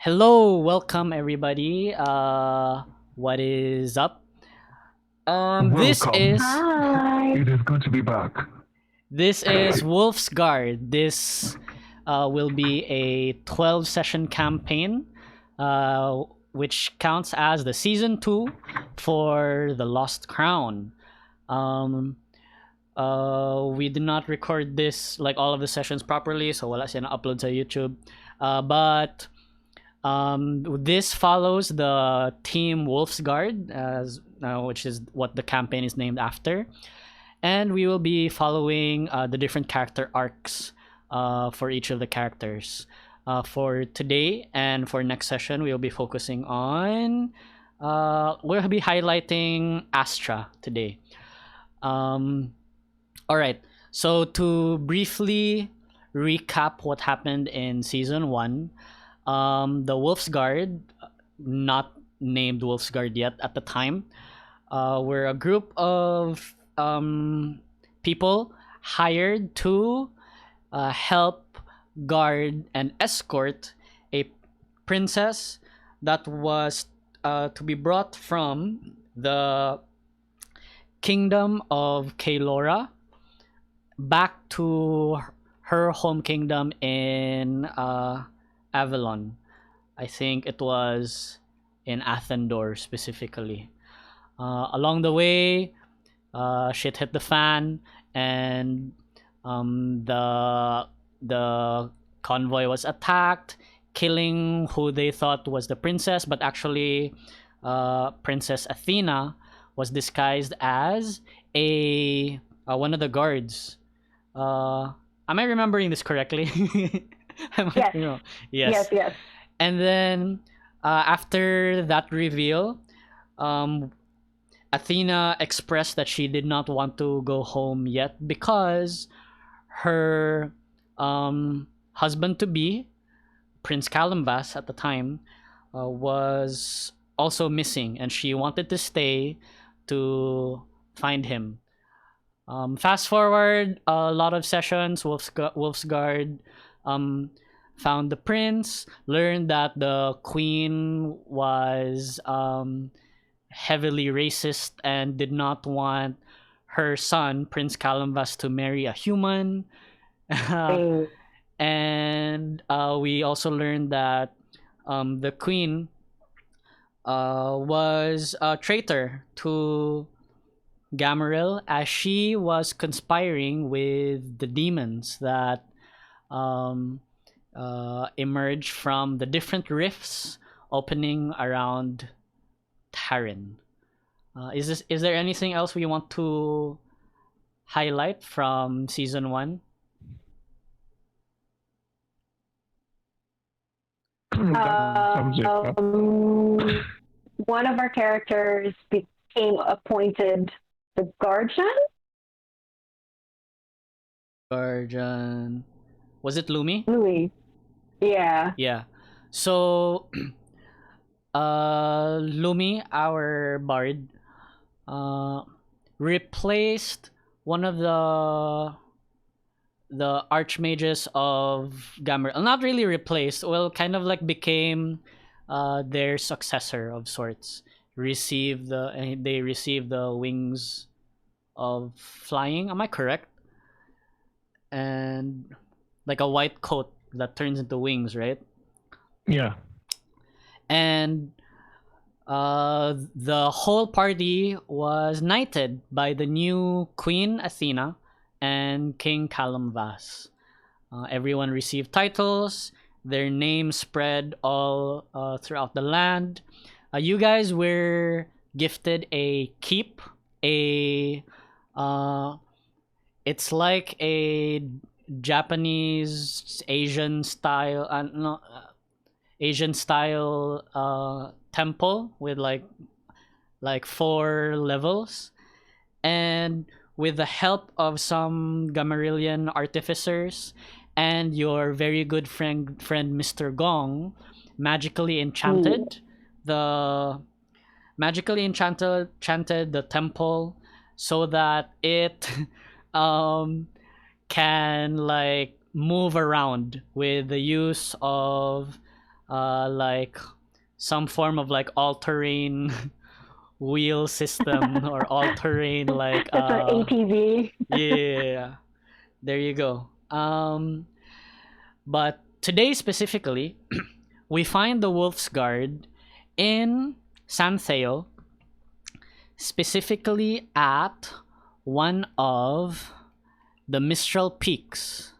Hello, welcome everybody. What is up? This Welcome. is Hi. It is good to be back. Wolf's Guard. This will be a 12 session campaign, which counts as the season 2 for the Lost Crown. We did not record this like all of the sessions properly, so wala siya na-upload sa YouTube. But this follows the team Wolf's Guard, which is what the campaign is named after, and we will be following the different character arcs for each of the characters. For today and for next session, we will be focusing on. We'll be highlighting Astra today. All right. So to briefly recap what happened in season 1. The Wolf's Guard, not named Wolf's Guard yet at the time, were a group of people hired to help guard and escort a princess that was to be brought from the kingdom of Kaelora back to her home kingdom in Avalon. I think it was in Athendor specifically. Along the way, shit hit the fan, and the convoy was attacked, killing who they thought was the princess, but actually, Princess Athena was disguised as a one of the guards. Am I remembering this correctly? Yes. Yes. Yes. And then after that reveal, Athena expressed that she did not want to go home yet because her husband to be, Prince Columbus at the time, was also missing, and she wanted to stay to find him. Fast forward a lot of sessions, Wolf's Guard found the prince, learned that the queen was heavily racist and did not want her son, Prince Columbus, to marry a human. And we also learned that the queen was a traitor to Gamaril, as she was conspiring with the demons that emerge from the different rifts opening around Tarin. Is there anything else we want to highlight from season 1? One of our characters became appointed the guardian. Guardian. Was it Lumi? Louis. Yeah. Yeah. So Lumi, our bard, replaced one of the archmages of Gamer. Not really replaced, well, kind of like became their successor of sorts. They received the wings of flying. Am I correct? And like a white coat that turns into wings, right? Yeah. And the whole party was knighted by the new Queen Athena and King Columbus. Everyone received titles. Their names spread all throughout the land. You guys were gifted a keep. It's like a Japanese Asian style. Asian style temple with like 4 levels, and with the help of some Gamarillion artificers and your very good friend Mr. Gong, magically enchanted the temple so that it can like move around with the use of like some form of like all-terrain wheel system or all-terrain like It's an ATV. yeah, there you go. But today specifically, we find the Wolf's Guard in San Theo, specifically at one of the Mistral Peaks.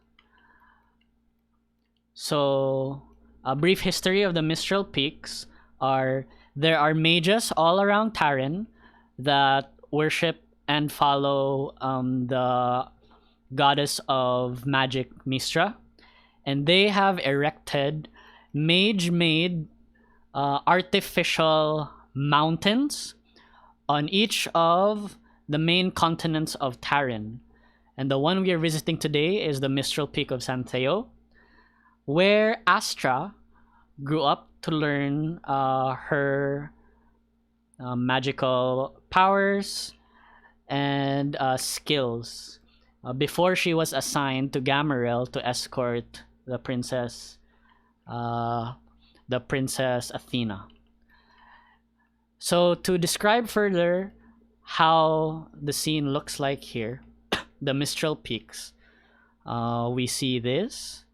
So, a brief history of the Mistral Peaks are there are mages all around Tarin that worship and follow the goddess of magic Mistra, and they have erected mage-made artificial mountains on each of the main continents of Tarin. And the one we are visiting today is the Mistral Peak of San Theo, where Astra grew up to learn her magical powers and skills before she was assigned to Gamorel to escort the princess Athena. So to describe further how the scene looks like here, the Mistral Peaks, we see this.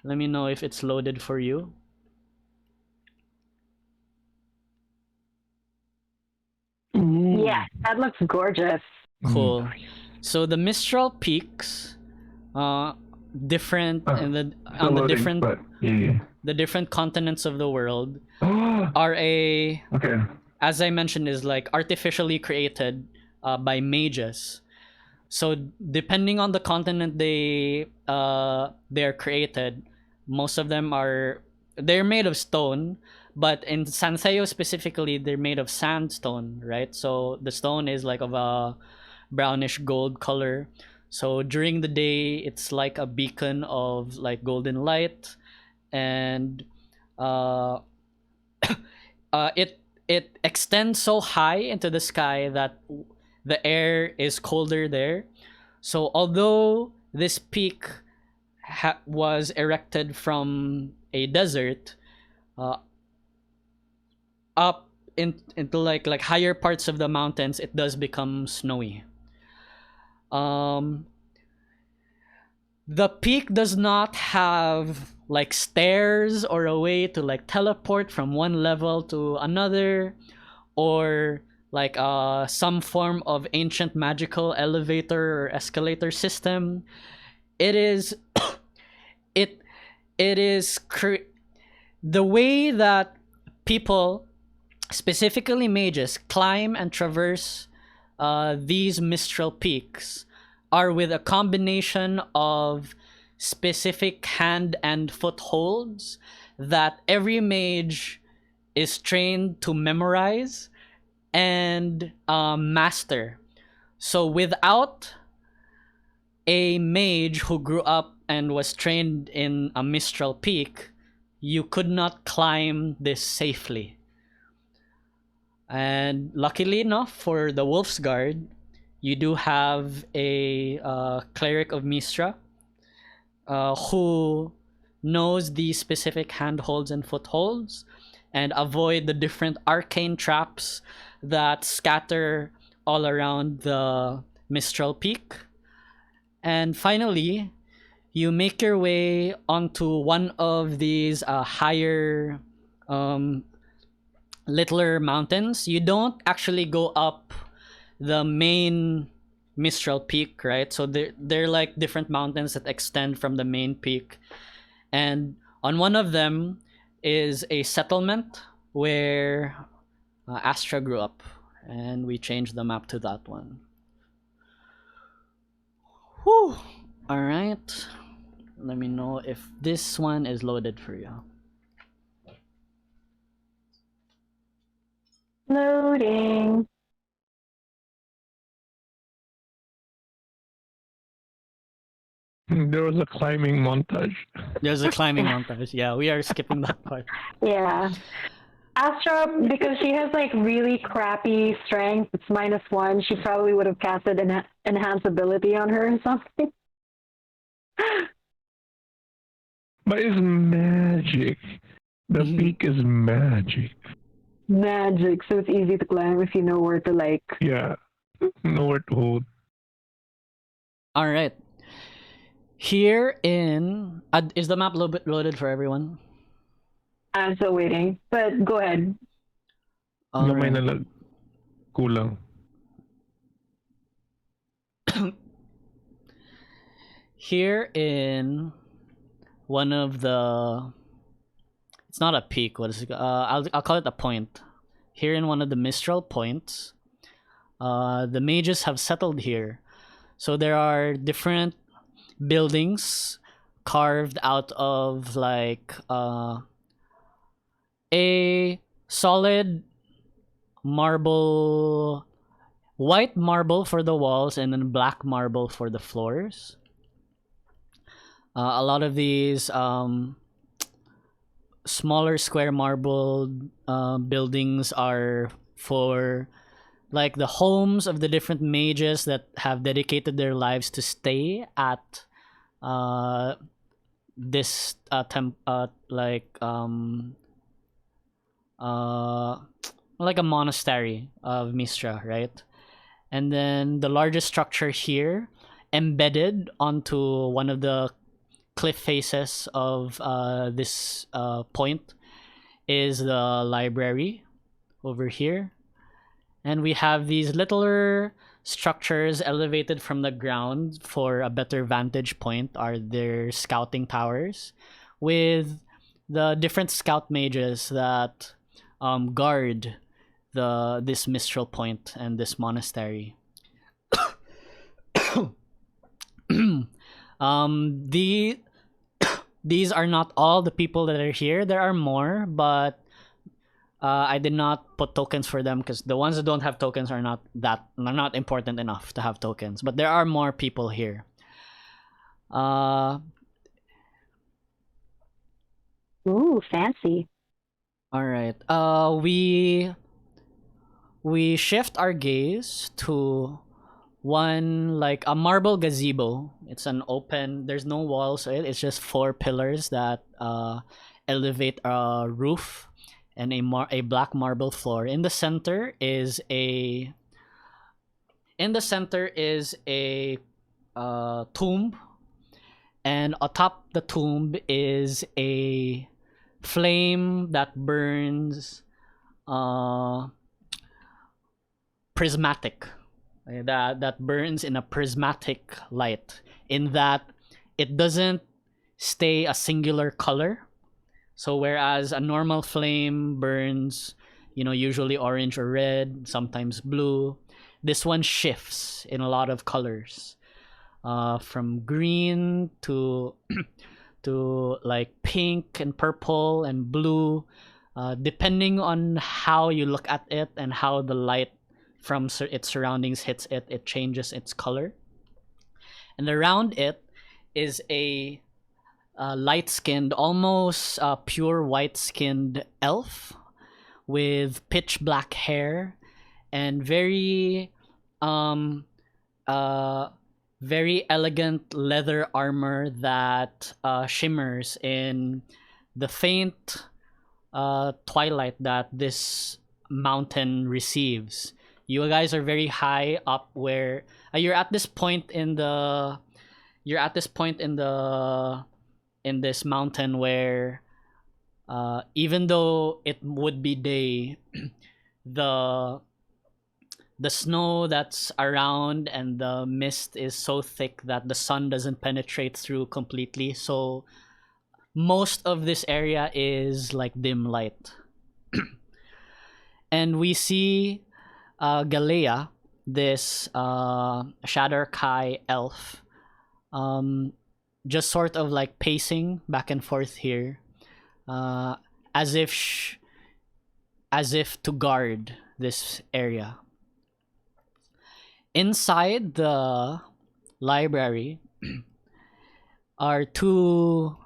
Let me know if it's loaded for you. Yeah, that looks gorgeous. Cool. So the Mistral Peaks, different in the on the different But, yeah. the different continents of the world Okay. are as I mentioned, is like artificially created by mages. So depending on the continent they're created, most of them they're made of stone, but in San Theo specifically, they're made of sandstone, right? So the stone is like of a brownish gold color. So during the day, it's like a beacon of like golden light, and uh, it extends so high into the sky that the air is colder there. So although this peak was erected from a desert, up into like higher parts of the mountains, it does become snowy. The peak does not have like stairs or a way to like teleport from one level to another, or like some form of ancient magical elevator or escalator system. It is it is the way that people, specifically mages, climb and traverse these Mistral Peaks are with a combination of specific hand and footholds that every mage is trained to memorize and master. So without a mage who grew up and was trained in a Mistral Peak, you could not climb this safely. And luckily enough for the Wolf's Guard, you do have a cleric of Mistra who knows the specific handholds and footholds and avoid the different arcane traps that scatter all around the Mistral Peak. And finally, you make your way onto one of these higher littler mountains. You don't actually go up the main Mistral Peak, right? So they're like different mountains that extend from the main peak. And on one of them is a settlement where Astra grew up. And we changed the map to that one. Whew. Alright. Let me know if this one is loaded for you. Loading. There was a climbing montage. There's a climbing montage. Yeah, we are skipping that part. Yeah. Astra, because she has like really crappy strength, it's -1. She probably would have casted an enhance ability on her or something. But it's magic. The Mhm. peak is magic. Magic, so it's easy to climb if you know where to like. Yeah. Nowhere to hold. All right. Here in is the map loaded for everyone? I'm still waiting, but go ahead. All Gamay right. na lang. Kulang. Here in one of the, it's not a peak. What is it? I'll call it a point. Here in one of the Mistral points, the mages have settled here. So there are different buildings carved out of like a solid marble, white marble for the walls, and then black marble for the floors. A lot of these smaller square marble buildings are for like the homes of the different mages that have dedicated their lives to stay at uh, this uh, like a monastery of Mistra, right? And then the largest structure here, embedded onto one of the cliff faces of this point, is the library over here. And we have these littler structures elevated from the ground for a better vantage point are their scouting towers with the different scout mages that guard this Mistral point and this monastery. The these are not all the people that are here. There are more, but I did not put tokens for them because the ones that don't have tokens are not important enough to have tokens. But there are more people here. Uh, Ooh, fancy. all right. We shift our gaze to one like a marble gazebo. It's an open. There's no walls. It's just four pillars that elevate a roof and a black marble floor. In the center is a tomb, and atop the tomb is a flame that burns uh, prismatic. That burns in a prismatic light. In that it doesn't stay a singular color. So whereas a normal flame burns, usually orange or red, sometimes blue, this one shifts in a lot of colors, from green to to like pink and purple and blue, depending on how you look at it and how the light from its surroundings hits it. It changes its color, and around it is a light-skinned, almost pure white-skinned elf with pitch black hair and um, uh, very elegant leather armor that shimmers in the faint twilight that this mountain receives. You guys are very high up where you're at this point in the you're at this point in this mountain where even though it would be day, the the snow that's around and the mist is so thick that the sun doesn't penetrate through completely. So most of this area is like dim light. And we see Galea, this Shadow Kai elf, um, just sort of like pacing back and forth here, uh, as if as if to guard this area. Inside the library are two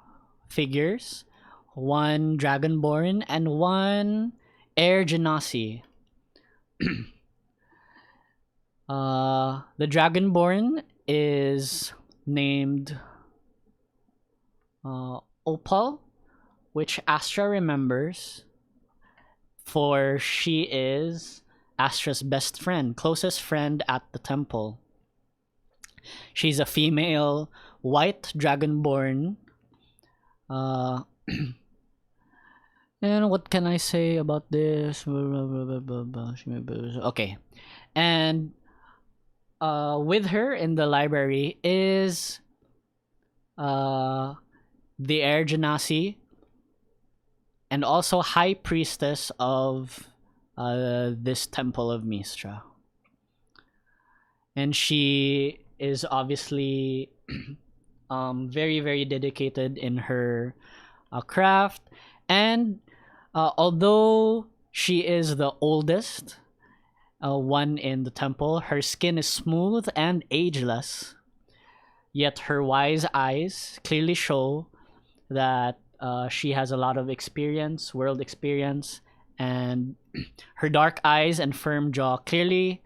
figures, one dragonborn and one air genasi. The dragonborn is named opal, which Astra remembers, for she is Astra's best friend, closest friend at the temple. She's a female, white dragonborn. And what can I say about this? Okay. And with her in the library is the Air Genasi, and also High Priestess of this Temple of Mistra. And she is obviously very, very dedicated in her craft. And although she is the oldest one in the temple, her skin is smooth and ageless. Yet her wise eyes clearly show that she has a lot of experience, world experience, and her dark eyes and firm jaw clearly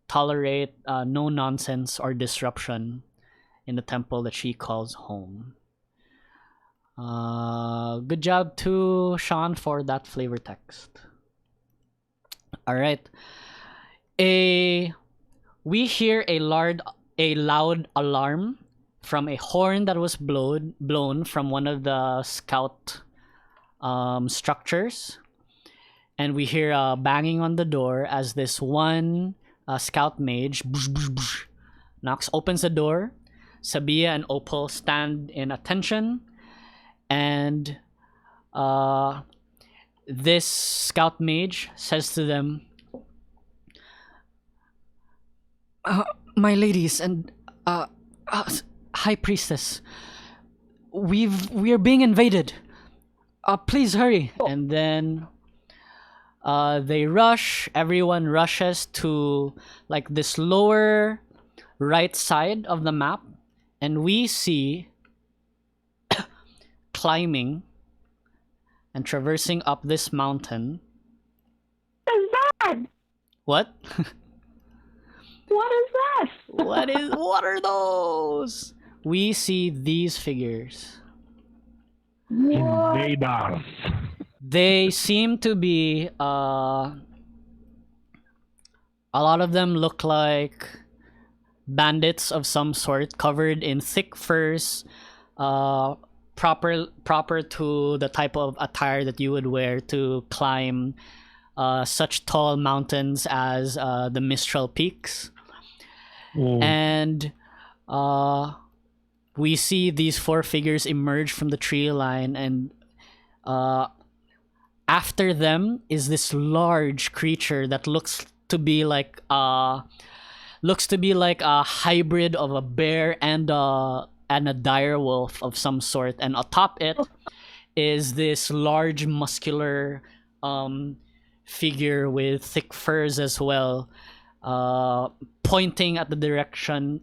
tolerate no nonsense or disruption in the temple that she calls home. Good job to Sean for that flavor text. All right. We hear a loud alarm from a horn that was blown from one of the scout structures, and we hear a banging on the door as this one scout mage opens the door. Sabia and Opal stand in attention, and this scout mage says to them, "My ladies and High Priestess, we are being invaded. Please hurry!" And then they rush. Everyone rushes to like this lower right side of the map, and we see climbing and traversing up this mountain. What is that? What? What is that? What are those? We see these figures. What? Invaders. They seem to be a lot of them look like bandits of some sort, covered in thick furs, proper to the type of attire that you would wear to climb such tall mountains as the Mistral Peaks. Oh, And we see these four figures emerge from the tree line, and after them is this large creature that looks to be like a hybrid of a bear and a dire wolf of some sort. And atop it is this large muscular figure with thick furs as well, pointing at the direction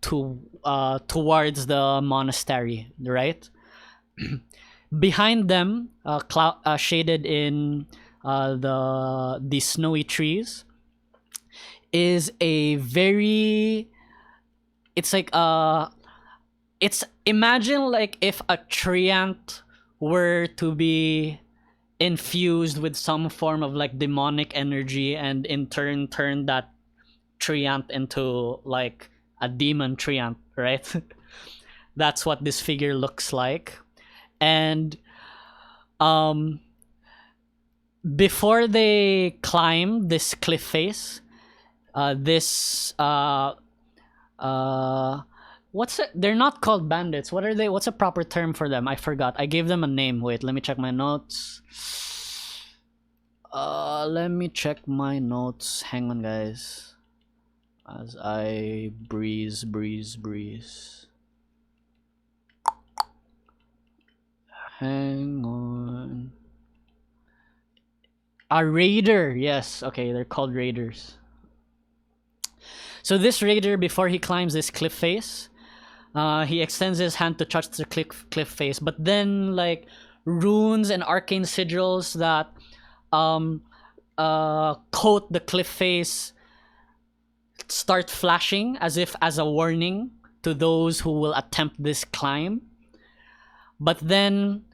towards the monastery, right? Behind them, shaded in the snowy trees, is a very. It's like imagine like if a treant were to be infused with some form of like demonic energy, and in turn turn that treant into like a demon treant, right? That's what this figure looks like. And before they climb this cliff face, what's it? They're not called bandits. What are they? What's a proper term for them? I forgot. I gave them a name. Wait, let me check my notes. Hang on, guys. As I breeze. Hang on. A raider. Yes. Okay, they're called raiders. So this raider, before he climbs this cliff face, he extends his hand to touch the cliff face, but then like runes and arcane sigils that coat the cliff face start flashing as if as a warning to those who will attempt this climb. But then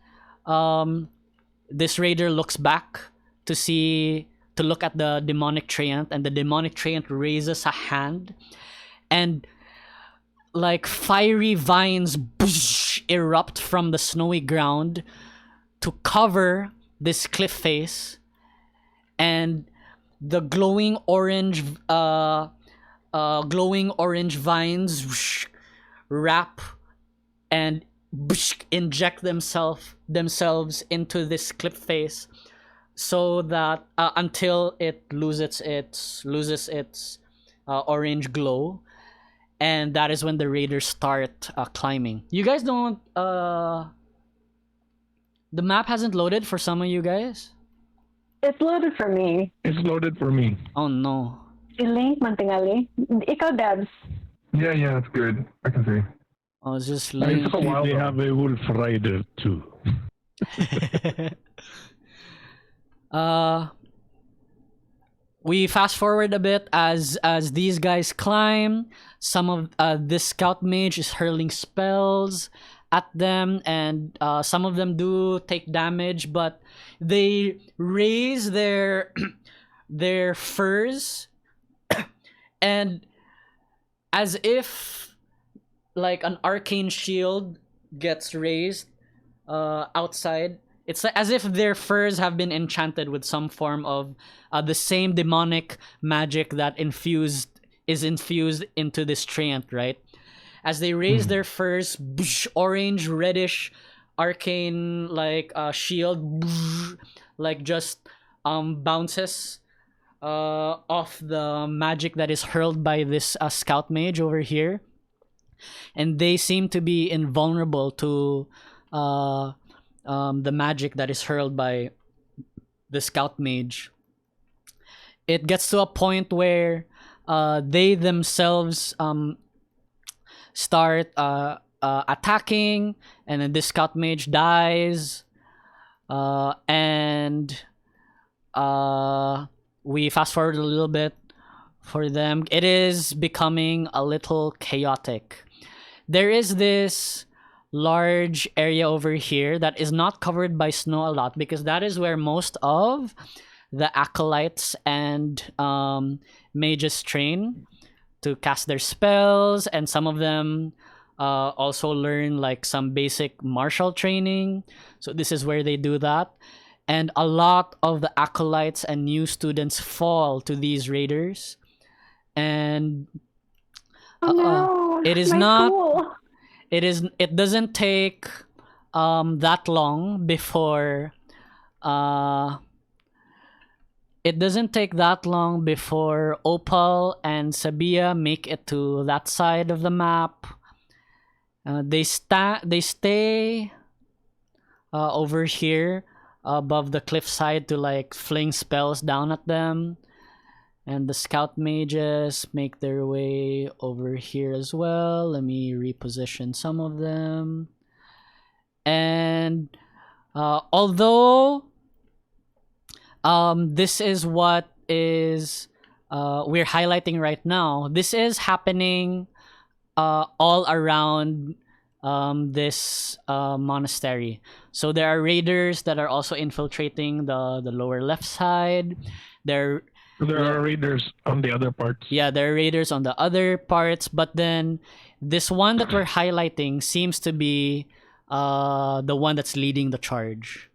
this raider looks back to look at the demonic Treant, and the demonic Treant raises a hand, and like fiery vines erupt from the snowy ground to cover this cliff face, and the glowing orange vines wrap and inject themselves into this cliff face, so that until it loses its orange glow, and that is when the raiders start climbing. You guys don't the map hasn't loaded for some of you guys? It's loaded for me. It's loaded for me. Oh no. Si Linc, mantingali. Ikaw, Debs. Yeah, it's good. I can see. Oh, it's just It Linc. took a while. They though. have a wolf rider too. We fast forward a bit as these guys climb. Some of this scout mage is hurling spells at them, and some of them do take damage, but they raise their their furs, and as if like an arcane shield gets raised outside. It's like as if their furs have been enchanted with some form of the same demonic magic that is infused into this Treant, right? As they raise their furs, orange, reddish, arcane like shield, like just bounces off the magic that is hurled by this scout mage over here, and they seem to be invulnerable to the magic that is hurled by the scout mage. It gets to a point where they themselves start attacking, and then this scout mage dies, and we fast forward a little bit for them. It is becoming a little chaotic. There is this large area over here that is not covered by snow a lot, because that is where most of the acolytes and mages train to cast their spells, and some of them also learn like some basic martial training. So this is where they do that, and a lot of the acolytes and new students fall to these raiders, and Oh no! it is my not- School. it doesn't take that long before Opal and Sabia make it to that side of the map. They stay over here above the cliffside to like fling spells down at them, and the scout mages make their way over here as well. Let me reposition some of them. And although this is what is we're highlighting right now, this is happening all around this monastery. So there are raiders that are also infiltrating the lower left side. There are raiders on the other parts. Yeah, there are raiders on the other parts, but then this one that we're highlighting seems to be the one that's leading the charge.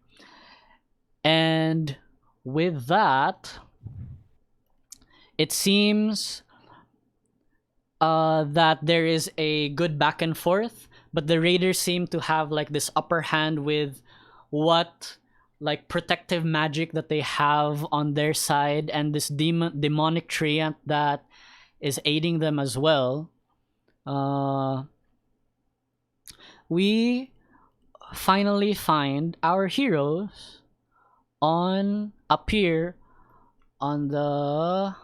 And with that, it seems that there is a good back and forth, but the raiders seem to have like this upper hand with what like protective magic that they have on their side, and this demonic Treant that is aiding them as well. We finally find our heroes appear on the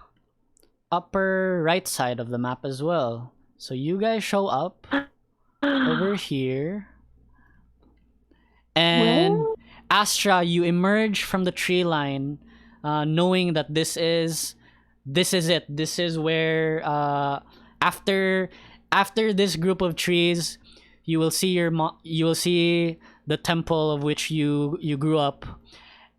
upper right side of the map as well. So you guys show up over here, and Well, Astra, you emerge from the tree line, knowing that this is it. This is where after this group of trees, you will see the temple of which you grew up,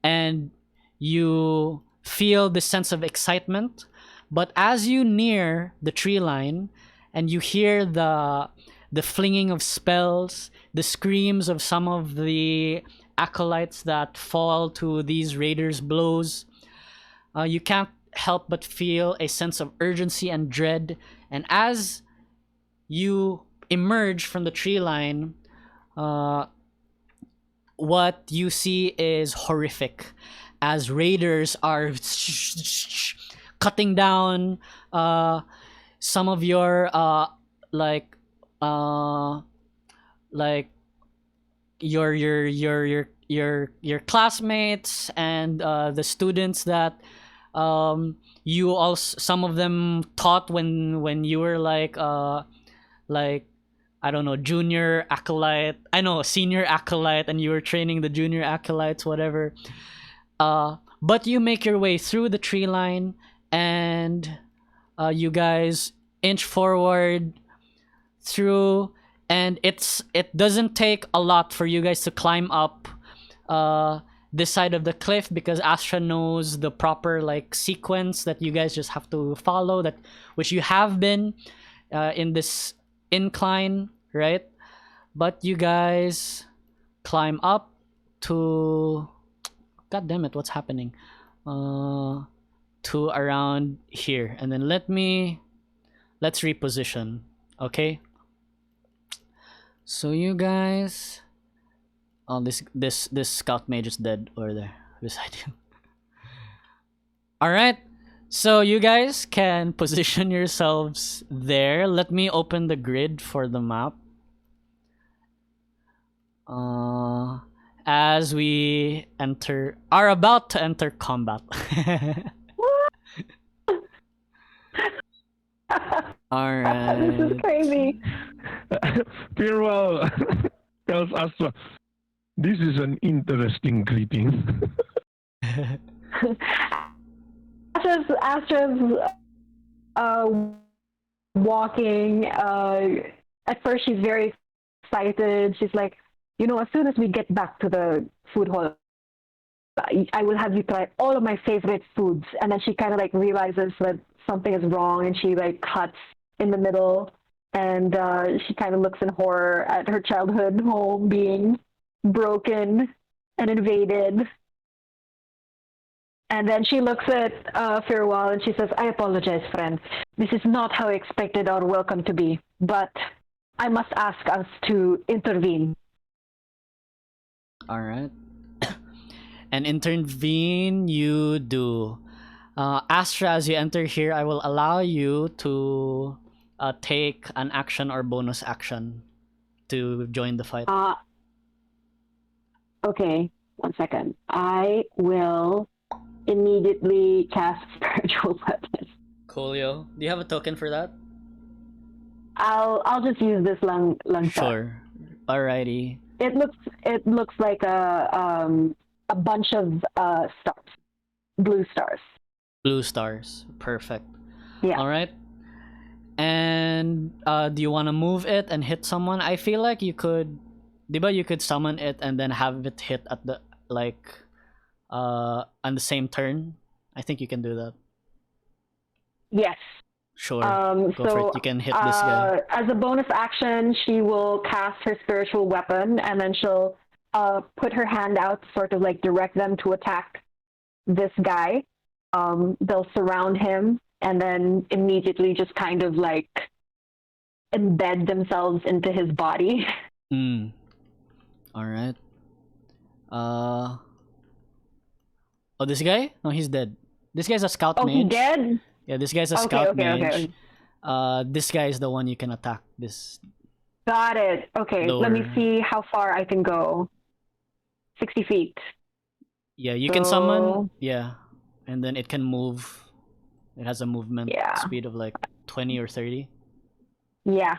and you feel this sense of excitement. But as you near the tree line and you hear the flinging of spells, the screams of some of the acolytes that fall to these raiders' blows, you can't help but feel a sense of urgency and dread. And as you emerge from the tree line, what you see is horrific, as raiders are cutting down some of your like your classmates and the students that you also, some of them taught when you were like I don't know, junior acolyte, I know, senior acolyte, and you were training the junior acolytes, whatever. But you make your way through the tree line, and you guys inch forward through, and it doesn't take a lot for you guys to climb up this side of the cliff, because Astra knows the proper like sequence that you guys just have to follow, that which you have been in this incline, right? But you guys climb up to, god damn it, what's happening, to around here, and then let's reposition. Okay, so you guys, oh, this scout mage is dead over there beside you. All right, so you guys can position yourselves there. Let me open the grid for the map. As we are about to enter combat. All right. This is crazy. Fir'ual tells Astra, "This is an interesting greeting." Astra's walking. At first, she's very excited. She's like, as soon as we get back to the food hall, I will have you try all of my favorite foods. And then she kind of like realizes that something is wrong, and she like cuts in the middle, and she kind of looks in horror at her childhood home being broken and invaded. And then she looks at Fir'ual and she says, "I apologize, friend. This is not how I expected our welcome to be, but I must ask us to intervene." All right. And intervene you do. Astra, as you enter here, I will allow you to take an action or bonus action to join the fight. Okay, 1 second. I will immediately cast spiritual weapon. Coolio. Do you have a token for that? I'll just use this lung shot. Sure. Alrighty. It looks like a bunch of stars, blue stars. Blue stars. Perfect. Yeah. All right. And do you want to move it and hit someone? I feel like you could, diba, you could summon it and then have it hit at the on the same turn. I think you can do that. Yes. Sure. Go for it. You can hit this guy. As a bonus action, she will cast her spiritual weapon, and then she'll put her hand out, sort of like direct them to attack this guy. They'll surround him, and then immediately just kind of like embed themselves into his body. All right. Oh, this guy? No, he's dead. This guy's a scout mage. Oh, he's dead? Yeah, this guy's a scout mage. Okay. This guy is the one you can attack. This. Got it. Okay, lower. let me see how far I can go. 60 feet. Yeah, you can summon. Yeah, and then it can move. It has a movement speed of like 20 or 30. Yeah.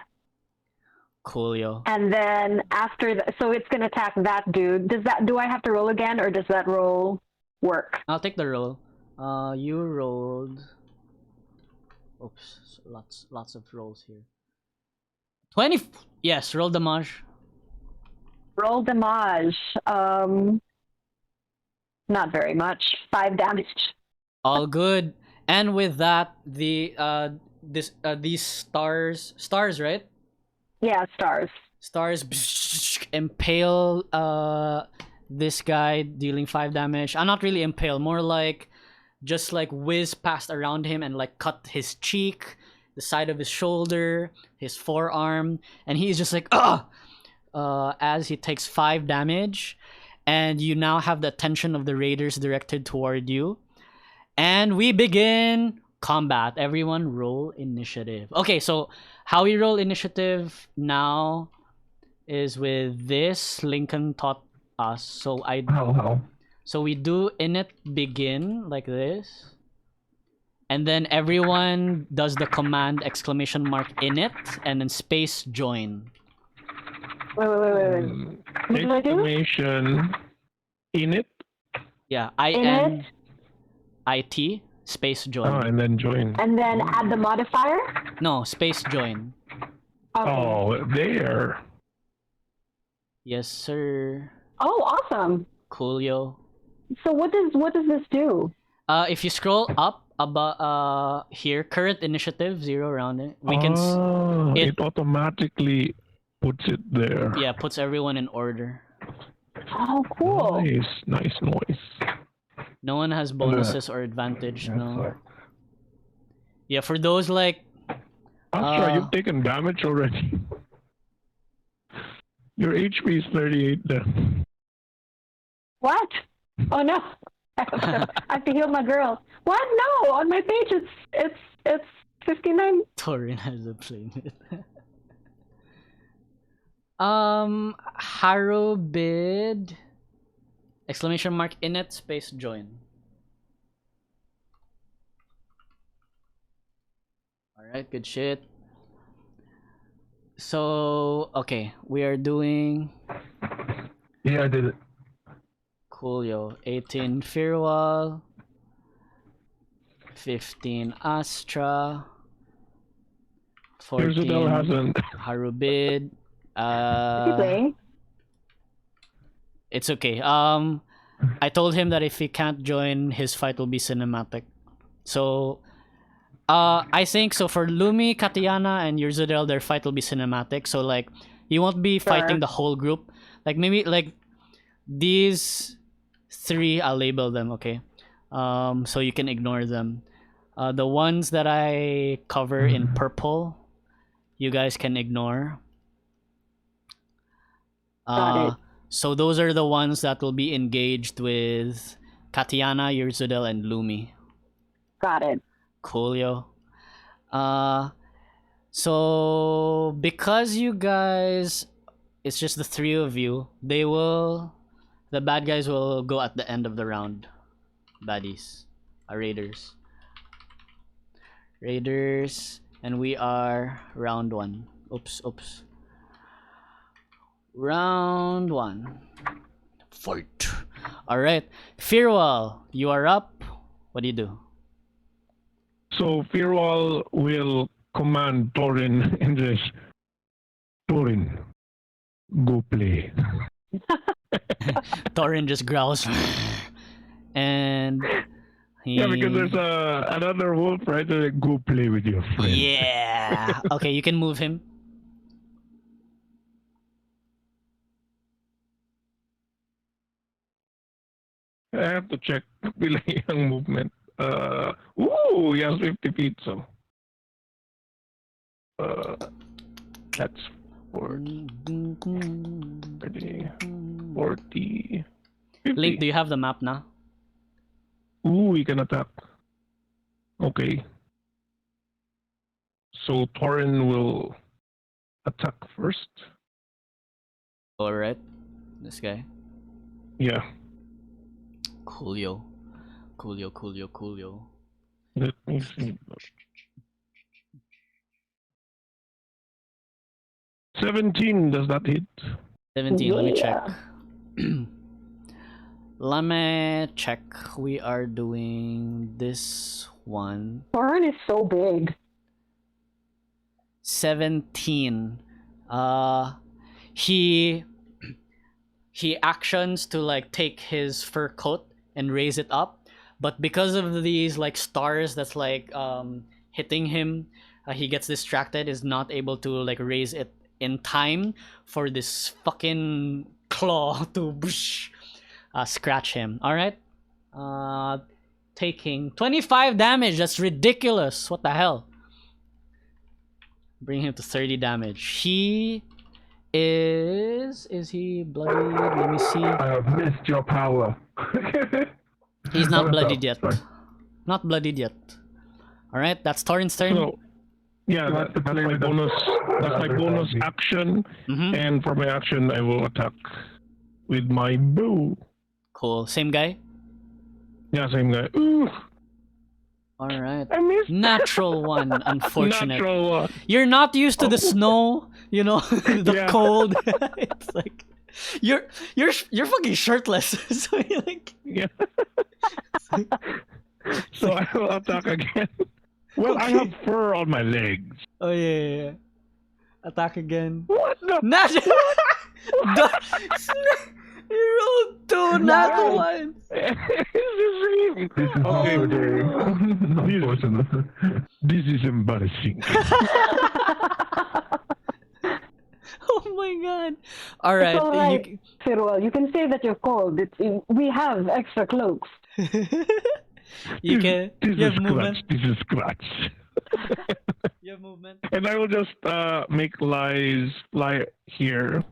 Coolio. And then after so it's gonna attack that dude. Do I have to roll again, or does that roll work? I'll take the roll. You rolled. Oops, lots of rolls here. 20. Yes, roll damage. Roll damage. Not very much. 5 damage. All good. And with that, these stars, right? Yeah, stars. Stars impale this guy, dealing 5 damage. Not really impale, more like just like whiz past around him and like cut his cheek, the side of his shoulder, his forearm, and he's just like as he takes 5 damage, and you now have the attention of the raiders directed toward you. And we begin combat. Everyone roll initiative. Okay, so how we roll initiative now is with this Lincoln taught us. So we do init begin like this. And then everyone does the command ! Init and then space join. Wait. What do I do? Exclamation init. Yeah, Init. INIT space join. Oh, and then join. And then add the modifier? No, space join. Okay. Oh, there. Yes, sir. Oh, awesome. Coolio. So what does this do? If you scroll up about here, current initiative 0 around it. We can it automatically puts it there. yeah, puts everyone in order. Oh, cool. Nice noise. No one has bonuses or advantage. No. Yeah, for those like Astra, you've taken damage already. Your HP is 38 then. What? Oh no. I have to heal my girl. What? No, on my page it's 59. Tarin has a playmate. Haru bid ! Init space join. Alright, good shit. So, okay, we are doing Yeah, I did it. Coolio. 18 Fir'ual, 15 Astra, 14 Ur'zudel hasn't. Haru bid. Is he playing? It's okay. I told him that if he can't join, his fight will be cinematic. So, I think so for Lumi, Kattiana, and Ur'zudel, their fight will be cinematic. So like, you won't be fighting the whole group. Like maybe like these 3, I'll label them. Okay, so you can ignore them. The ones that I cover in purple, you guys can ignore. Got it. So those are the ones that will be engaged with Kattiana, Ur'zudel, and Lumi. Got it. Coolio. So because you guys, it's just the 3 of you, the bad guys will go at the end of the round. Baddies. Raiders. And we are round 1. Oops. Round 1. Fight. Alright. Fir'ual, you are up. What do you do? So Fir'ual will command Tarin in this. Tarin, go play. Tarin just growls. And he... Yeah, because there's another wolf right there. Go play with your friend. Yeah. Okay, you can move him. I have to check pila yung movement. Ooh, he has 50 feet, so. That's 40, 40, 50. Link, do you have the map now? Ooh, he can attack. Okay. So Tarin will attack first. Alright. This guy. Yeah. Coolio. Let me see. 17, does that hit? 17, let me check. Yeah. Let me check. We are doing this one. Tarin is so big. 17. He he actions to like take his fur coat and raise it up, but because of these like stars that's like hitting him, he gets distracted, is not able to like raise it in time for this fucking claw to scratch him. All right, taking 25 damage. That's ridiculous. What the hell? Bring him to 30 damage. He is he bloodied? Let me see. I have missed your power. He's not bloodied yet. Sorry. Not bloodied yet. All right, that's Tarin's turn. So, yeah, that's my bonus. That's my bonus action, and for my action, I will attack with my bow. Cool. Same guy. Yeah, same guy. Ooh, All right. I missed. Natural one. Unfortunate. Natural one. You're not used to the snow, you know, the Yeah. cold. It's like you're fucking shirtless. So you're like, Yeah. So I will attack again. Well, I have fur on my legs. oh yeah. Attack again. What the? Natural. You rolled 2 nat ones. It's the same. Okay, This is embarrassing. Oh my god. All right. It's all right, Fir'ual. You can say that you're cold. We have extra cloaks. You can. This You is have movement. scratch. This is scratch. You have movement. And I will just make lies fly here.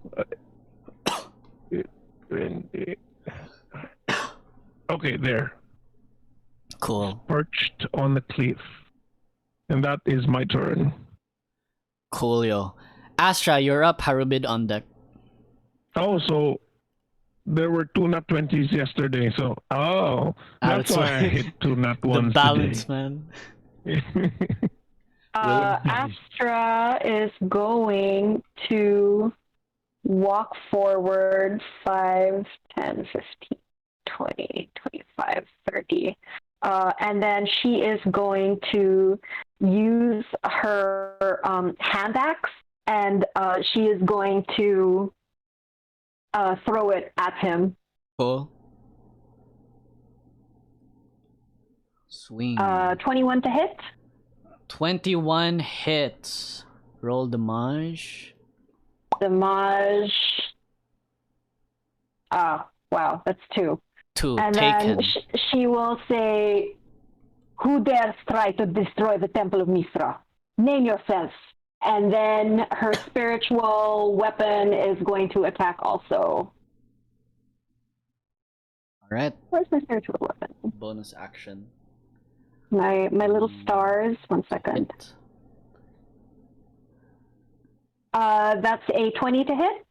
Okay, there. Cool. Perched on the cliff. And that is my turn. Coolio. Astra, you're up. Harubid on deck. Oh, so there were 2 nat 20s yesterday, so that's that's why why. I hit 2 nat The 1s balance, man. today. Astra is going to walk forward 5, 10, 15, 20, 25, 30. And then she is going to use her hand axe, and she is going to throw it at him. Cool. Swing. 21 to hit. 21 hits. Roll damage. Damage. Wow, that's 2. 2. And Taken. then she will say, "Who dares try to destroy the Temple of Mithra? Name yourself." And then her spiritual weapon is going to attack also. Alright. Where's my spiritual weapon? Bonus action. My little stars. 1 second. Hit. That's a 20 to hit.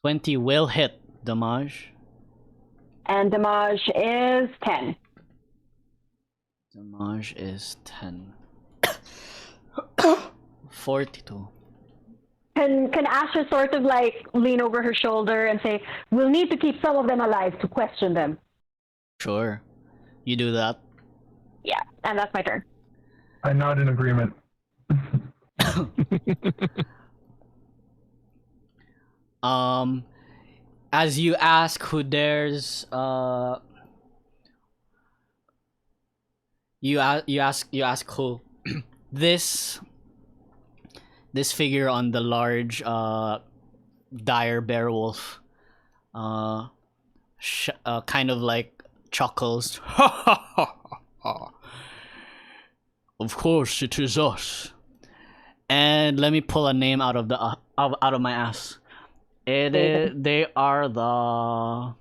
20 will hit. Damage. And damage is 10. Damage is 10. 42. Can Astra sort of like lean over her shoulder and say, "We'll need to keep some of them alive to question them." Sure. You do that. Yeah, and that's my turn. I'm not in agreement. As you ask who dares you ask who this figure on the large dire bear wolf kind of like chuckles. Of course it is us. And let me pull a name out of the out of my ass. They are the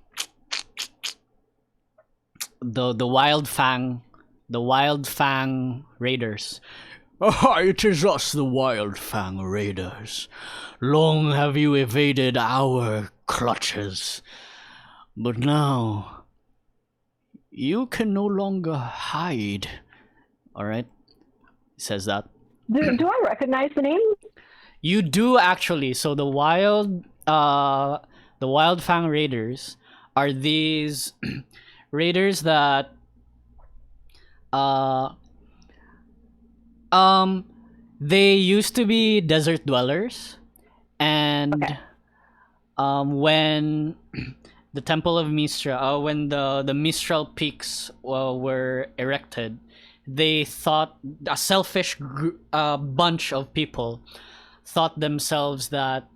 Wild Fang, the Wild Fang Raiders. It is us, the Wild Fang Raiders. Long have you evaded our clutches, but now you can no longer hide. All right, he says that. Do I recognize the name? You do actually. So the Wild Fang Raiders are these raiders that they used to be desert dwellers, and Okay. when the Temple of Mistral, when the Mistral Peaks were erected, they thought a selfish bunch of people thought themselves that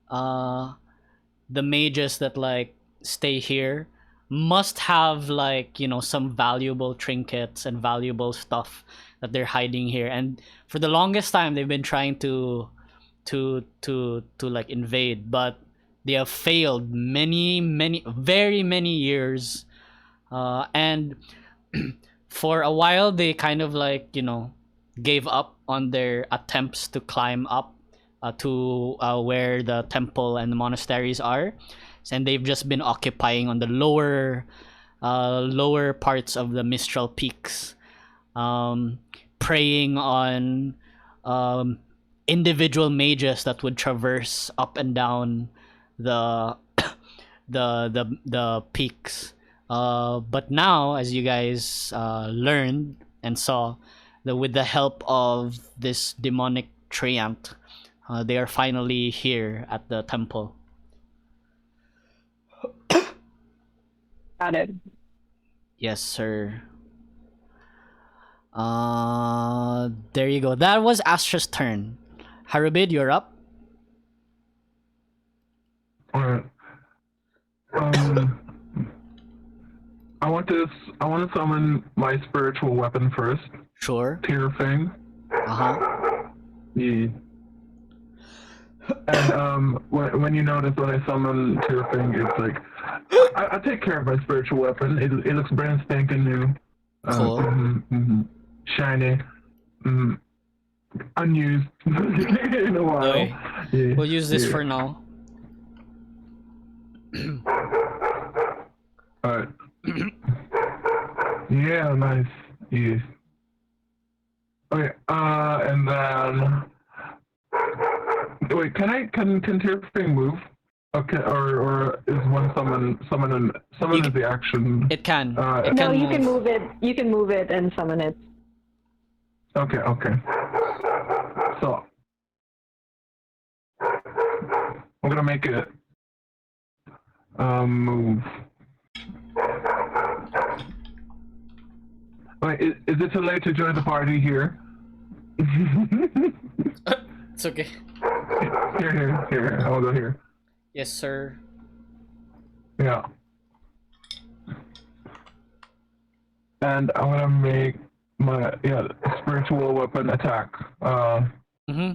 the mages that like stay here must have like, you know, some valuable trinkets and valuable stuff that they're hiding here, and for the longest time they've been trying to like invade, but they have failed very many years, and for a while they kind of like, you know, gave up on their attempts to climb up to where the temple and the monasteries are, and they've just been occupying on the lower parts of the Mistral Peaks, preying on individual mages that would traverse up and down the peaks. But now, as you guys learned and saw, that with the help of this demonic Treant, they are finally here at the temple. Got it. Yes, sir. There you go. That was Astra's turn. Harubid, you're up. Alright. I want to summon my spiritual weapon first. Sure. Fang. Yeah. And when you notice when I summon Fang, it's like I take care of my spiritual weapon. It looks brand spanking new. Cool. Shiny. Unused in a while. Okay. Yeah. We'll use this for now. Alright. Yeah, nice. Yes. Okay, and then wait, can Tearfang move? Okay, or is one summon is the action? It can. No, you can move it. You can move it and summon it. Okay. So I'm gonna make it move. Wait, is it too late to join the party here? It's okay. Here. I'll go here. Yes, sir. Yeah. And I'm gonna make my spiritual weapon attack. Mm-hmm.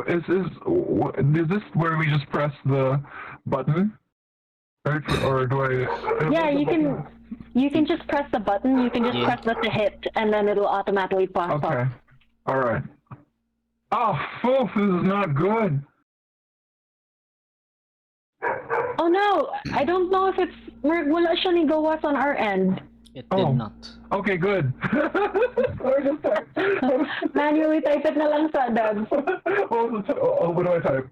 Is this where we just press the button? Right? Or do I? Yeah, you can just press the button. You can just press the hit, and then it'll automatically pop up. Okay. All right. Oh, Wulf, this is not good. Oh no, I don't know if it's wala siyang gawas on our end. It did not. Okay, good. Manually type it na lang sa devs. What do I type?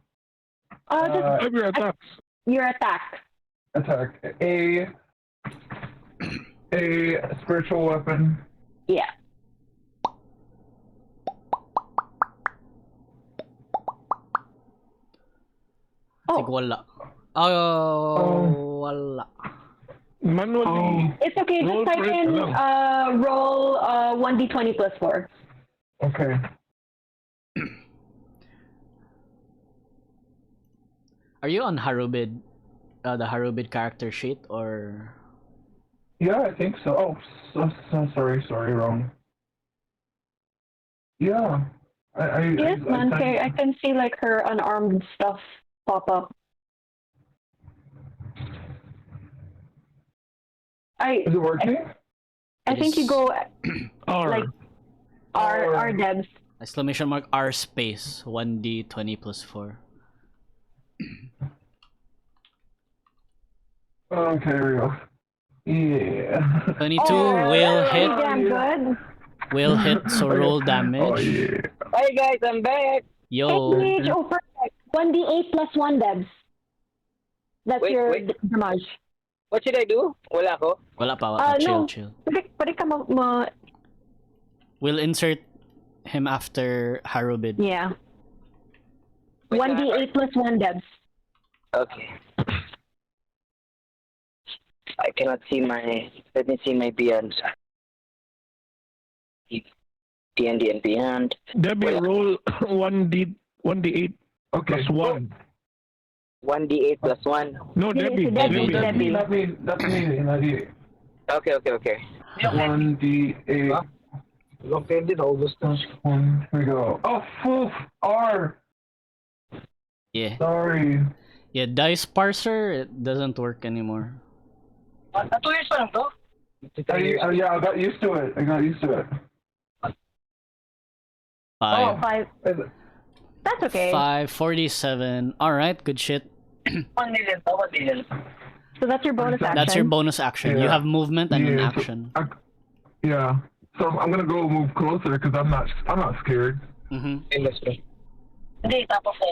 Just Your attacks. your attack. Attack. A spiritual weapon. Yeah. Like, wala. Wala. Manually. It's okay, just type in roll 1d20 plus 4. Okay. Are you on Harubid, the Harubid character sheet, or? Yeah, I think so. Oh, so sorry, wrong. Yeah. Yes, man, I can see like her unarmed stuff pop up. Is it working? I think you go R. like R devs. Exclamation mark R space 1d20 plus 4. Okay, here we go. Yeah. 22 will hit. Damn good. Will hit, so roll damage. Oh yeah. Hey guys, I'm back. Yo. Oh, perfect. 1d8 plus 1 devs. That's Wait, your wait. damage. What should I do? Wala ko. Wala pa. No. Chill. Pwede ka We'll insert him after Harubid. yeah. 1d8 plus 1 debs. Okay. I cannot see my. Let me see my beyond. DnD and beyond. Debbie, Well, roll 1d8 Okay. plus 1. 1d8 plus 1. No, Debbie. Debbie. That's me. Not you. Okay. 1d8. One. Here we go. Oh, Wulf. R. Yeah. Sorry. Yeah, dice parser, it doesn't work anymore. Yeah, I got used to it. Five. 5. That's okay. 547. Alright, good shit. So that's your bonus action. That's your bonus action. You Yeah. have movement and an Yeah, action. Yeah. So I'm gonna go move closer because I'm not scared. Mm-hmm. Hindi, tapos na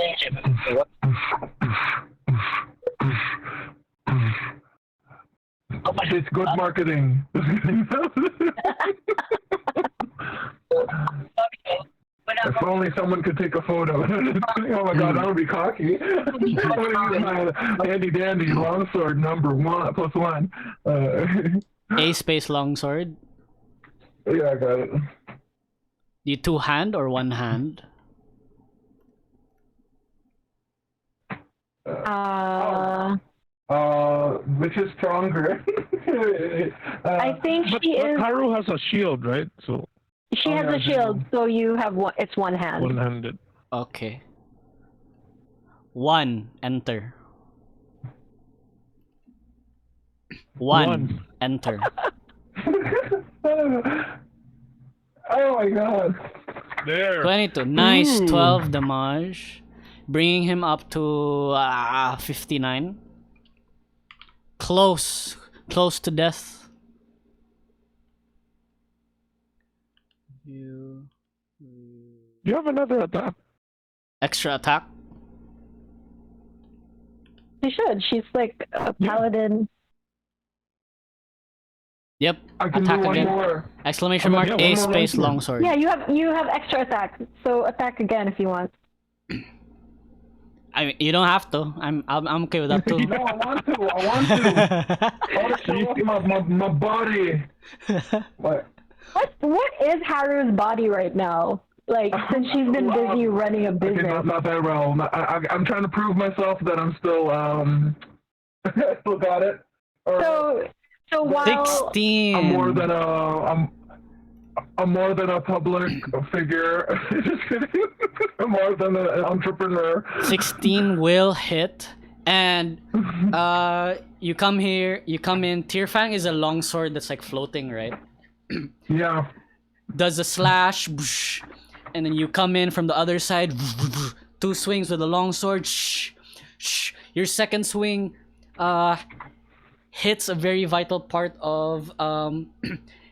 It's good marketing. If only someone could take a photo. Oh my god, that would be cocky. I'm gonna use my WayneDnD longsword number 1 plus 1. A space longsword. Yeah, I got it. You two hand or one hand? Which is stronger? I think But she is. Haru has a shield, right? So She has a shield, so you have one. It's one hand. one-handed. Okay. 1, enter. 1, enter. Oh my god. There. 22. Nice. Ooh. 12 damage. Bringing him up to 59. Close to death. You have another attack. Extra attack. She should. She's like a paladin. Yep. I can Attack do one again. more. Exclamation mark. yeah, A one more space longsword. longsword. Yeah, you have extra attack. So attack again if you want. I mean, you don't have to. I'm okay with that too. No, I want to. I want to show off my body. What? What is Haru's body right now? Like since she's been busy running a Okay, business. not that well. I'm trying to prove myself that I'm still still got it. Or So while 16. I'm more than a public figure. Just kidding. I'm more than an entrepreneur. 16 will hit, and you come in. Fang is a longsword that's like floating, right? Yeah. Does a slash, and then you come in from the other side. 2 swings with a longsword. Your second swing hits a very vital part of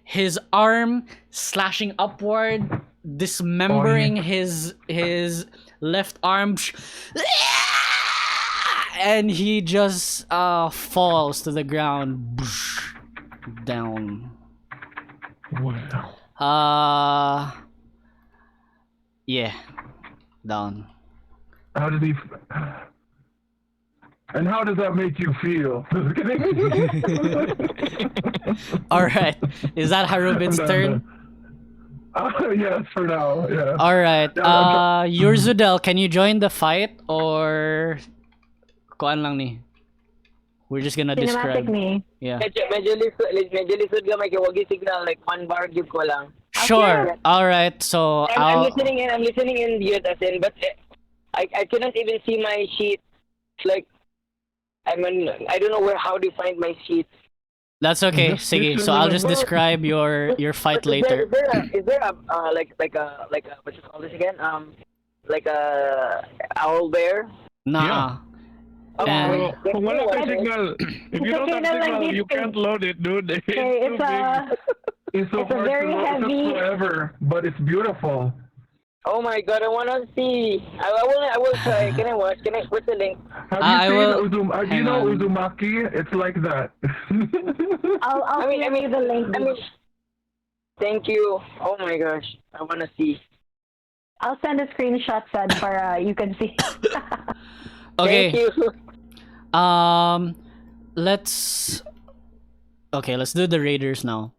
his arm, slashing upward, dismembering his left arm, and he just falls to the ground, down. Wow. Yeah, down. How did he? And how does that make you feel? All right, is that Harubin's turn? Yes, for now. Yeah. All right. Ur'zudel, can you join the fight or kuan lang ni? We're just gonna cinematic describe. me. Yeah. medyo lisod ka, may kiwagi signal, like one bar give ko lang. Sure. All right. So I'm listening in yet as in, but I cannot even see my sheet. Like, I don't know how to find my sheet. That's okay, Sige. So I'll just describe your fight later. Is there a like a what you call this again? Like a owl bear? Nah. Okay. Wala kang signal. If you don't have signal, you can't load it, dude. It's Okay, too big. It's so It's a hard very to look. It heavy- took forever, but it's beautiful. Oh my god, I wanna see. I will try. Can I watch? What's the link? Have I you will- seen do you hang know on. Uzumaki? It's like that. I'll I mean, send you the link. Thank you. Oh my gosh, I wanna see. I'll send a screenshot, Sad, para you can see. Okay. Thank you. Let's do the raiders now.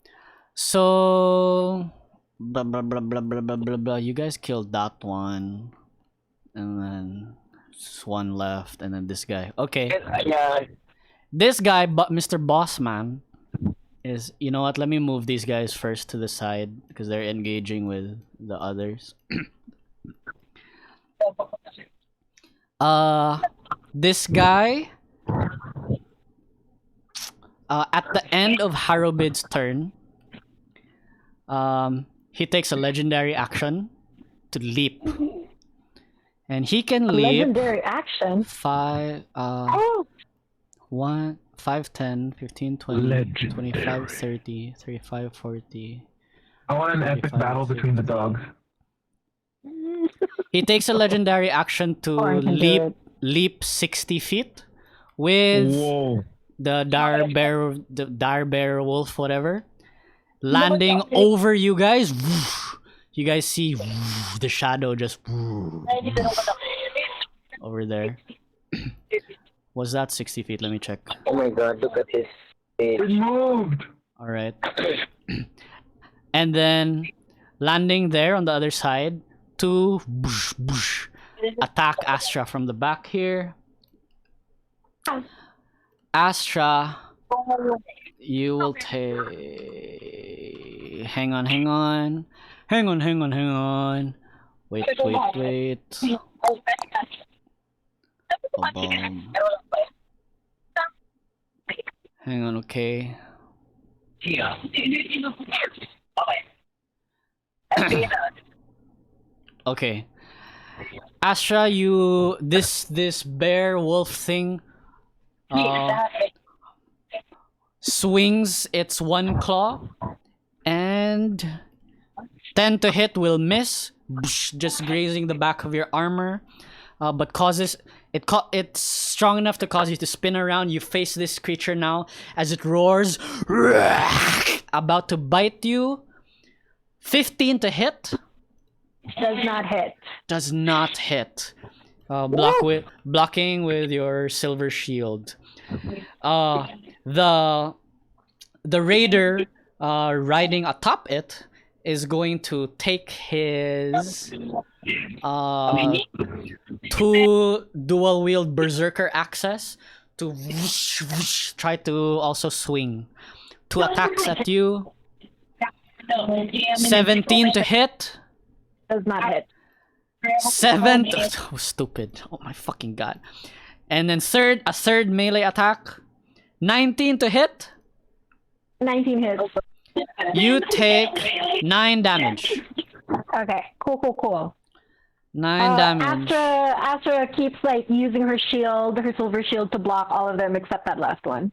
So blah blah blah blah blah blah blah blah. You guys killed that one, and then just one left, and then this guy. Okay, Yeah. this guy, but Mr. Bossman, is, you know what? Let me move these guys first to the side because they're engaging with the others. This guy. At the end of Harubid's turn, he takes a legendary action to leap, and he can leap Legendary action. 5, Oh, 1, 5, 10, 15, 20, Legendary. 25, 30, 35, 40. I want an epic 45, battle between the 50. dogs. He takes a legendary action to Orin can do leap 60 feet with Whoa. the dire bear wolf, whatever, landing over you guys. You guys see the shadow just over there. Was that 60 feet? Let me check. Oh my god, look at this. It moved. All right. And then landing there on the other side to attack Astra from the back here. Astra, you will take... Hang on. Wait. Ba-bum. Hang on, okay. Okay. Astra, you... This bear wolf thing... swings its one claw, and 10 to hit will miss, just grazing the back of your armor, but causes it's strong enough to cause you to spin around. You face this creature now as it roars, about to bite you. 15 to hit. does not hit. Does not hit. Blocking with your silver shield. The raider riding atop it is going to take his 2 dual wield berserker access to try to also swing. 2 attacks at you. 17 to hit. Does not hit. 7 oh, stupid. Oh my fucking god. And then a third melee attack. 19 to hit. 19 hits. You take 9 damage. Okay, cool. 9 damage. Astra keeps like using her shield, her silver shield, to block all of them except that last one.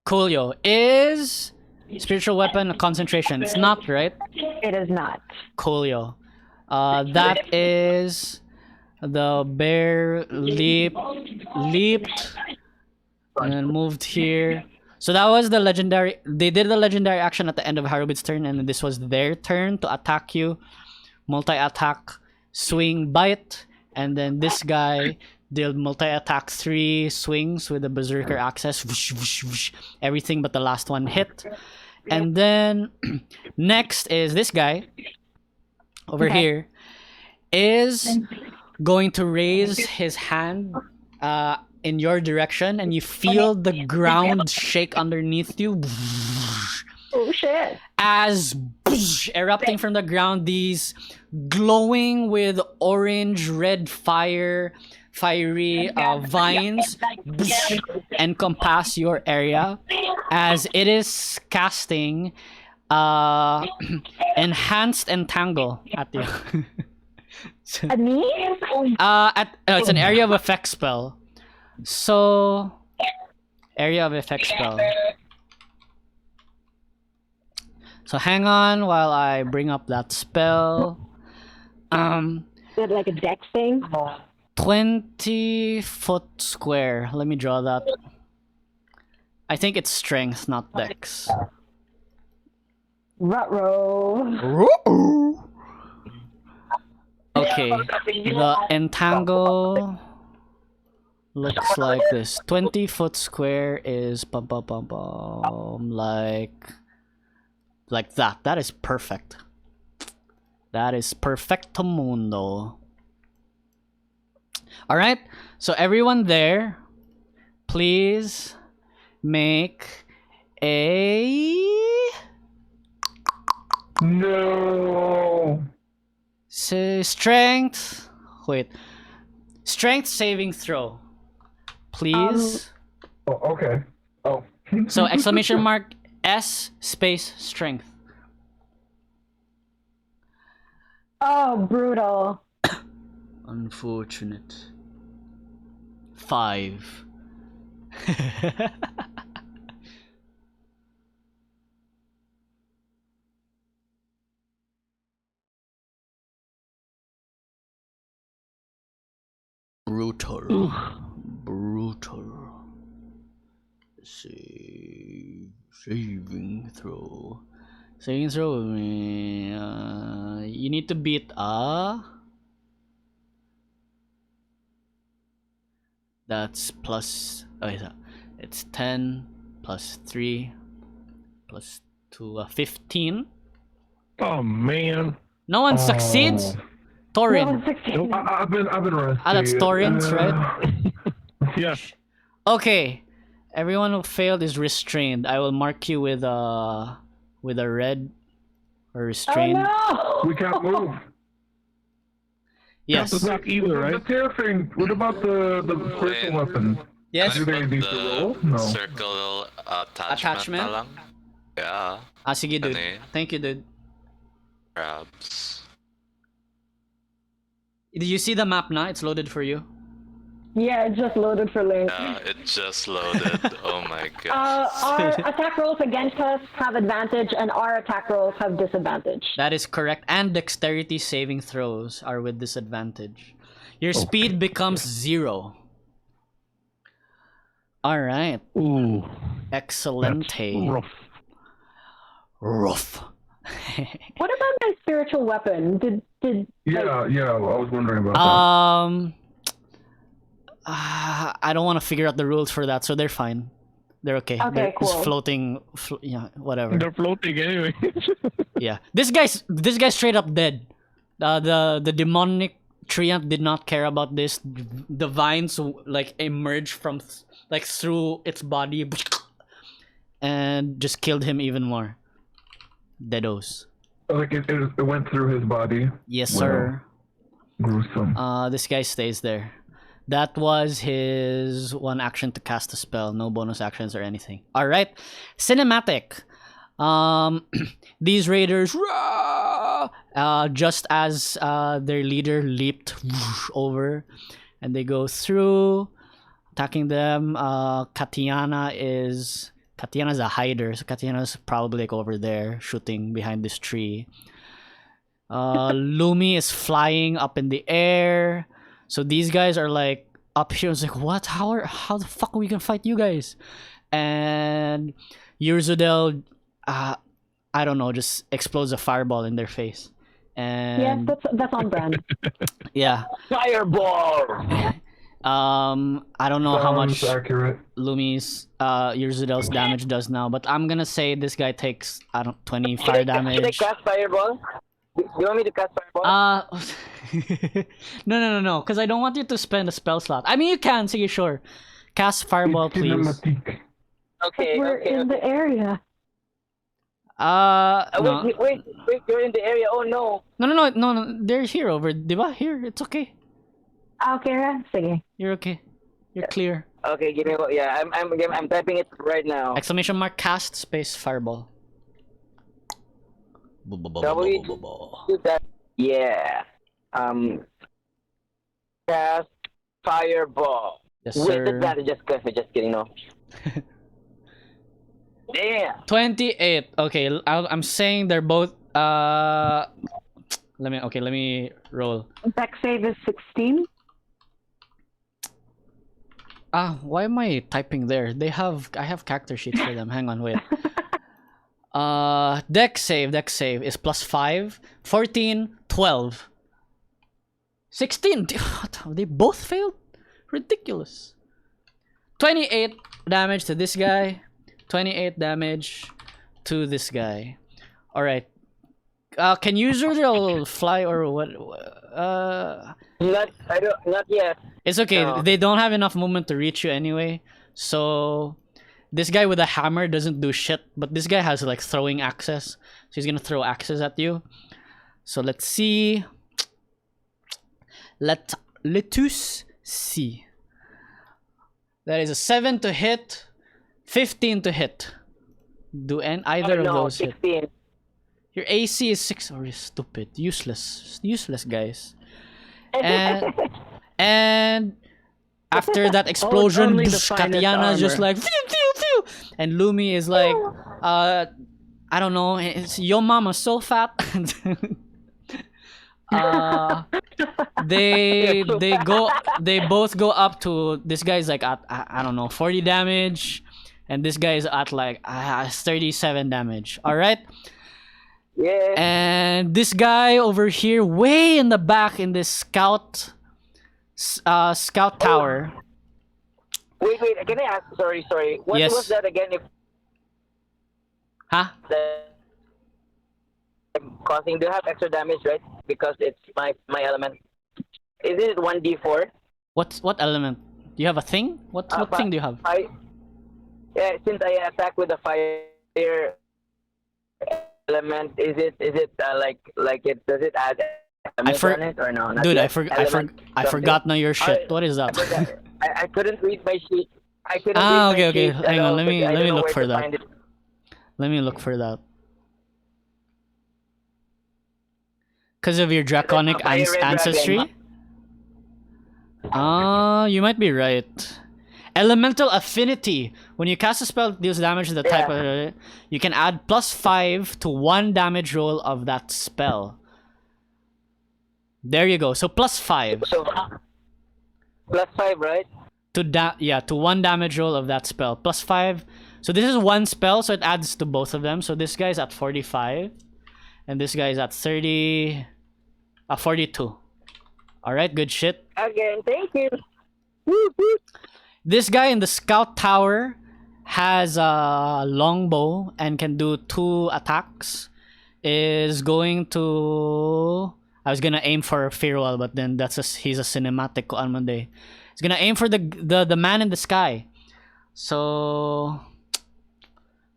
Coolio. Is spiritual weapon a concentration? It's not, right? It is not. Coolio. That is the bear leaped and then moved here. So that was the legendary. They did the legendary action at the end of Harubid's turn, and this was their turn to attack you. Multi-attack, swing, bite, and then this guy did multi-attack 3 swings with the berserker access. Everything but the last one hit. And then next is this guy over here is going to raise his hand in your direction, and you feel the ground shake underneath you Oh shit. as erupting from the ground, these glowing with orange red fiery vines encompass your area as it is casting enhanced entangle at you. At me? It's an area of effect spell. So, area of effect spell. So hang on while I bring up that spell. Is it like a dex thing? 20 foot square. Let me draw that. I think it's strength, not dex. Ruh-roh. Okay, the entangle looks like this. 20-foot square is like that. That is perfect. That is perfecto mundo. All right. So everyone there, please make a No. strength. Wait. Strength saving throw. Please. Oh, okay. Oh. So exclamation mark S space strength. Oh, brutal. Unfortunate. 5. Brutal. Brutal. Saving throw. Saving throw. You need to beat a. That's plus. It's 10 plus 3 plus 2. 15. Oh man. No one succeeds. Tarin. No, 16. I've been rusty. That's Tarin's, right? Yes. Okay. Everyone who failed is restrained. I will mark you with a red or restrained. Oh, no! We can't move. Yes. Can't attack either, right? The tear thing. What about the crystal weapon? Yes. Do they need to roll? No. Circle attachment. na lang. Yeah. Ah, sige, dude. Ano eh? Thank you, dude. Grabs. Did you see the map now? It's loaded for you. Yeah, it just loaded for Linc. Yeah, it just loaded. Oh my god. Our attack rolls against us have advantage, and our attack rolls have disadvantage. That is correct. And dexterity saving throws are with disadvantage. Your speed becomes 0. All right. Ooh. Excellente. Rough. Rough. What about my spiritual weapon? Yeah, I was wondering about that. I don't want to figure out the rules for that, so they're fine. They're okay. Okay, They're just cool. floating. Yeah, whatever. They're floating anyway. Yeah, this guy's straight up dead. The demonic Treant did not care about this. The vines like emerged from like through its body and just killed him even more. Deados. Like it went through his body. Yes, Wow. sir. Gruesome. This guy stays there. That was his one action to cast a spell. No bonus actions or anything. All right, cinematic. These raiders, just as their leader leaped over, and they go through, attacking them. Kattiana's a hider, so Kattiana's probably like over there shooting behind this tree. Lumi is flying up in the air. So these guys are like up here. It's like, what? How the fuck are we gonna fight you guys? And Ur'zudel, I don't know, just explodes a fireball in their face. And Yes, that's on brand. yeah. Fireball! I don't know how much Sounds accurate. Lumi's Ur'zudel's damage does now, but I'm gonna say this guy takes 20 fire Should I damage. cast fireball? Do you want me to cast fireball? No, because I don't want you to spend a spell slot. I mean, you can, sige, sure. Cast fireball, It's please. cinematic. Okay, We're in the area. No. Wait, you're in the area. Oh no. No, they're here over, diba? Here, it's okay. Okay, sige. You're okay. You're clear. Okay, give me one. Yeah, I'm typing it right now. Exclamation mark cast space fireball. W do that. Yeah. Cast fireball. Yes, With sir. advantage, just kidding, no. Damn. 28. Okay, I'm saying they're both. Let me roll. Dex save is 16. Why am I typing there? I have character sheets for them. Hang on, wait. Dex save is plus 5, 14, 12. 16. What? They both failed? Ridiculous. 28 damage to this guy. 28 damage to this guy. All right. Can Ur'zudel fly or what? Not yet. It's okay. No. They don't have enough movement to reach you anyway. So this guy with a hammer doesn't do shit, but this guy has like throwing axes. So he's gonna throw axes at you. So let's see. Let's see. That is a 7 to hit, 15 to hit. Do either of those 16. hit? Your AC is 6. Oh, you're stupid. Useless, guys. And after that explosion, Only the finest Kattiana is just armor. like phew, phew, phew. And Lumi is like, I don't know. It's your mama's so fat. They both go up to this guy's like at I don't know 40 damage, and this guy is at like 37 damage. All right. Yeah. And this guy over here, way in the back in this scout tower. Wait. Can I ask? Sorry. What Yes. was that again? If Huh? causing, do you have extra damage, right? Because it's my element. Is it 1d4? What element? Do you have a thing? What thing do you have? Yeah, since I attack with the fire element, is it like it? Does it add damage on it or no? Not Dude, yet. I forgot now your shit. What is that? I couldn't read my sheet. Okay. Hang on. Let me I don't know look where for to that. find it. Let me look for that. Because of your draconic Fire red dragon. ancestry? You might be right. Elemental Affinity. When you cast a spell that deals damage to the type of... You can add +5 to 1 damage roll of that spell. There you go. So +5. So +5, right? To 1 damage roll of that spell. +5. So this is 1 spell, so it adds to both of them. So this guy's at 45. And this guy's at 42. Alright, good shit. Again, thank you. This guy in the scout tower has a longbow and can do 2 attacks. Is going to... I was gonna aim for Fir'ual, but then he's a cinematic on Monday. He's gonna aim for the man in the sky. So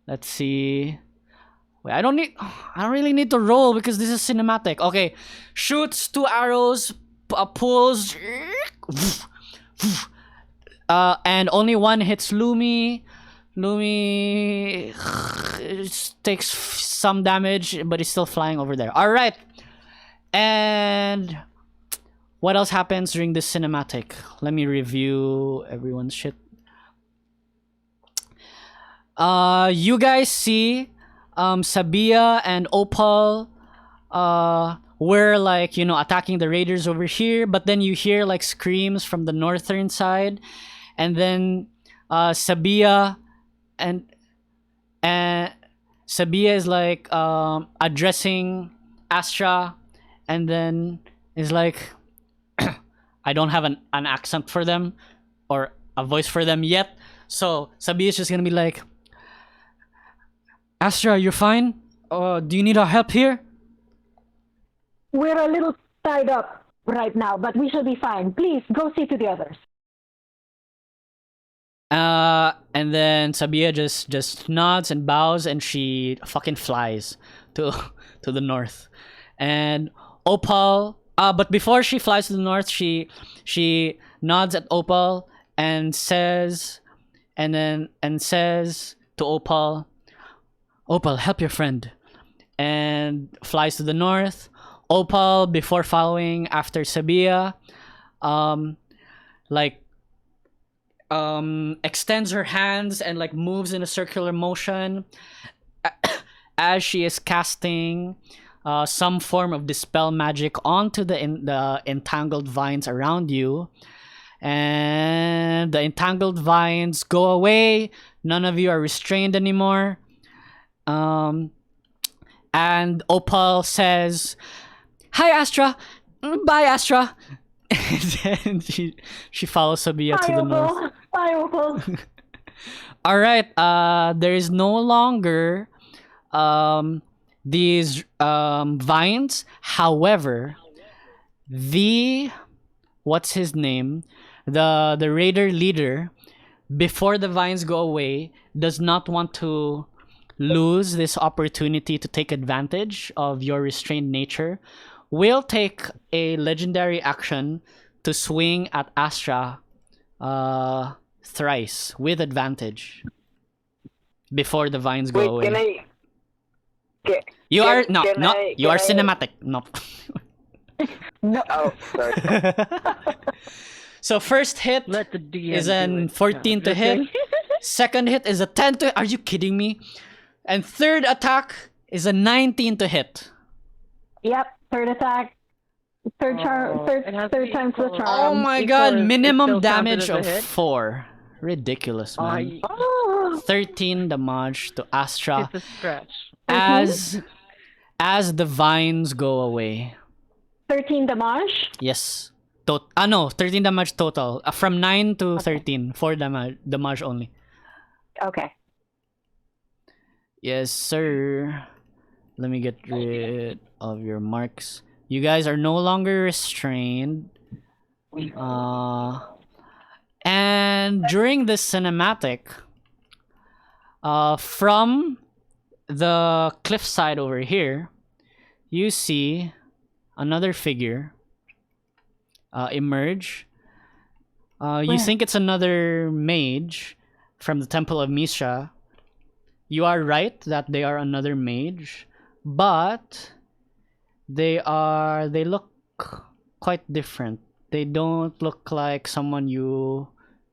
let's see. Wait, I don't really need to roll because this is cinematic. Okay, shoots 2 arrows, pulls, and only 1 hits Lumi. Lumi takes some damage, but he's still flying over there. All right, and what else happens during this cinematic? Let me review everyone's shit. You guys see Sabia and Opal were like, attacking the raiders over here, but then you hear like screams from the northern side, and then Sabia is like addressing Astra, and then is like I don't have an accent for them or a voice for them yet, so Sabia is just gonna be like, Astra, you're fine? Do you need our help here? We're a little tied up right now, but we shall be fine. Please, go see to the others. And then Sabia just nods and bows, and she fucking flies to the north. And Opal, but before she flies to the north, she nods at Opal and says to Opal, Opal, help your friend, and flies to the north. Opal, before following after Sabia, extends her hands and like moves in a circular motion as she is casting some form of dispel magic onto the entangled vines around you, and the entangled vines go away. None of you are restrained anymore. And Opal says, "Hi, Astra. Bye, Astra. And then she follows Sabia to the north. Fireball. All right. There is no longer these vines. However, what's his name? The raider leader, before the vines go away, does not want to lose this opportunity to take advantage of your restrained nature. Will take a legendary action to swing at Astra thrice with advantage before the vines go away. Can I? You can- are no can no. I- You are can I- cinematic. No. No. Oh, sorry. So first hit Let the DM is do an it. 14 to Just hit. kidding. Second hit is a 10 to. Are you kidding me? And third attack is a 19 to hit. Yep. Third attack. Third charm. Oh, Third it has to third be times the equal. charm. Oh my equal god! is- it's Minimum still counted damage as a of hit? 4. Ridiculous, man. Oh. 13 damage to Astra It's a stretch. as the vines go away. 13 damage. Yes. No, 13 damage total. From 9 to 13. 4 damage only. Okay. Yes, sir. Let me get rid of your marks. You guys are no longer restrained. And during this cinematic, from the cliffside over here, you see another figure emerge. You Where? think it's another mage from the Temple of Misha. You are right that they are another mage, but they look quite different. They don't look like someone you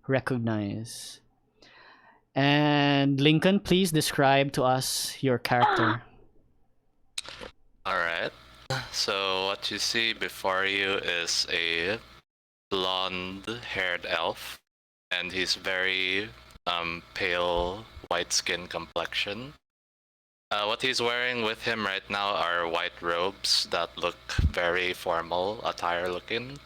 recognize. And Lincoln, please describe to us your character. Alright. So what you see before you is a blonde-haired elf, and he's very pale white skin complexion. What he's wearing with him right now are white robes that look very formal attire looking.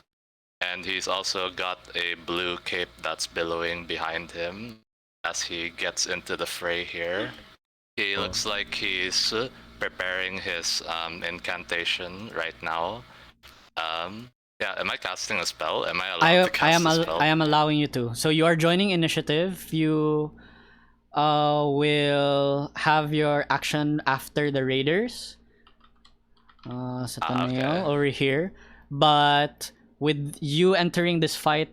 And he's also got a blue cape that's billowing behind him as he gets into the fray here. He looks like he's preparing his incantation right now. Yeah, am I casting a spell? Am I allowed to cast a spell? I am allowing you to. So you are joining initiative. You will have your action after the raiders. Satanael okay. over here. But with you entering this fight,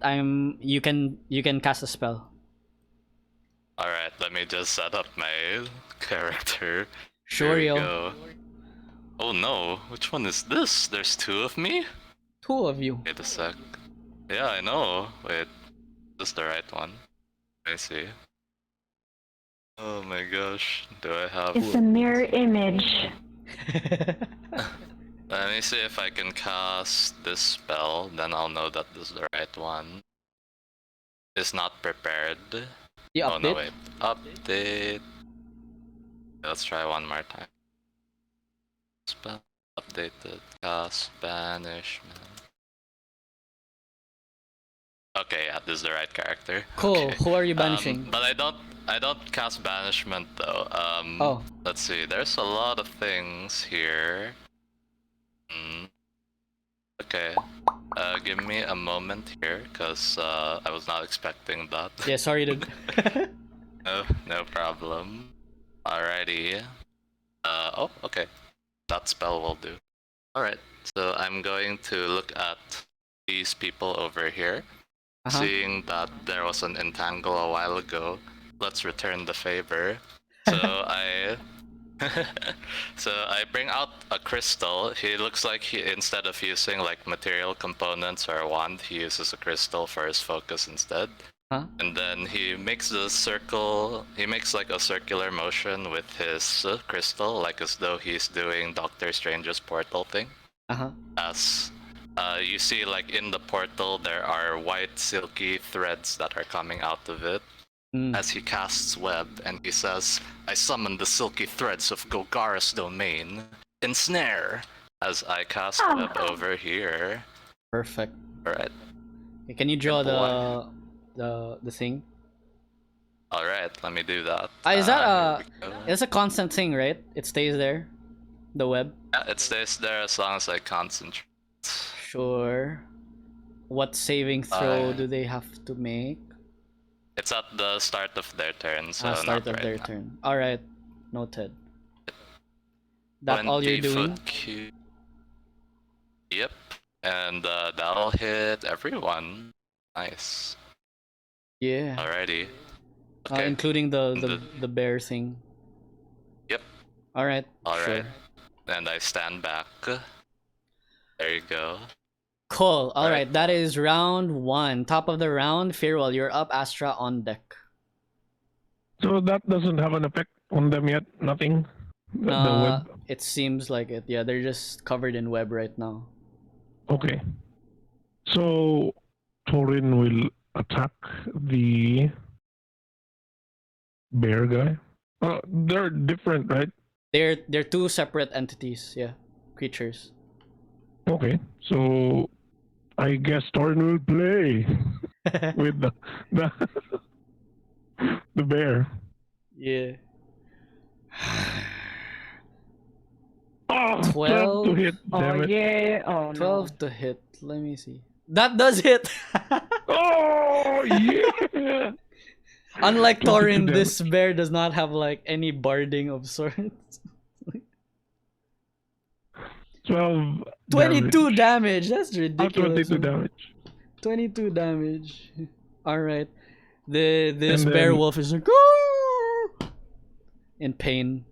you can cast a spell. Alright, let me just set up my character. Sure, Here we yo. go. Oh no, which one is this? There's two of me? 2 of you. Wait a sec. Yeah, I know. Wait, this is the right one. Let me see. Oh my gosh, do I have... It's a mirror image. Let me see if I can cast this spell, then I'll know that this is the right one. It's not prepared. You Oh no, update? wait. Update. Let's try one more time. Spell updated. Cast Banishment. Okay, yeah, this is the right character. Cool. Okay. Who are you banishing? But I don't cast banishment though. Oh. Let's see. There's a lot of things here. Okay. Give me a moment here, cause I was not expecting that. Yeah, sorry, dude. No problem. Alrighty. Oh, okay. That spell will do. Alright, so I'm going to look at these people over here. Seeing that there was an entangle a while ago, let's return the favor. So I bring out a crystal. He looks like instead of using like material components or a wand, he uses a crystal for his focus instead. And then he makes a circle. He makes like a circular motion with his crystal, like as though he's doing Doctor Strange's portal thing. As you see, like in the portal, there are white silky threads that are coming out of it. As he casts web, and he says, "I summon the silky threads of Golgara's domain. Ensnare!" As I cast web over here. Perfect. Alright. Okay, can you draw Good the thing? Alright, let me do that. Is that Here we go. it's a constant thing, right? It stays there, the web. Yeah, it stays there as long as I concentrate. Sure. What saving throw do they have to make? It's at the start of their turn, so Start not of right their now. turn. All right, noted. That all you're 20 doing? foot cube. Yep, and that'll hit everyone. Nice. Yeah. Alrighty. Okay. Including the bear thing. Yep. All right. Alright. Sure. And I stand back. There you go. Cool. All right. Right. That is round 1. Top of the round. Fir'ual, you're up. Astra on deck. So that doesn't have an effect on them yet? Nothing? The web? It seems like it. Yeah, they're just covered in web right now. Okay. So Tarin will attack the bear guy. They're different, right? They're 2 separate entities. Yeah, creatures. Okay. So I guess Tarin will play with the the bear. Yeah. Oh, 12 to hit. Damn it. yeah. Oh, 12 to hit. Let me see. That does hit. Oh, yeah. Unlike 22 Tarin, damage. this bear does not have like any barding of sorts. 12 22 damage. That's Oh, ridiculous. 22 damage. 22 damage. All right. This And bear then- wolf is like "Ah!" in pain.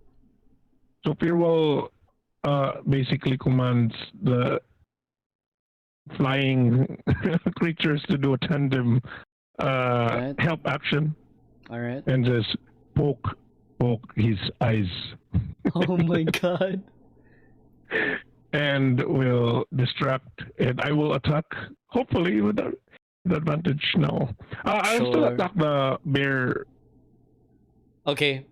So Fir'ual basically commands the flying creatures to do a tandem Right. help action All right. and says poke his eyes Oh my god. and will distract and I will attack hopefully with advantage now. I'll still Sure. attack the bear. Okay.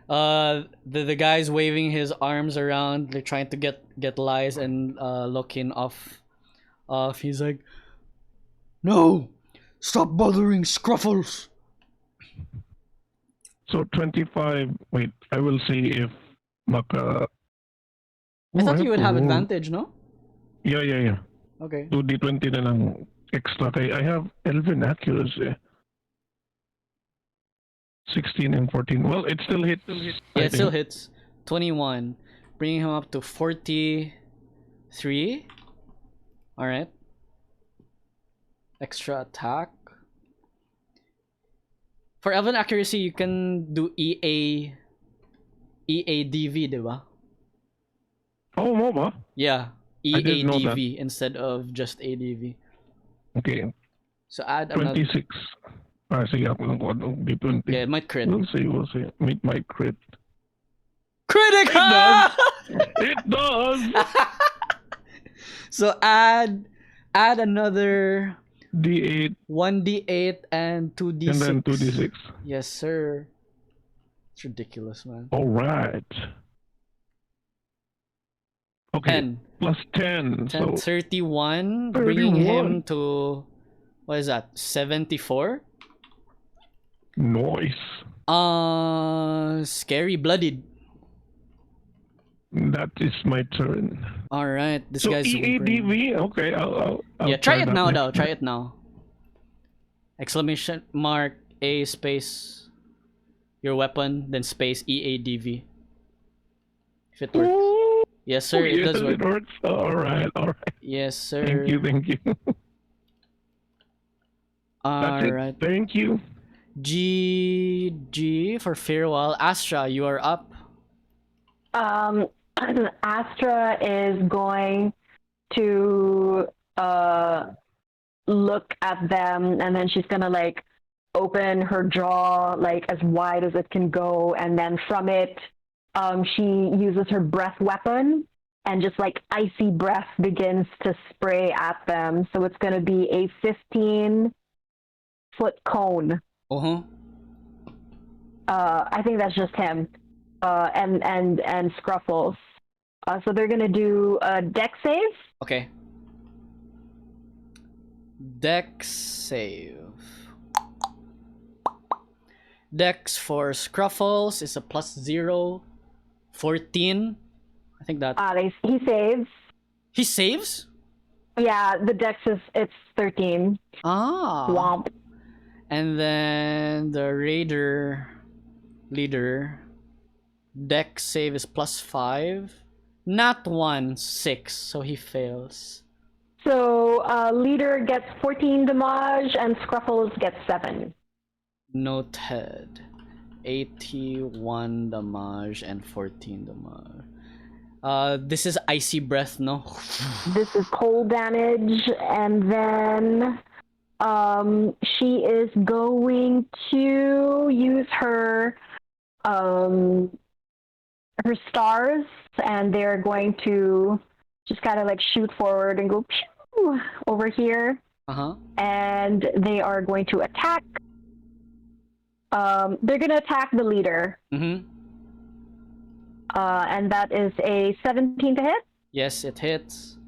The guy's waving his arms around, like trying to get lies and looking off. He's like, "No, stop bothering Scruffles." So 25. Wait, I will see if Maka. I thought Oh, you would have roll. advantage, no? Yeah. Okay. 2d20 na lang extra. Kay I have Elven accuracy. 16 and 14. Well, it still hits. Yeah, it still hits. 21, bringing him up to 43. All right. Extra attack. For Elven accuracy, you can do EADV, diba? Oh, mo ba? Yeah, I didn't know that. EADV instead of just ADV. Okay, So add another. 26. Sige, ako lang ko. D20. Yeah, it might crit. We'll see. Meet my crit. Critic! It does! So add another D8 1d8 and 2d6. and then 2d6. Yes, sir. It's ridiculous, man. Alright. Okay, 10. plus 10. 10, So, 31, bringing 31. him to, what is that, 74? noise. Scary blooded. That is my turn. Alright, this So guy's EADV? Okay, I'll yeah, try it that now, next though. Try time. it now. Exclamation mark A space your weapon, then space EADV. If it works. Ooh, Yes, sir. It yes, does work. it works. Alright. Yes, sir. Thank you. That's it. Alright. Thank you. GG for Fir'ual. Astra, you are up. Astra is going to look at them, and then she's gonna like open her jaw like as wide as it can go, and then from it, she uses her breath weapon, and just like icy breath begins to spray at them. So it's gonna be a 15-foot cone. Uh-huh. I think that's just him, and Scruffles. So they're gonna do a deck save. Okay. Dex save. Dex for Scruffles is a +0. 14. I think that. He saves. He saves? Yeah, the dex it's 13. Ah. Womp. And then the Raider leader dex save is +5. Not 1, 6, so he fails. So leader gets 14 damage and Scruffles gets 7. Noted. 81 damage and 14 damage. This is icy breath, no? This is cold damage, and then she is going to use her stars, and they're going to just kind of like shoot forward and go pew over here. And they are going to attack. They're going to attack the leader. And that is a 17 to hit. Yes, it hits.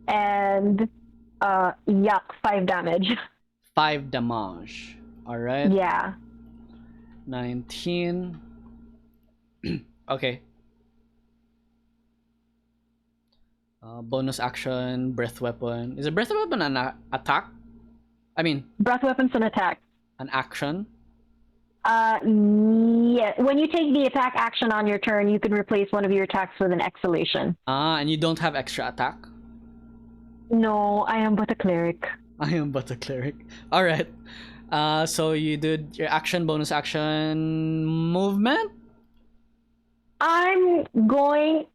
And 5 damage. 5 damage. Alright. Yeah. 19. Okay. Bonus action, breath weapon. Is a breath weapon an attack? I mean, breath weapon's an attack. An action? Yeah. When you take the attack action on your turn, you can replace one of your attacks with an exhalation. And you don't have extra attack? No, I am but a cleric. I am but a cleric. Alright. So you did your action, bonus action, movement? I'm gonna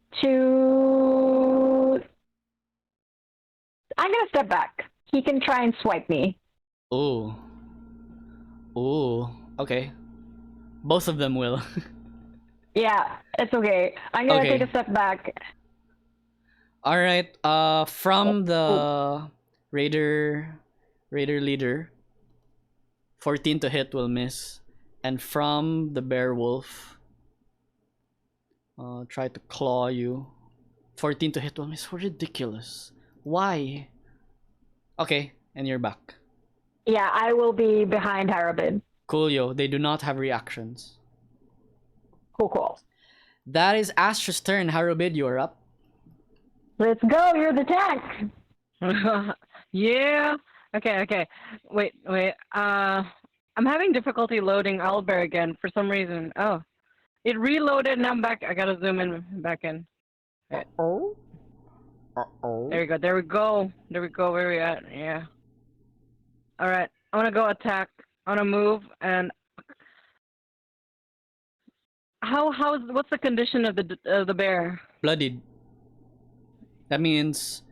step back. He can try and swipe me. Ooh. Ooh. Okay. Both of them will. Yeah, it's okay. I'm gonna take a step back. Alright, from the Raider leader, 14 to hit will miss. And from the Bear Wolf, try to claw you. 14 to hit will miss. So ridiculous. Why? Okay, and you're back. Yeah, I will be behind Harabid. Coolio, they do not have reactions. Cool. That is Astra's turn. Harubid, you're up. Let's go, you're the tank! Yeah. Okay. Wait. I'm having difficulty loading Owlbear again for some reason. Oh. It reloaded and I'm back. I gotta zoom in back in. Right. There we go. Where we at? Yeah. Alright. I wanna go attack. I wanna move and what's the condition of the bear? Bloodied. That means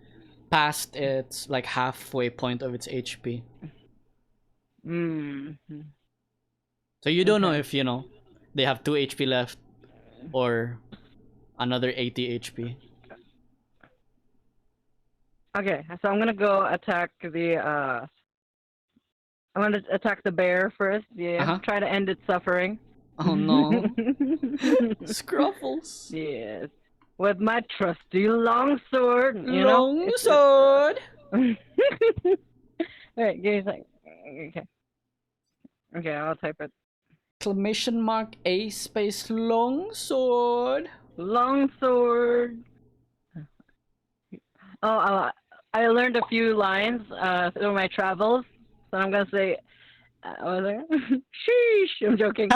past its like halfway point of its HP. So you don't know if they have 2 HP left or another 80 HP. Okay, so I'm gonna go attack I'm gonna attack the bear first. Yeah, try to end its suffering. Oh no. Scruffles. Yes. With my trusty longsword. Longsword. Wait, give me a second. Okay, I'll type it. Exclamation mark A space longsword. Longsword. Oh, I learned a few lines through my travels, so I'm gonna say, what was it? Sheesh. I'm joking.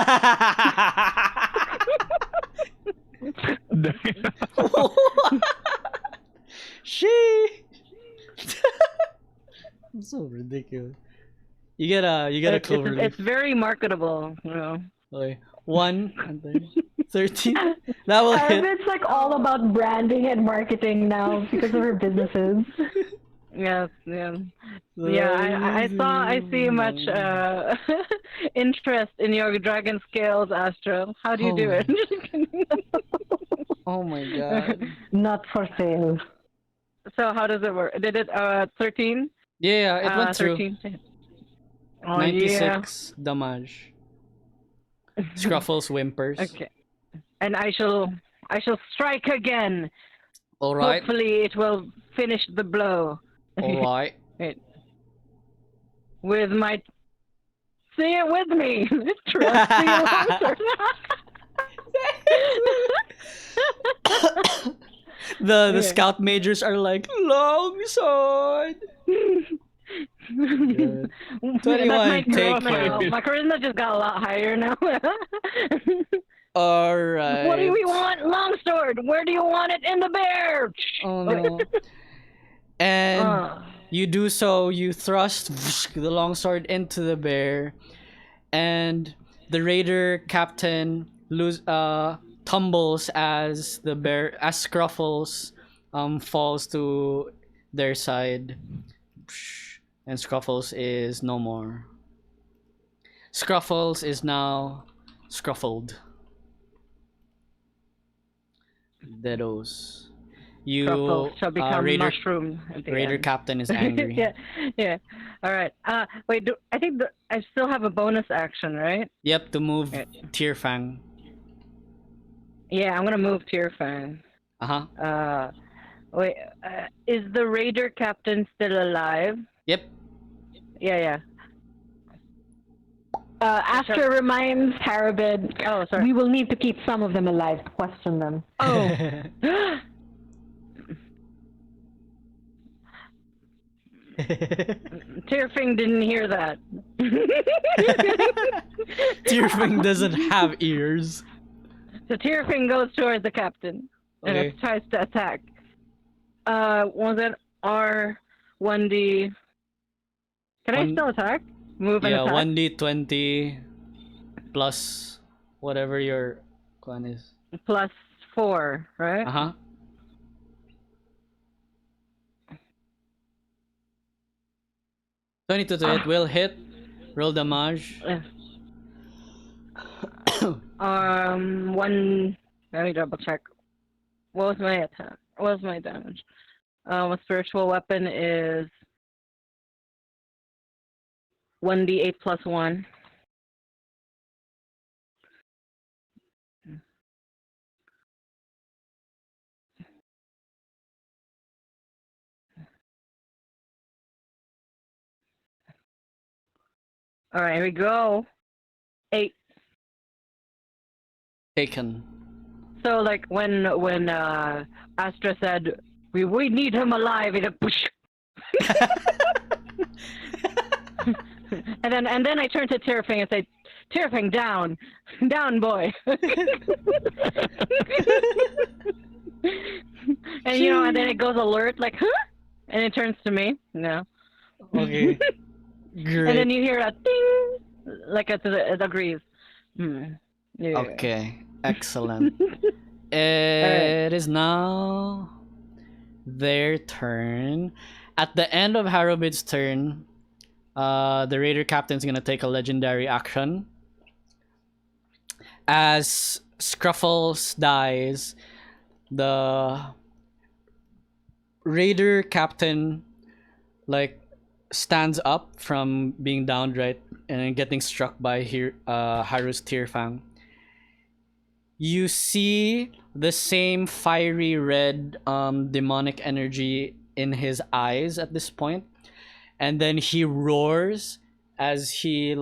I'm so ridiculous. You get a clover leaf. It's very marketable, Okay. 1 and then 13. That will hit. It's like all about branding and marketing now because of her businesses. Yes, yeah. I see much interest in your dragon scales, Astra. How do you do it? Oh my god. Not for sale. So how does it work? Did it 13? Yeah, it went through. 13. Oh, 96 damage. Scruffles whimpers. Okay. And I shall strike again. All right. Hopefully it will finish the blow. All right. Wait. with my. Say it with me. Trusty longsword. The scout majors are like longsword. Good. 21, take it. My charisma just got a lot higher now. All right. What do we want? Longsword. Where do you want it? In the bear. Oh no. And you do so. You thrust the longsword into the bear, and the raider captain tumbles as the bear Scruffles falls to their side, and Scruffles is no more. Scruffles is now scruffled. Deados. You shall become raider, mushroom at the raider end. captain is angry. yeah. All right. Wait. I think I still have a bonus action, right? Yep, to move Fang. Yeah, I'm gonna move Fang. Wait. Is the raider captain still alive? Yep. Yeah. Astra reminds Harabed, oh, sorry. we will need to keep some of them alive to question them. Oh. Fang didn't hear that. Fang doesn't have ears. So Fang goes towards the captain and it tries to attack. Was it R1D? Can I still attack? Move and attack? 1d20 plus whatever your clan is. Plus 4, right? 22 to hit will hit. Roll damage. One. Let me double check. What was my attack? What was my damage? A spiritual weapon is 1d8 plus 1. All right, here we go. 8. Taken. So like when Astra said we need him alive, it push. and then I turned to Fang and said, Fang, down, boy. And and then it goes alert like, huh? And it turns to me. No. Okay. Great. And then you hear a ding, like it agrees. Yeah. Okay. Excellent. It is now their turn. At the end of Harrowbit's turn, the raider captain's gonna take a legendary action. As Scruffles dies, the raider captain stands up from being downed, right, and getting struck by Haru's Fang. You see the same fiery red demonic energy in his eyes at this point, and then he roars as he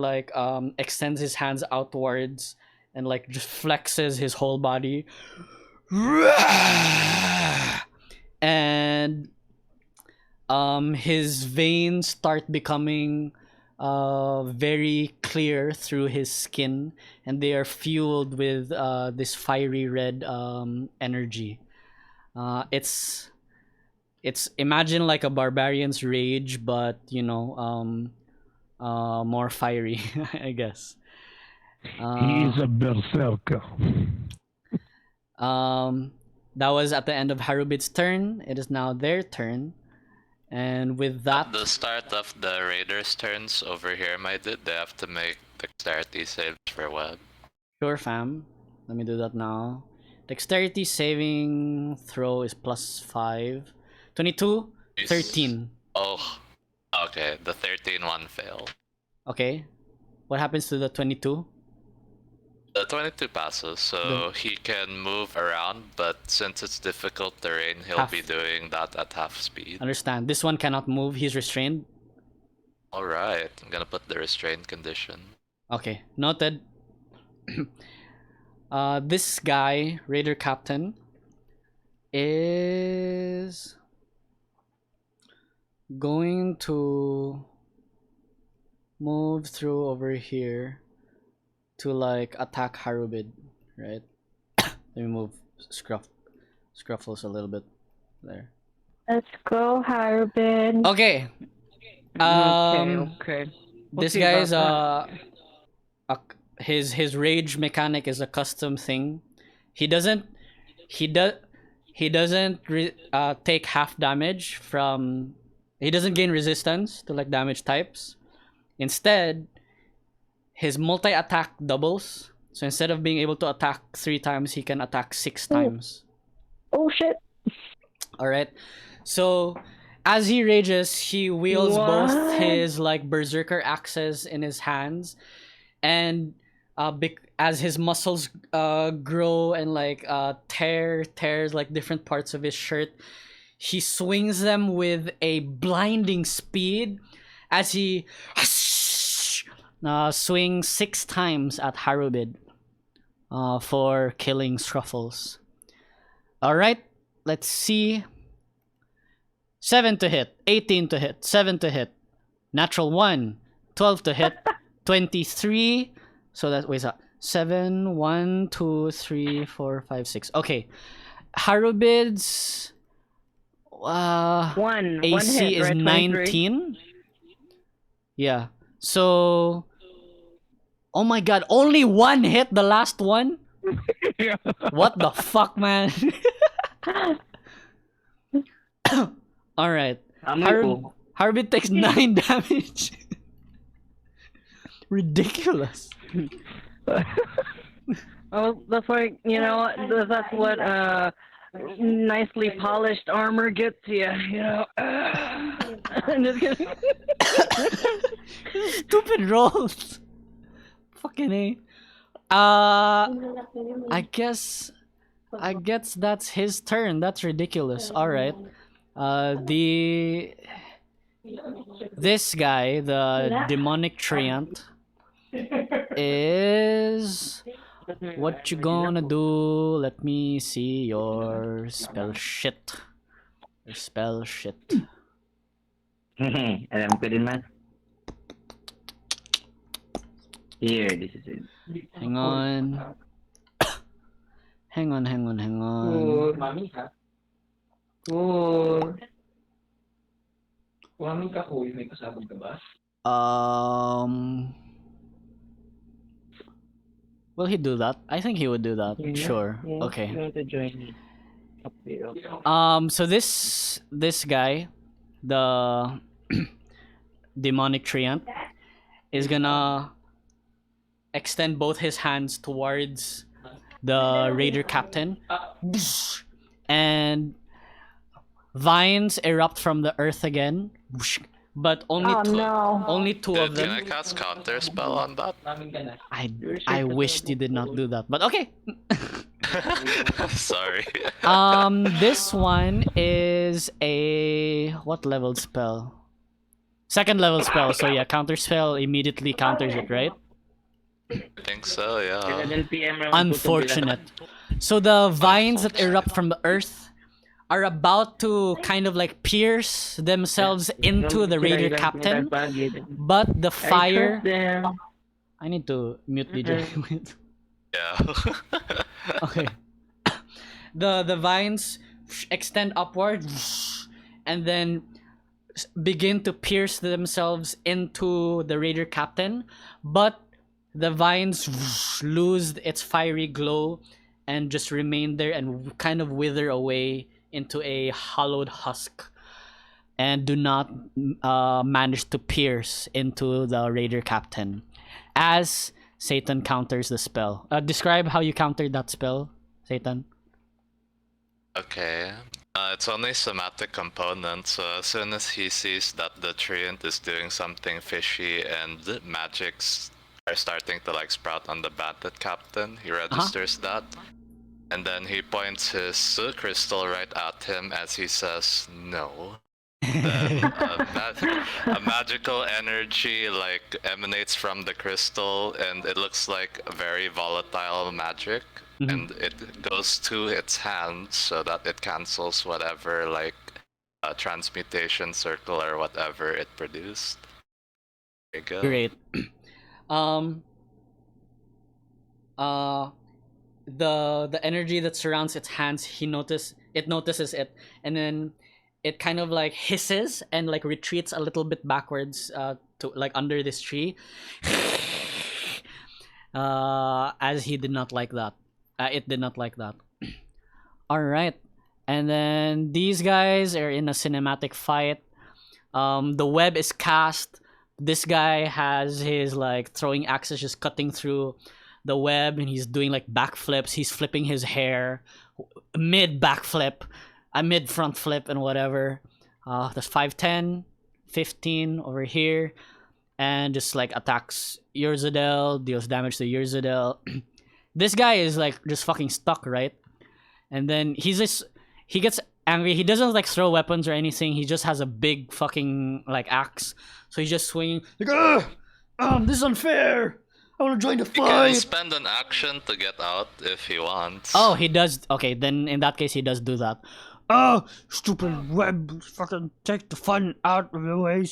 extends his hands outwards and just flexes his whole body. And his veins start becoming very clear through his skin, and they are fueled with this fiery red energy. It's imagine like a barbarian's rage, but more fiery, I guess. He's a berserker. That was at the end of Harubit's turn. It is now their turn. And with that... At the start of the raiders' turns over here, they have to make dexterity saves for what? Sure, fam. Let me do that now. Dexterity saving throw is +5. 22? 13. Oh, okay. The 13 one failed. Okay. What happens to the 22? The 22 passes, so he can move around, but since it's difficult terrain, he'll be doing that at half speed. Understand. This one cannot move. He's restrained. Alright, I'm gonna put the restraint condition. Okay, noted. This guy, Raider Captain, is going to move through over here to like attack Harubid, right? Let me move Scruffles a little bit there. Let's go, Harbin. Okay. Okay. This guy's his rage mechanic is a custom thing. He doesn't take half damage from. He doesn't gain resistance to like damage types. Instead, his multi-attack doubles. So instead of being able to attack 3 times, he can attack 6 times. Oh shit. Alright. So as he rages, he wields both his like berserker axes in his hands, and as his muscles grow and like tears like different parts of his shirt, he swings them with a blinding speed as he swings 6 times at Harubid for killing Scruffles. Alright, let's see. 7 to hit, 18 to hit, 7 to hit, natural 1, 12 to hit, 23. So that wait, 7, 1, 2, 3, 4, 5, 6. Okay, Harubid's one AC hit, is right? 19. Yeah. So, oh my god, only 1 hit the last one? Yeah. What the fuck, man? Alright. Harubid takes 9 damage. Ridiculous. Oh, that's like, that's what nicely polished armor gets you, I'm just kidding. Stupid rolls. Fucking A. I guess that's his turn. That's ridiculous. Alright. This guy, the demonic Treant, is what you gonna do? Let me see your spell shit. Your spell shit. Alam ko din, man. Here, this is it. Hang on. Hang on. Mami ka? Cool. Mami ka, Kuy. May kasabog ka ba? Will he do that? I think he would do that. Yeah, Sure. yeah. Okay. You want to join me? Up there. So this guy, the demonic Treant, is gonna extend both his hands towards the Raider Captain, and vines erupt from the earth again, but only two of Can them. I cast counter spell on that? I wished you did not do that, but okay. Sorry. This one is a what level spell? 2nd level spell. So yeah, counter spell immediately counters it, right? I think so, yeah. Unfortunate. So the vines that erupt from the earth are about to kind of like pierce themselves into the Raider Captain, but the fire. I need to mute DJ. Yeah. Okay. The vines extend upward and then begin to pierce themselves into the Raider Captain, but the vines lose its fiery glow and just remain there and kind of wither away into a hollowed husk and do not manage to pierce into the Raider Captain as Satan counters the spell. Describe how you countered that spell, Satan. Okay. It's only somatic component, so as soon as he sees that the Treant is doing something fishy and magics are starting to like sprout on the bandit captain, he registers that. And then he points his crystal right at him as he says, no. Then a magical energy like emanates from the crystal, and it looks like very volatile magic, and it goes to its hand so that it cancels whatever like transmutation circle or whatever it produced. There you go. Great. The energy that surrounds its hands, it notices it, and then it kind of like hisses and like retreats a little bit backwards to like under this tree. As he did not like that. It did not like that. All right. And then these guys are in a cinematic fight. The web is cast. This guy has his like throwing axes just cutting through the web, and he's doing like backflips. He's flipping his hair mid backflip, mid front flip, and whatever. That's 5, 10, 15 over here, and just like attacks Ur'zudel, deals damage to Ur'zudel. This guy is like just fucking stuck, right? And then he gets angry. He doesn't like throw weapons or anything. He just has a big fucking like axe. So he's just swinging like, this is unfair. I want to join the fight. He can spend an action to get out if he wants. Oh, he does. Okay, then in that case, he does do that. Oh, stupid web! Fucking take the fun out of the way.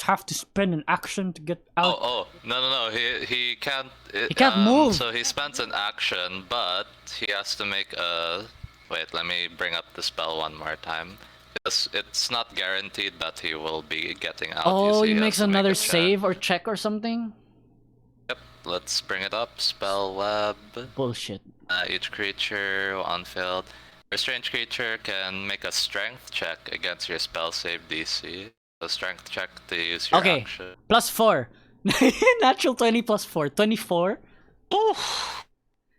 Have to spend an action to get out. No. He can't. He can't move. So he spends an action, but he has to make a. Wait, let me bring up the spell one more time. It's not guaranteed that he will be getting out. Oh, he makes another save or check or something? Yep, let's bring it up. Spell web. Bullshit. Each creature on field. Your strange creature can make a strength check against your spell save DC. A strength check to use your action. +4. Natural 20 +4. 24. Oof.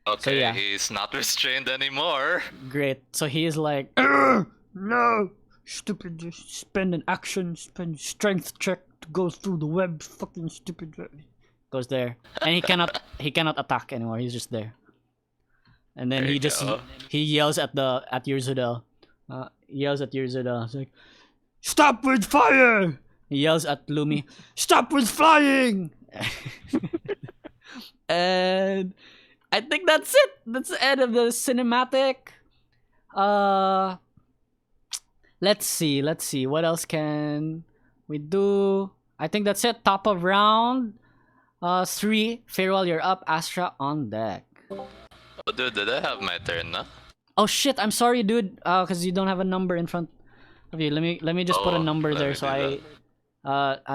Okay, so, yeah. He's not restrained anymore. Great. So he is like, no, stupid. Just spend an action, spend strength check to go through the web. Fucking stupid. Goes there, and he cannot attack anymore. He's just there. And then he yells at Ur'zudel. Yells at Ur'zudel. He's like, stop with fire! He yells at Lumi, stop with flying! And I think that's it. That's the end of the cinematic. Let's see. What else can we do? I think that's it. Top of round 3. Fir'ual, you're up. Astra on deck. Oh, dude, did I have my turn now? Oh shit! I'm sorry, dude. Cause you don't have a number in front of you. Let me just put a number there. So I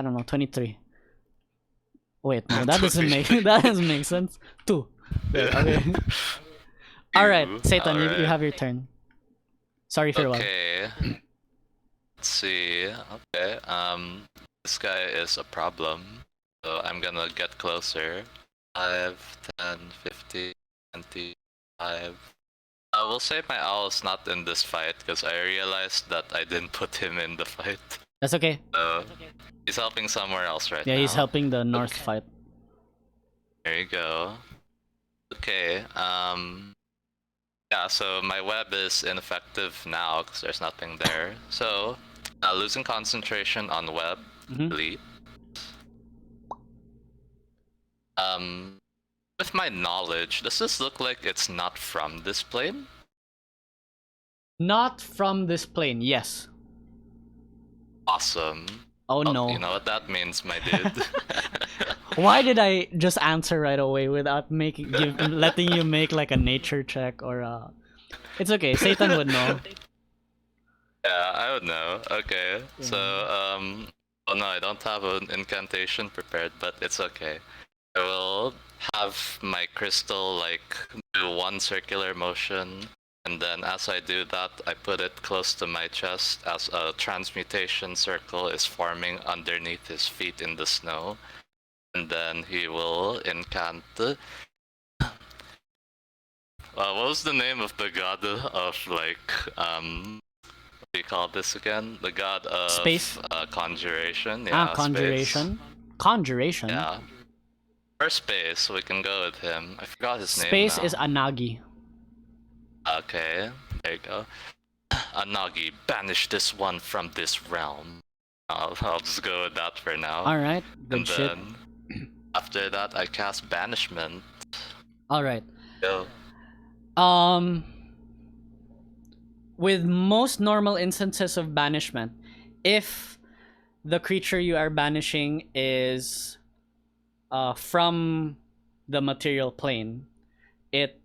don't know, 23. Wait, no, that doesn't make sense. 2. Yeah. Okay. All right, Satan, you have your turn. Sorry, Fir'ual. Okay. Let's see. Okay. This guy is a problem. So I'm gonna get closer. 5, 10, 15, 25. We'll say my owl is not in this fight because I realized that I didn't put him in the fight. That's okay. So he's helping somewhere else right now. Yeah, he's helping the north fight. There you go. Okay. Yeah, so my web is ineffective now because there's nothing there. So, losing concentration on web. Delete. With my knowledge, does this look like it's not from this plane? Not from this plane, yes. Awesome. Oh no. You know what that means, my dude. Why did I just answer right away without letting you make like a nature check or a... It's okay, Satan would know. Yeah, I would know. Okay, so oh no, I don't have an incantation prepared, but it's okay. I will have my crystal like do one circular motion, and then as I do that, I put it close to my chest as a transmutation circle is forming underneath his feet in the snow. And then he will incant. What was the name of the god of like what do you call this again? The god of space. Conjuration. Yeah, conjuration. Space. Conjuration. Yeah. For space, we can go with him. I forgot his name. Space now. is Anagi. Okay, there you go. Anagi, banish this one from this realm. I'll just go with that for now. Alright, good And shit. then after that, I cast Banishment. Alright. Go. With most normal instances of banishment, if the creature you are banishing is from the material plane, it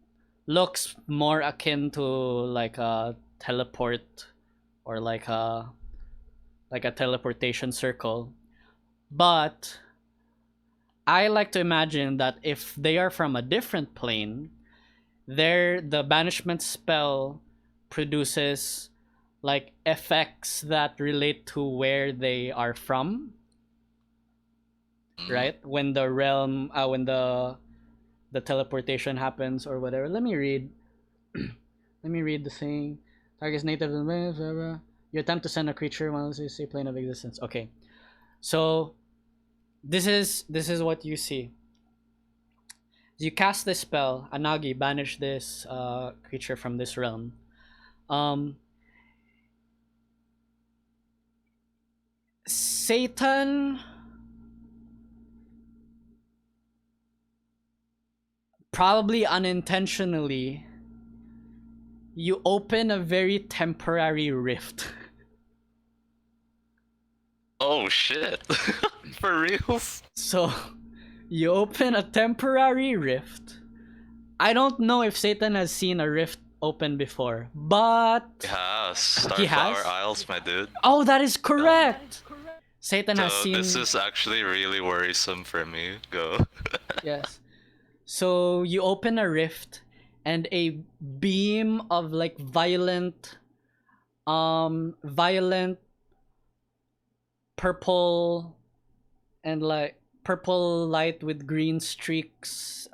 looks more akin to like a teleport or like a teleportation circle. But I like to imagine that if they are from a different plane, the banishment spell produces like effects that relate to where they are from, right? When the realm when the teleportation happens or whatever. Let me read the thing. Target's native. You attempt to send a creature once you see plane of existence. Okay, so this is what you see. You cast this spell, Anagi, banish this creature from this realm. Satan probably unintentionally, you open a very temporary rift. Oh shit. For real? So, you open a temporary rift. I don't know if Satan has seen a rift open before, but... He has. Starflower Isles, my dude. Oh, that is correct! Satan has So seen... this is actually really worrisome for me. Go. Yes. So you open a rift and a beam of like violent purple and like purple light with green streaks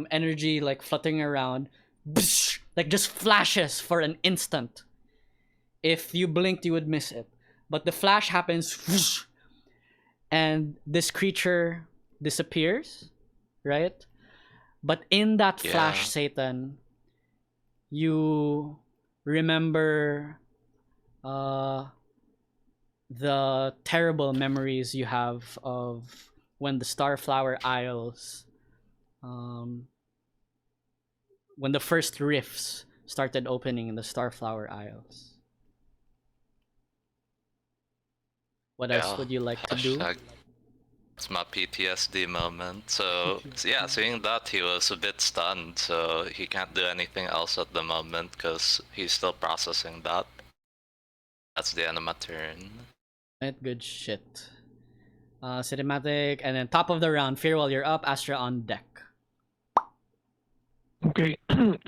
energy like fluttering around, like just flashes for an instant. If you blinked, you would miss it, but the flash happens and this creature disappears, right? But in that flash, Satan, you remember the terrible memories you have of when the Starflower Isles, when the first rifts started opening in the Starflower Isles. What else would you like to do? It's my PTSD moment. So yeah, seeing that, he was a bit stunned, so he can't do anything else at the moment because he's still processing that. That's the end of my turn. Right, good shit. Cinematic, and then top of the round, Fir'ual, you're up. Astra on deck. Okay,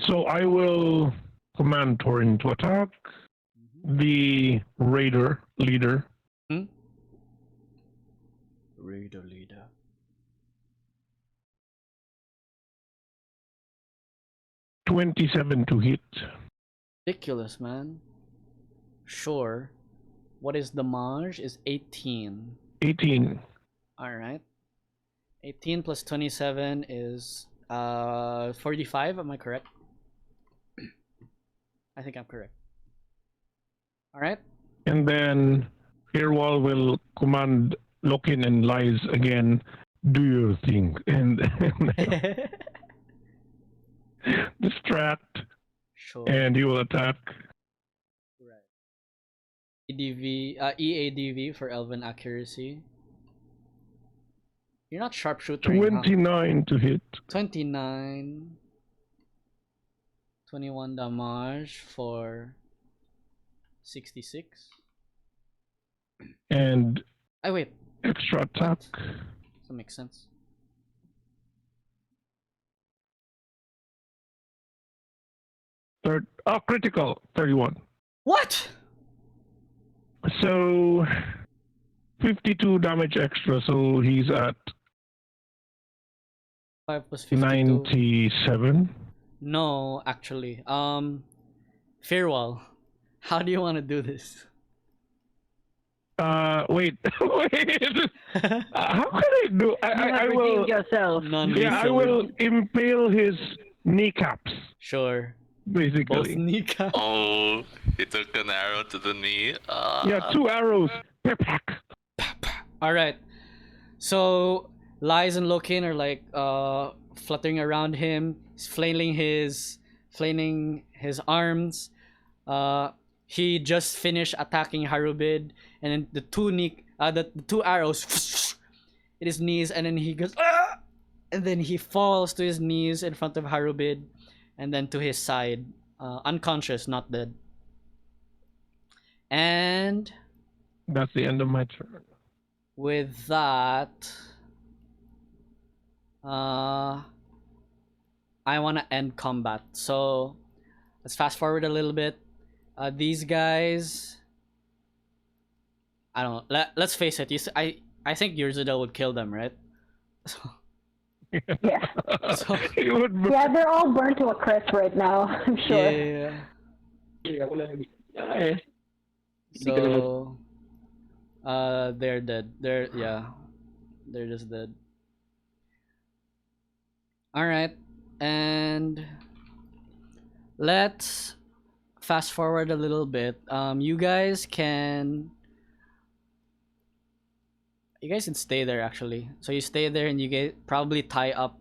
so I will command Tarin to attack the raider leader. Raider leader. 27 to hit. Ridiculous, man. Sure. What is the damage? Is 18. 18. Alright. 18 plus 27 is 45, am I correct? I think I'm correct. Alright. And then Fir'ual will command Lokin and Lies again, do your thing. And distract. Sure. And he will attack. Right. EADV for Elven accuracy. You're not sharpshooter. 29 to hit. 29. 21 damage for 66. And wait. Extra attack. That makes sense. Critical. 31. What? So 52 damage extra, so he's at 5 plus 52. 97. No, actually. Fir'ual, how do you want to do this? Wait. How can I do? I will. Yourself. Yeah, I will impale his kneecaps. Sure. Both basically. Nika. Oh, he took an arrow to the knee. Yeah, 2 arrows. All right. So Lies and Lokin are like fluttering around him. He's flailing his arms. He just finished attacking Harubid, and then the two arrows hit his knees, and then he goes ah! And then he falls to his knees in front of Harubid, and then to his side, unconscious, not dead. And That's the end of my turn. with that, I want to end combat. So let's fast forward a little bit. These guys, I don't know. Let's face it. I think Ur'zudel would kill them, right? So, Yeah. so He would Yeah, they're all burnt to a crisp right now, I'm sure. yeah. So, they're dead. They're just dead. All right, and let's fast forward a little bit. You guys can stay there actually. So you stay there and you get probably tie up,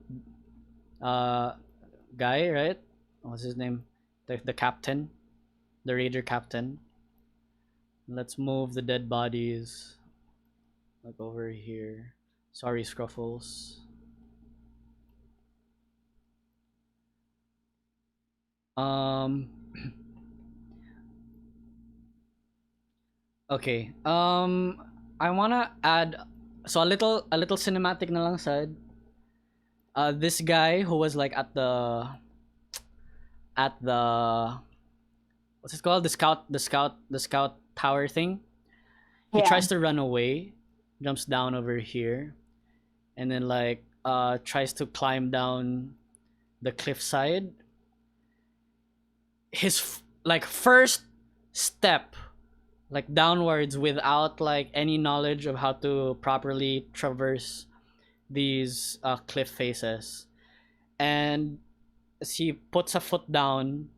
guy, right? What's his name? The captain, the raider captain. Let's move the dead bodies like over here. Sorry, Scruffles. Okay. I wanna add so a little cinematic na lang side. This guy who was like at the what's it called? The scout tower thing. He Yeah. tries to run away, jumps down over here, and then like tries to climb down the cliffside. His like first step like downwards without like any knowledge of how to properly traverse these cliff faces, and as he puts a foot down,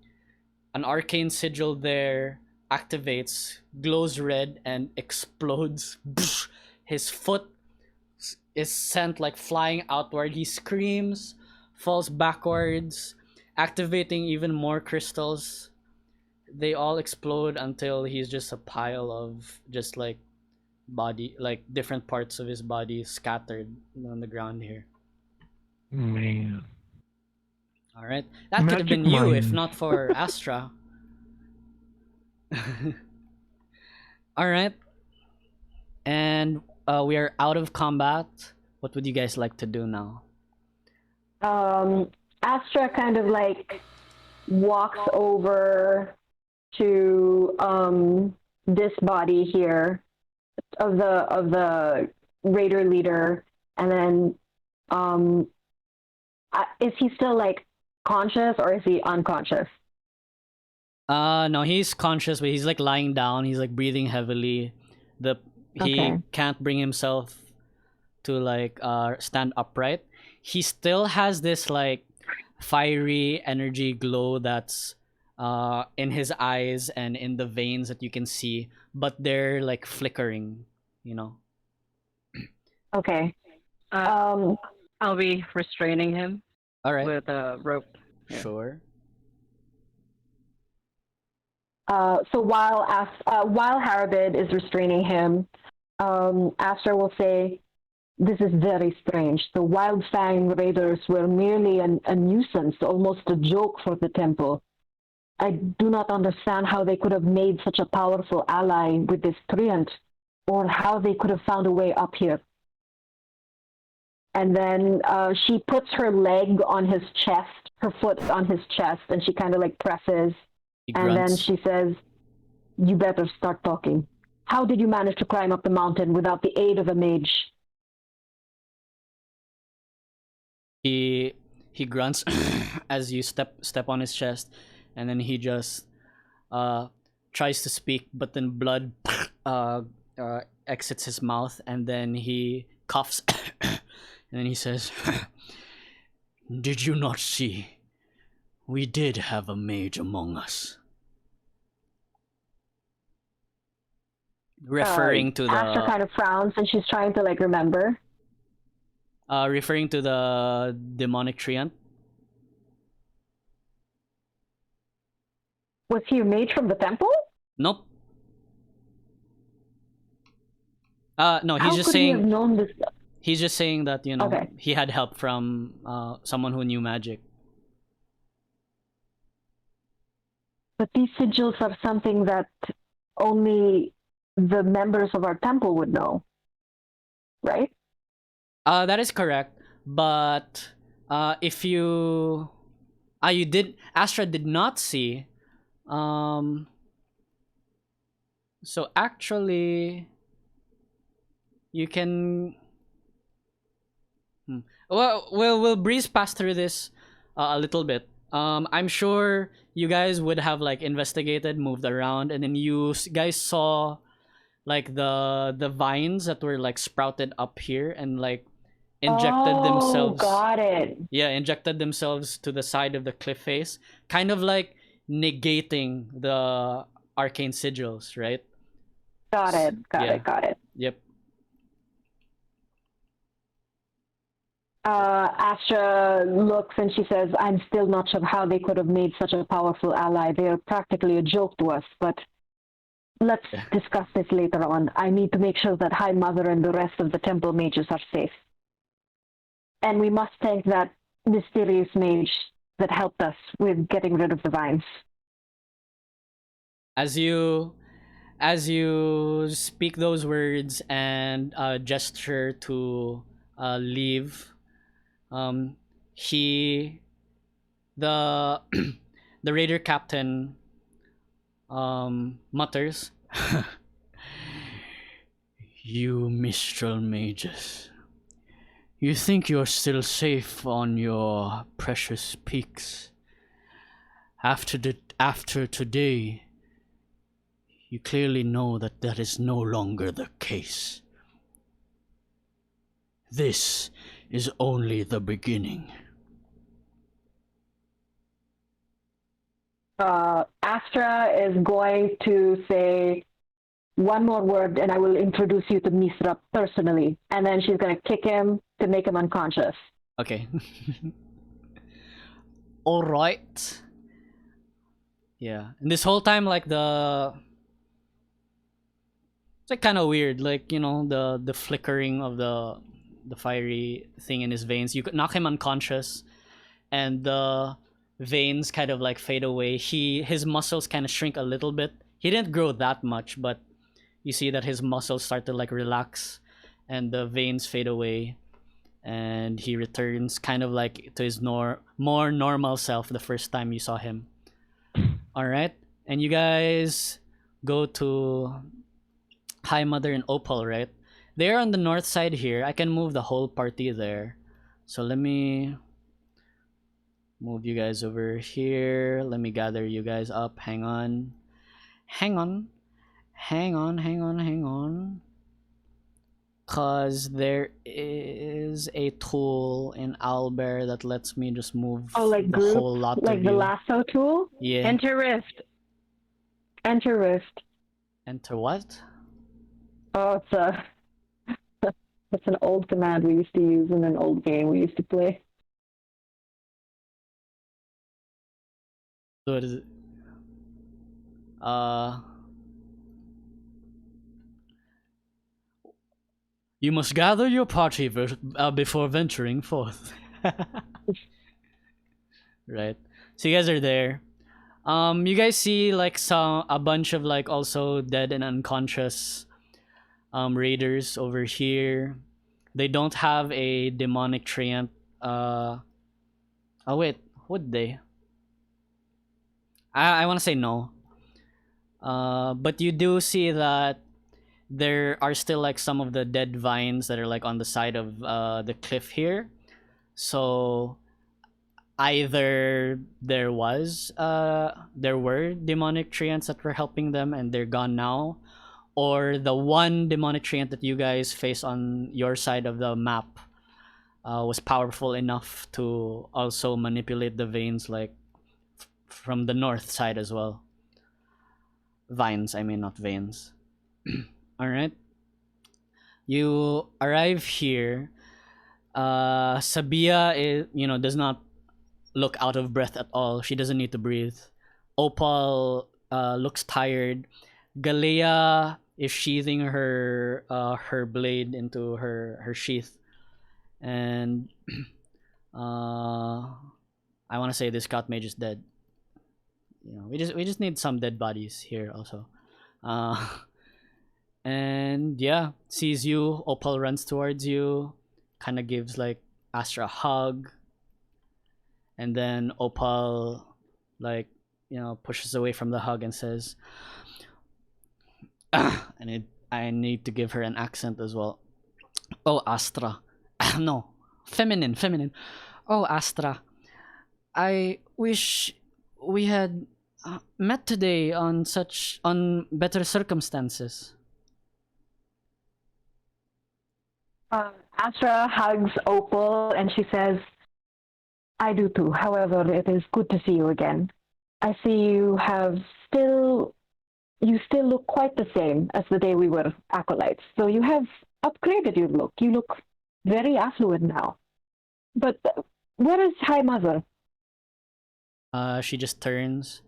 an arcane sigil there activates, glows red, and explodes. His foot is sent like flying outward. He screams, falls backwards, activating even more crystals. They all explode until he's just a pile of just like body, like different parts of his body scattered on the ground here. Man. All right, that could have been Magic you if mind. not for Astra. All right, and we are out of combat. What would you guys like to do now? Astra kind of like walks over to this body here of the raider leader, and then is he still like conscious or is he unconscious? No, he's conscious, but he's like lying down. He's like breathing heavily. He Okay. can't bring himself to like stand upright. He still has this like fiery energy glow that's in his eyes and in the veins that you can see, but they're like flickering, you know. Okay. I'll be restraining him All right, with a rope. Yeah. sure. So while Harabid is restraining him, Astra will say, "This is very strange. The Wild Fang raiders were merely a nuisance, almost a joke for the temple. I do not understand how they could have made such a powerful ally with this Treant, or how they could have found a way up here." And then she puts her leg on his chest, her foot on his chest, and she kind of like presses. He And then grunts. she says, "You better start talking. How did you manage to climb up the mountain without the aid of a mage?" He grunts as you step on his chest, and then he just tries to speak, but then blood exits his mouth, and then he coughs, and then he says, "Did you not see? We did have a mage among us. Referring to Astra the kind of frowns and she's trying to like remember. referring to the demonic treant. Was he a mage from the temple? Nope. No, he's How just could he have saying known this? he's just saying that, you know, Okay. he had help from someone who knew magic. But these sigils are something that only the members of our temple would know, right? That is correct. But if you Astra did not see. So actually, you can. Well, we'll breeze past through this a little bit. I'm sure you guys would have like investigated, moved around, and then you guys saw like the vines that were like sprouted up here and like injected themselves. Got it. Yeah, injected themselves to the side of the cliff face, kind of like negating the arcane sigils, right? Got it. Yep. Astra looks and she says, I'm still not sure how they could have made such a powerful ally. They are practically a joke to us, but let's discuss this later on. I need to make sure that High Mother and the rest of the temple mages are safe. And we must thank that mysterious mage that helped us with getting rid of the vines. As you speak those words and gesture to leave, he the the raider captain mutters, "You Mistral mages, you think you're still safe on your precious peaks. After today, you clearly know that that is no longer the case. This is only the beginning." Astra is going to say one more word and I will introduce you to Misra personally. And then she's going to kick him to make him unconscious. Okay. All right. Yeah. And this whole time, like it's like kind of weird, like, you know, the flickering of the fiery thing in his veins. You could knock him unconscious, and the veins kind of like fade away. His muscles kind of shrink a little bit. He didn't grow that much, but you see that his muscles start to like relax, and the veins fade away, and he returns kind of like to his more normal self the first time you saw him. All right, and you guys go to High Mother and Opal, right? They're on the north side here. I can move the whole party there. So let me move you guys over here. Let me gather you guys up. Hang on. Cause there is a tool in Owlbear that lets me just move like the group, whole lot like of the you. lasso tool? Yeah. Enter Rift. Enter Rift. Enter what? Oh, it's an old command we used to use in an old game we used to play. So what is it? You must gather your party before venturing forth. Right. So you guys are there. You guys see like a bunch of like also dead and unconscious raiders over here. They don't have a demonic treant. Oh wait, would they? I want to say no. But you do see that there are still like some of the dead vines that are like on the side of the cliff here. So either there were demonic treants that were helping them and they're gone now, or the one demonic treant that you guys face on your side of the map was powerful enough to also manipulate the veins like from the north side as well. Vines, I mean, not veins. All right. You arrive here. Sabia is, does not look out of breath at all. She doesn't need to breathe. Opal looks tired. Galea is sheathing her blade into her sheath, and I want to say this cat mage is dead. We just need some dead bodies here also. And yeah, sees you. Opal runs towards you, kind of gives like Astra a hug, and then Opal like pushes away from the hug and says, I need to give her an accent as well. Oh, Astra. No, feminine. Oh, Astra. I wish we had met today on better circumstances. Astra hugs Opal and she says, I do too. However, it is good to see you again. I see you still look quite the same as the day we were acolytes. So you have upgraded your look. You look very affluent now. But where is High Mother? She just turns,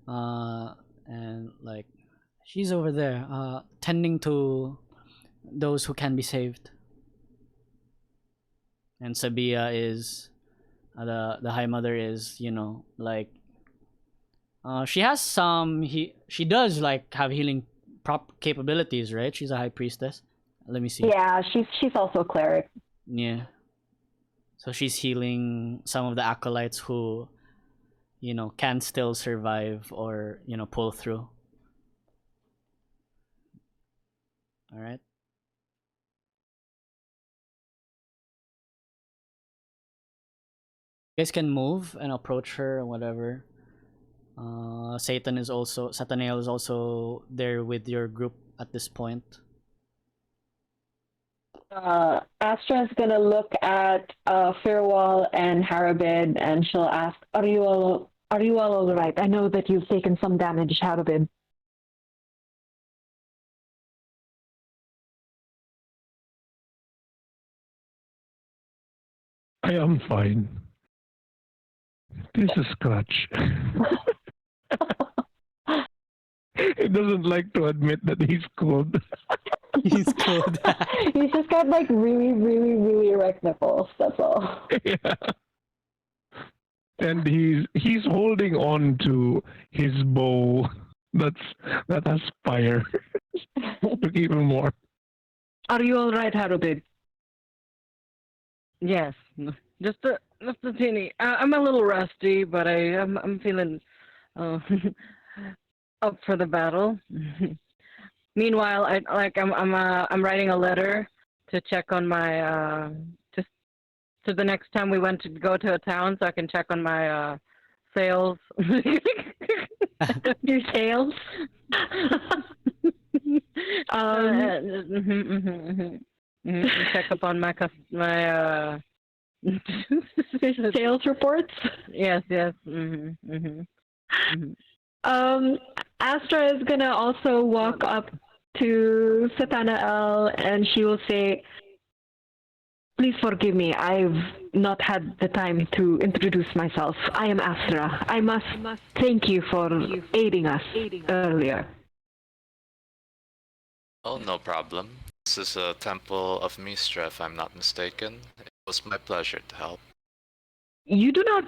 and like she's over there, tending to those who can be saved. And Sabia is, the High Mother is, like, she has she does like have healing capabilities, right? She's a high priestess. Let me see. Yeah, she's also a cleric. Yeah. So she's healing some of the acolytes who, can still survive or, pull through. All right. You guys can move and approach her or whatever. Satanael is also there with your group at this point. Astra's gonna look at Fir'ual and Harabid, and she'll ask, "Are you all right? I know that you've taken some damage, Harabid." I am fine. This is Scratch. He doesn't like to admit that he's cold. He's cold. He's just got like really, really, really erect nipples. That's all. Yeah. And he's holding on to his bow that has fire to keep him warm. Are you all right, Harabid? Yes, just a teeny. I'm a little rusty, but I'm feeling up for the battle. Meanwhile, I'm writing a letter to check on my to the next time we went to go to a town, so I can check on my sales. Your sales. Check up on my sales reports. Yes. Astra is gonna also walk up to Satanael and she will say, "Please forgive me. I've not had the time to introduce myself. I am Astra. I must thank you for aiding us earlier." Oh, no problem. This is a temple of Mistra, if I'm not mistaken. It was my pleasure to help. You do not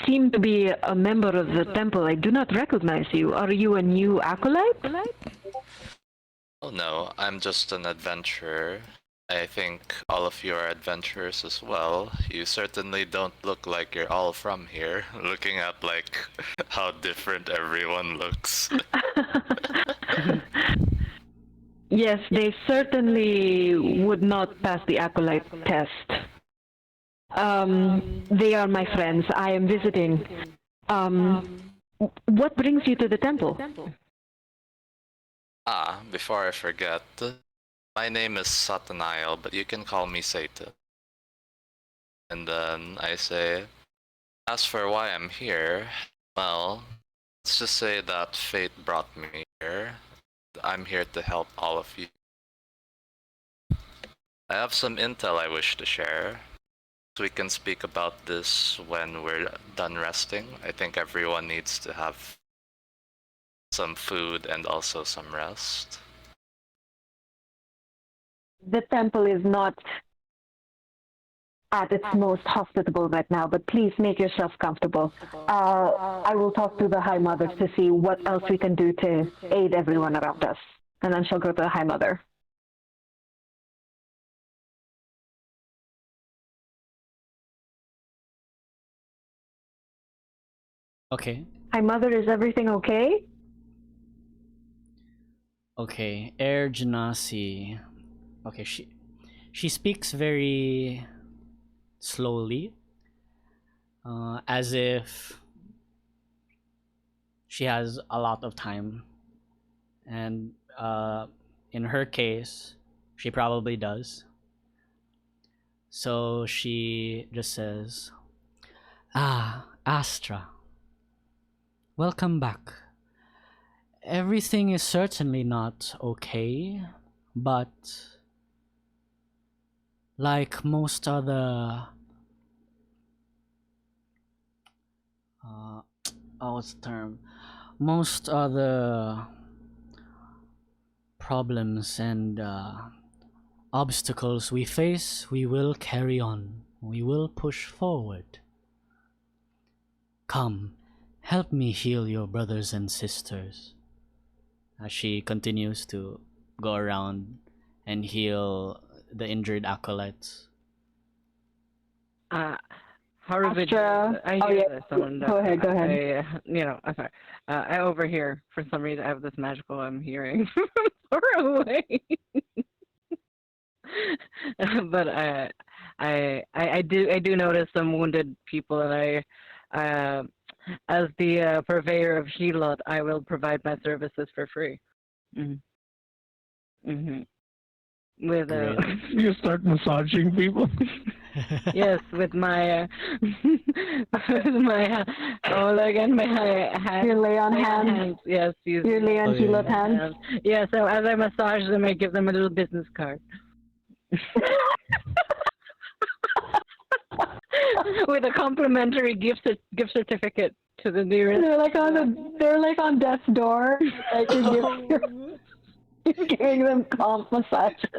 seem to be a member of the temple. I do not recognize you. Are you a new acolyte? Oh no, I'm just an adventurer. I think all of you are adventurers as well. You certainly don't look like you're all from here, looking at like how different everyone looks. Yes, they certainly would not pass the acolyte test. They are my friends. I am visiting. What brings you to the temple? Before I forget, my name is Satanael, but you can call me Satan. And then I say, as for why I'm here, Well, let's just say that fate brought me here. I'm here to help all of you. I have some intel I wish to share. We can speak about this when we're done resting. I think everyone needs to have some food and also some rest. The temple is not at its most hospitable right now, but please make yourself comfortable. I will talk to the High Mothers to see what else we can do to aid everyone around us. And then she'll go to the High Mother. Okay. High Mother, is everything okay? Okay. Air Genasi. Okay, she speaks very slowly, as if she has a lot of time, and in her case, she probably does. So she just says, "Ah, Astra. Welcome back. Everything is certainly not okay, but like most other what's the term? Most other problems and obstacles we face, we will carry on. We will push forward. Come, help me heal your brothers and sisters." As she continues to go around and heal the injured acolytes. Haru, Astra. I Oh, hear yeah. this. And, Go ahead, go ahead. I'm sorry. I overhear, for some reason, I have this magical I'm hearing far away. But I do notice some wounded people, and as the purveyor of Healot, I will provide my services for free. With You start massaging people. yes, with my my You lay on hands. Yes, You lay on Healot hands. Yeah, so as I massage them, I give them a little business card. With a complimentary gift certificate to the nearest. They're like on death's door. Like you're giving them comp massages.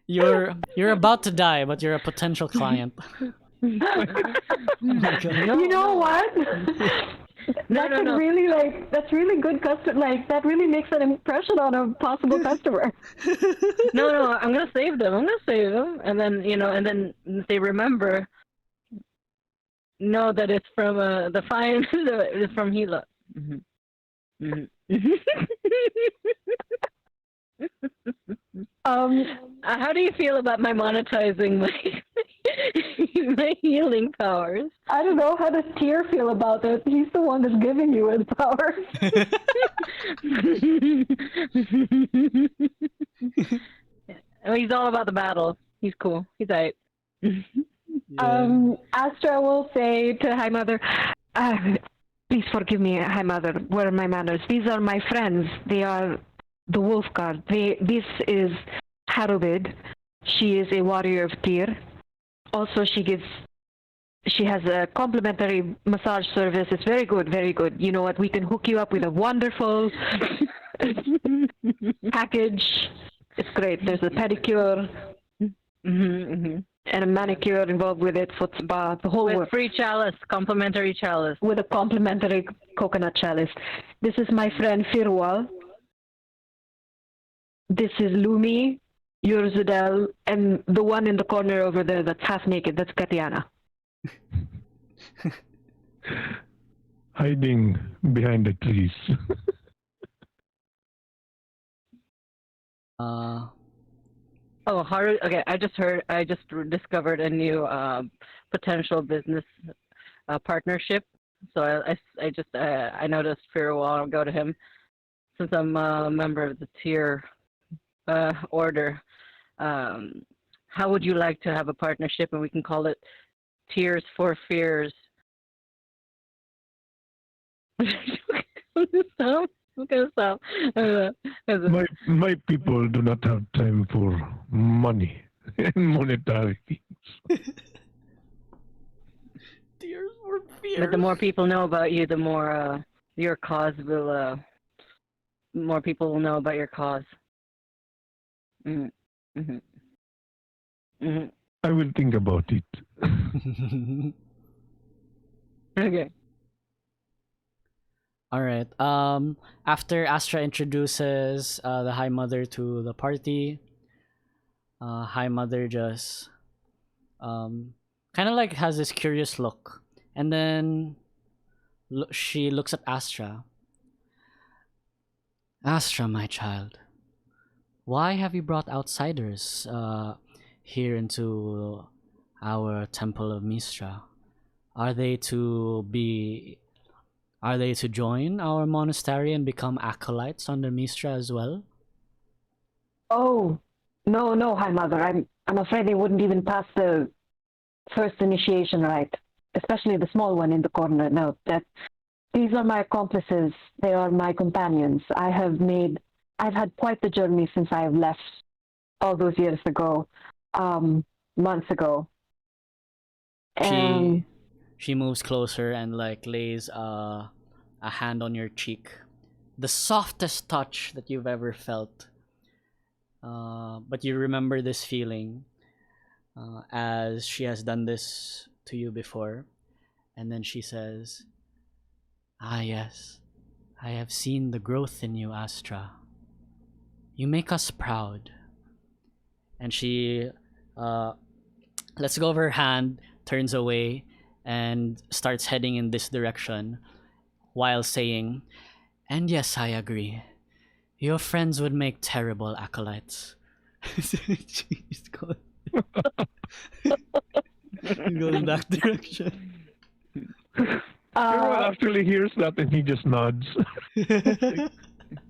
You're about to die, but you're a potential client. You know what? That's really good customer. Like that really makes an impression on a possible customer. No, I'm gonna save them. And then and then if they remember. Know that it's from the fine. It's from Hela. How do you feel about my monetizing my healing powers? I don't know. How does Tyr feel about it? He's the one that's giving you his powers. He's all about the battle. He's cool. He's alright. Astra will say to High Mother, please forgive me, High Mother. Where are my manners? These are my friends. They are the Wolf Guard. This is Haru. She is a warrior of Tyr. Also, she has a complimentary massage service. It's very good, very good. You know what? We can hook you up with a wonderful package. It's great. There's a pedicure. And a manicure involved with it, foot spa, the whole work. Free chalice, complimentary chalice. With a complimentary coconut chalice. This is my friend Fir'ual. This is Lumi, Ur'zudel, and the one in the corner over there that's half naked, that's Kattiana. Hiding behind the trees. Oh, Haru. Okay, I just discovered a new potential business partnership. So I noticed Fir'ual. I'll go to him since I'm a member of the Tyr order. How would you like to have a partnership, and we can call it Tears for Fears Stop. I'm gonna stop. My people do not have time for money and monetary things. Tears for fears. But the more people know about you, the more your cause will. More people will know about your cause. Mm-hmm. Mm-hmm. Mm-hmm. I will think about it. Okay. All right. After Astra introduces the High Mother to the party, High Mother just kind of like has this curious look, and then she looks at Astra. Astra, my child, why have you brought outsiders here into our Temple of Mistra? Are they to join our monastery and become acolytes under Mistra as well? Oh, no, High Mother. I'm afraid they wouldn't even pass the first initiation rite, especially the small one in the corner. No, these are my accomplices. They are my companions. I've had quite the journey since I have left all those years ago, months ago. And she moves closer and like lays a hand on your cheek, the softest touch that you've ever felt. But you remember this feeling as she has done this to you before, and then she says, "Ah, yes, I have seen the growth in you, Astra. You make us proud." And she lets go of her hand, turns away, and starts heading in this direction while saying, "And yes, I agree. Your friends would make terrible acolytes." She's going that direction. Fir'ual actually hears that and he just nods.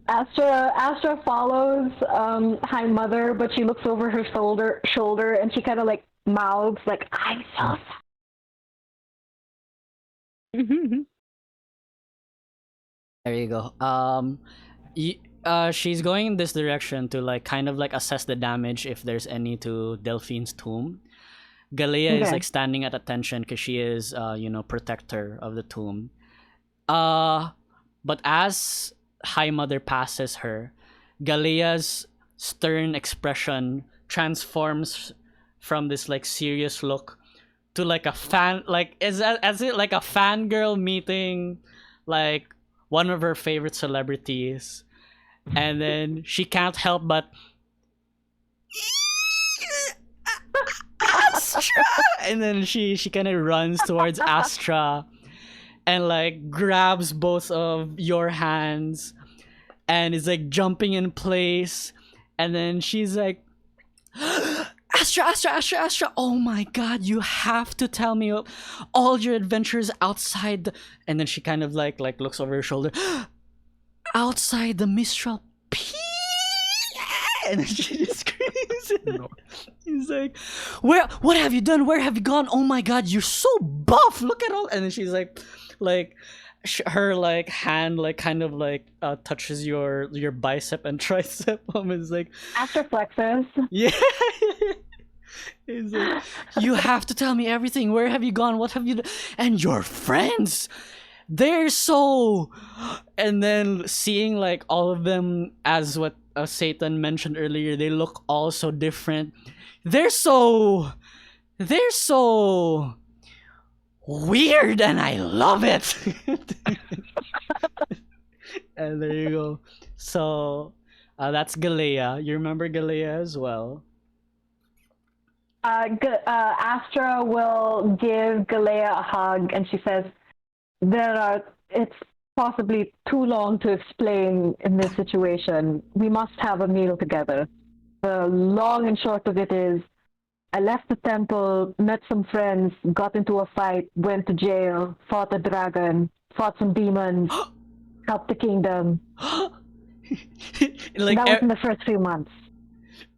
Astra follows High Mother, but she looks over her shoulder and she kind of like mouths like, "I'm so sorry." There you go. She's going in this direction to like kind of like assess the damage if there's any to Delphine's tomb. Galea is like standing at attention because she is protector of the tomb. But as High Mother passes her, Galea's stern expression transforms from this like serious look to like a fangirl meeting like one of her favorite celebrities, and then she can't help but Astra, and then she kind of runs towards Astra and like grabs both of your hands and is like jumping in place, and then she's like, Astra, oh my god, you have to tell me all your adventures outside and then she kind of like looks over her shoulder, outside the Mistral Peaks, and then she just screams. No. He's like, what have you done? Where have you gone? Oh my god, you're so buff, look at all. And then she's like her like hand like kind of like touches your bicep and tricep. Is like Astra flexes. Yeah. He's like, you have to tell me everything. Where have you gone? What have you done? And your friends, they're so. And then seeing like all of them as what Satan mentioned earlier, they look all so different. They're so weird, and I love it. And there you go. So that's Galea. You remember Galea as well. Astra will give Galea a hug, and she says, it's possibly too long to explain in this situation. We must have a meal together. The long and short of it is, I left the temple, met some friends, got into a fight, went to jail, fought a dragon, fought some demons, helped the kingdom. Like that was in the first few months.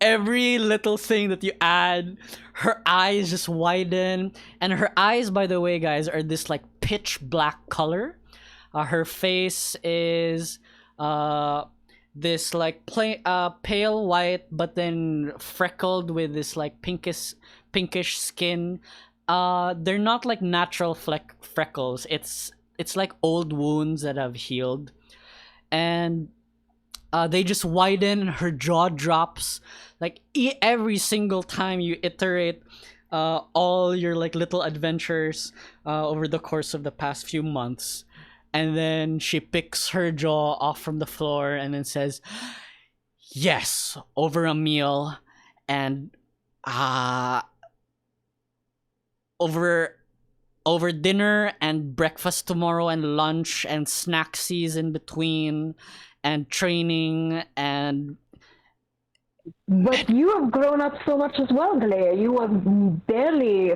Every little thing that you add, her eyes just widen, and her eyes, by the way, guys, are this like pitch black color. Her face is this like pale white, but then freckled with this like pinkish skin. They're not like natural freckles. It's like old wounds that have healed, and they just widen, and her jaw drops like every single time you iterate all your like little adventures over the course of the past few months. And then she picks her jaw off from the floor and then says, yes, over a meal and over dinner and breakfast tomorrow and lunch and snacksies in between and training and... But you have grown up so much as well, Galea. You are barely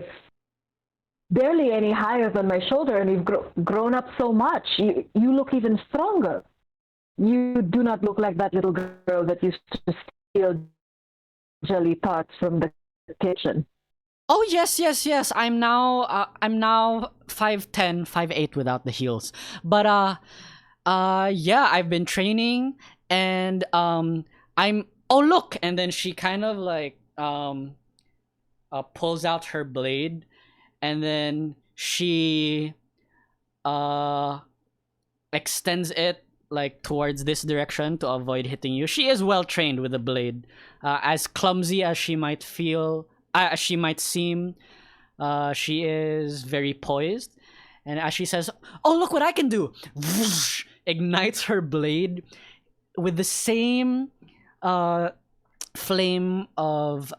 any higher than my shoulder, and you've grown up so much. You look even stronger. You do not look like that little girl that used to steal jelly tarts from the kitchen. Oh yes. I'm now 5'10", 5'8" without the heels. But yeah, I've been training, and I'm... Oh look! And then she kind of like pulls out her blade, and then she extends it like towards this direction to avoid hitting you. She is well trained with the blade. As clumsy as she might feel, as she might seem, she is very poised. And as she says, "Oh, look what I can do!" Whoosh, ignites her blade with the same flame of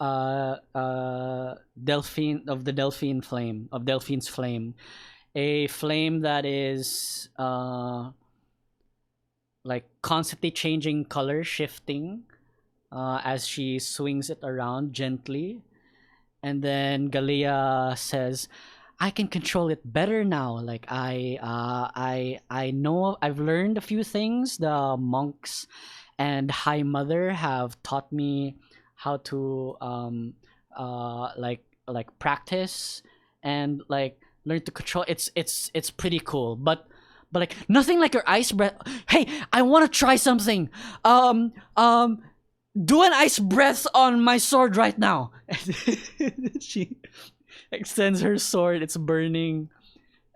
Delphine's flame, a flame that is like constantly changing color, shifting as she swings it around gently. And then Galea says, I can control it better now. Like I know, I've learned a few things. The monks and High Mother have taught me how to like practice and like learn to control. It's pretty cool, but like nothing like your ice breath. Hey, I want to try something. Do an ice breath on my sword right now. She extends her sword. It's burning,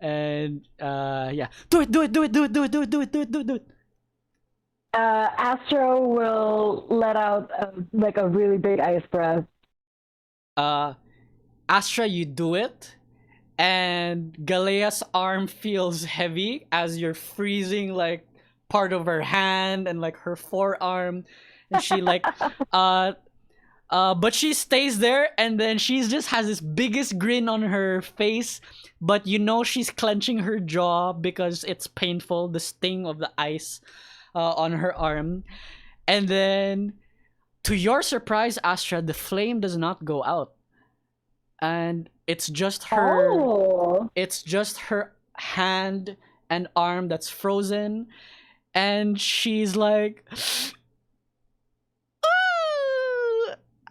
and yeah, do it. Astra will let out like a really big ice breath. Astra, you do it, and Galea's arm feels heavy as you're freezing like part of her hand and like her forearm, and she like but she stays there, and then she just has this biggest grin on her face, but you know she's clenching her jaw because it's painful, the sting of the ice on her arm. And then to your surprise, Astra, the flame does not go out, and it's just her hand and arm that's frozen, and she's like,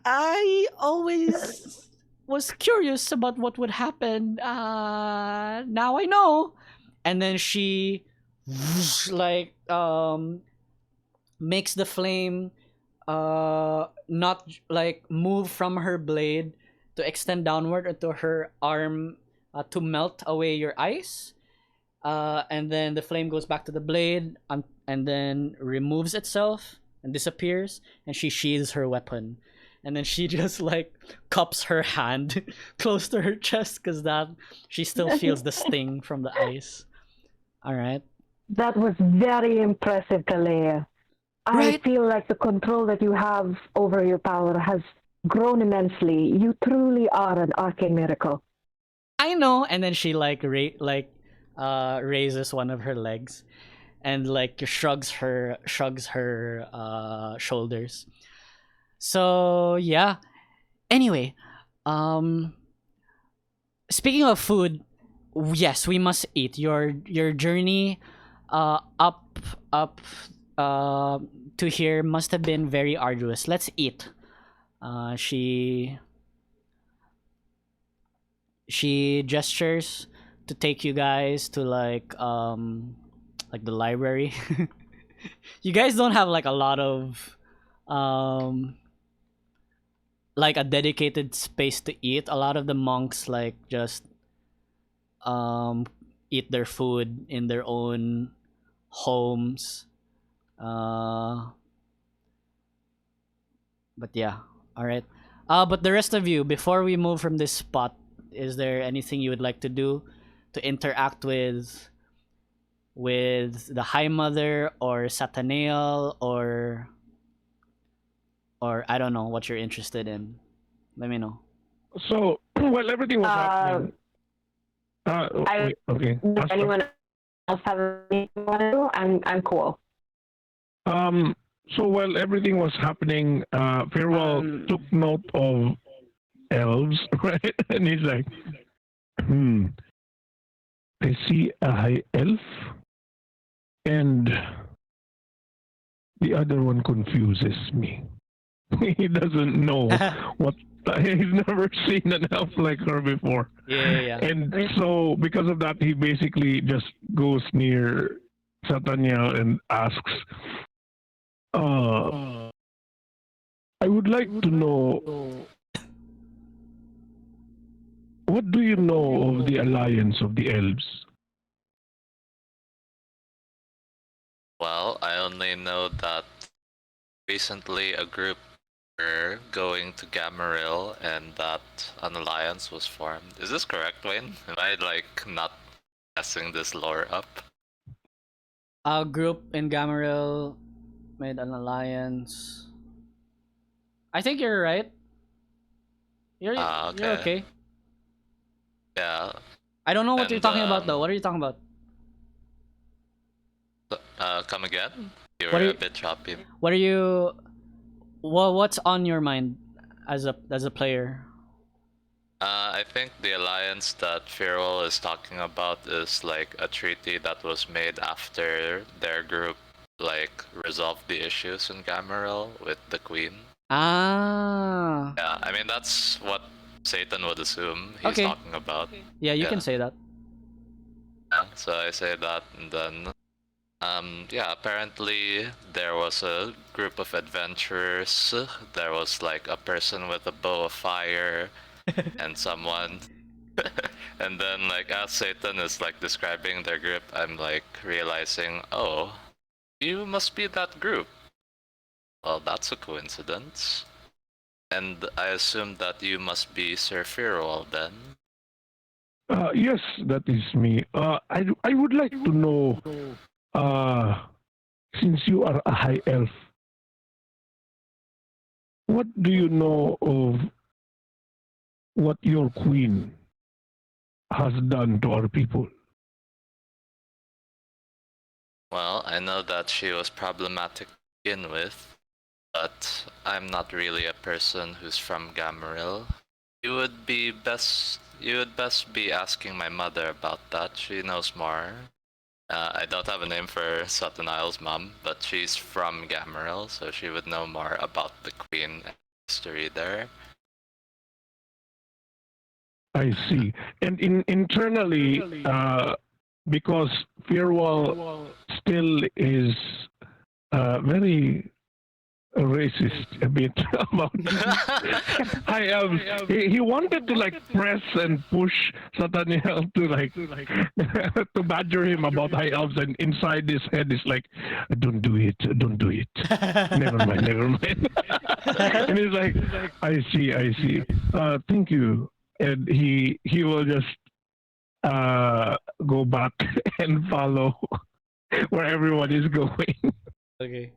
I always was curious about what would happen. Now I know. And then she like makes the flame not like move from her blade to extend downward into her arm to melt away your ice. And then the flame goes back to the blade and then removes itself and disappears, and she sheathes her weapon. And then she just like cups her hand close to her chest because that she still feels the sting from the ice. All right. That was very impressive, Galea. Right? I feel like the control that you have over your power has grown immensely. You truly are an arcane miracle. I know. And then she like raises one of her legs and like shrugs her shoulders. So yeah. Anyway, speaking of food, yes, we must eat. Your journey up to here must have been very arduous. Let's eat. She gestures to take you guys to like like the library. You guys don't have like a lot of like a dedicated space to eat. A lot of the monks like just eat their food in their own homes. But yeah, all right. But the rest of you, before we move from this spot, is there anything you would like to do to interact with the High Mother or Satanael or I don't know what you're interested in? Let me know. So, well, everything was happening. I- Okay. Does Astra? anyone else have anything you want to do? I'm cool. So while everything was happening, Fir'ual took note of elves, right? And he's like, I see a high elf, and the other one confuses me. He doesn't know what. He's never seen an elf like her before. Yeah. And so, because of that, he basically just goes near Satanael and asks, I would like to know, what do you know of the alliance of the elves? Well, I only know that recently a group were going to Gamaril and that an alliance was formed. Is this correct, Wayne? Am I like not messing this lore up? A group in Gamaril made an alliance. I think you're right. You're okay. Yeah. I don't know what And, you're talking about though. What are you talking about? Come again? You What were are a bit choppy. What are you? What's on your mind as a player? I think the alliance that Fir'ual is talking about is like a treaty that was made after their group like resolved the issues in Gamaril with the Queen. Ah. Yeah, I mean that's what Satan would assume he's Okay. talking about. Yeah, you can say that. Yeah, so I say that, and then yeah, apparently there was a group of adventurers. There was like a person with a bow of fire and someone. And then like as Satan is like describing their group, I'm like realizing, oh, you must be that group. Well, that's a coincidence. And I assume that you must be Sir Fir'ual then. Yes, that is me. I would like to know, since you are a high elf, what do you know of what your queen has done to our people? Well, I know that she was problematic to begin with, but I'm not really a person who's from Gamaril. You would best be asking my mother about that. She knows more. I don't have a name for Satanael's mom, but she's from Gamaril, so she would know more about the queen and history there. I see. And internally, because Fir'ual still is very racist a bit about high elves. He wanted to like press and push Satanael to like to badger him about high elves, and inside his head is like, don't do it, never mind. And he's like, I see. Thank you. And he will just go back and follow where everyone is going. Okay.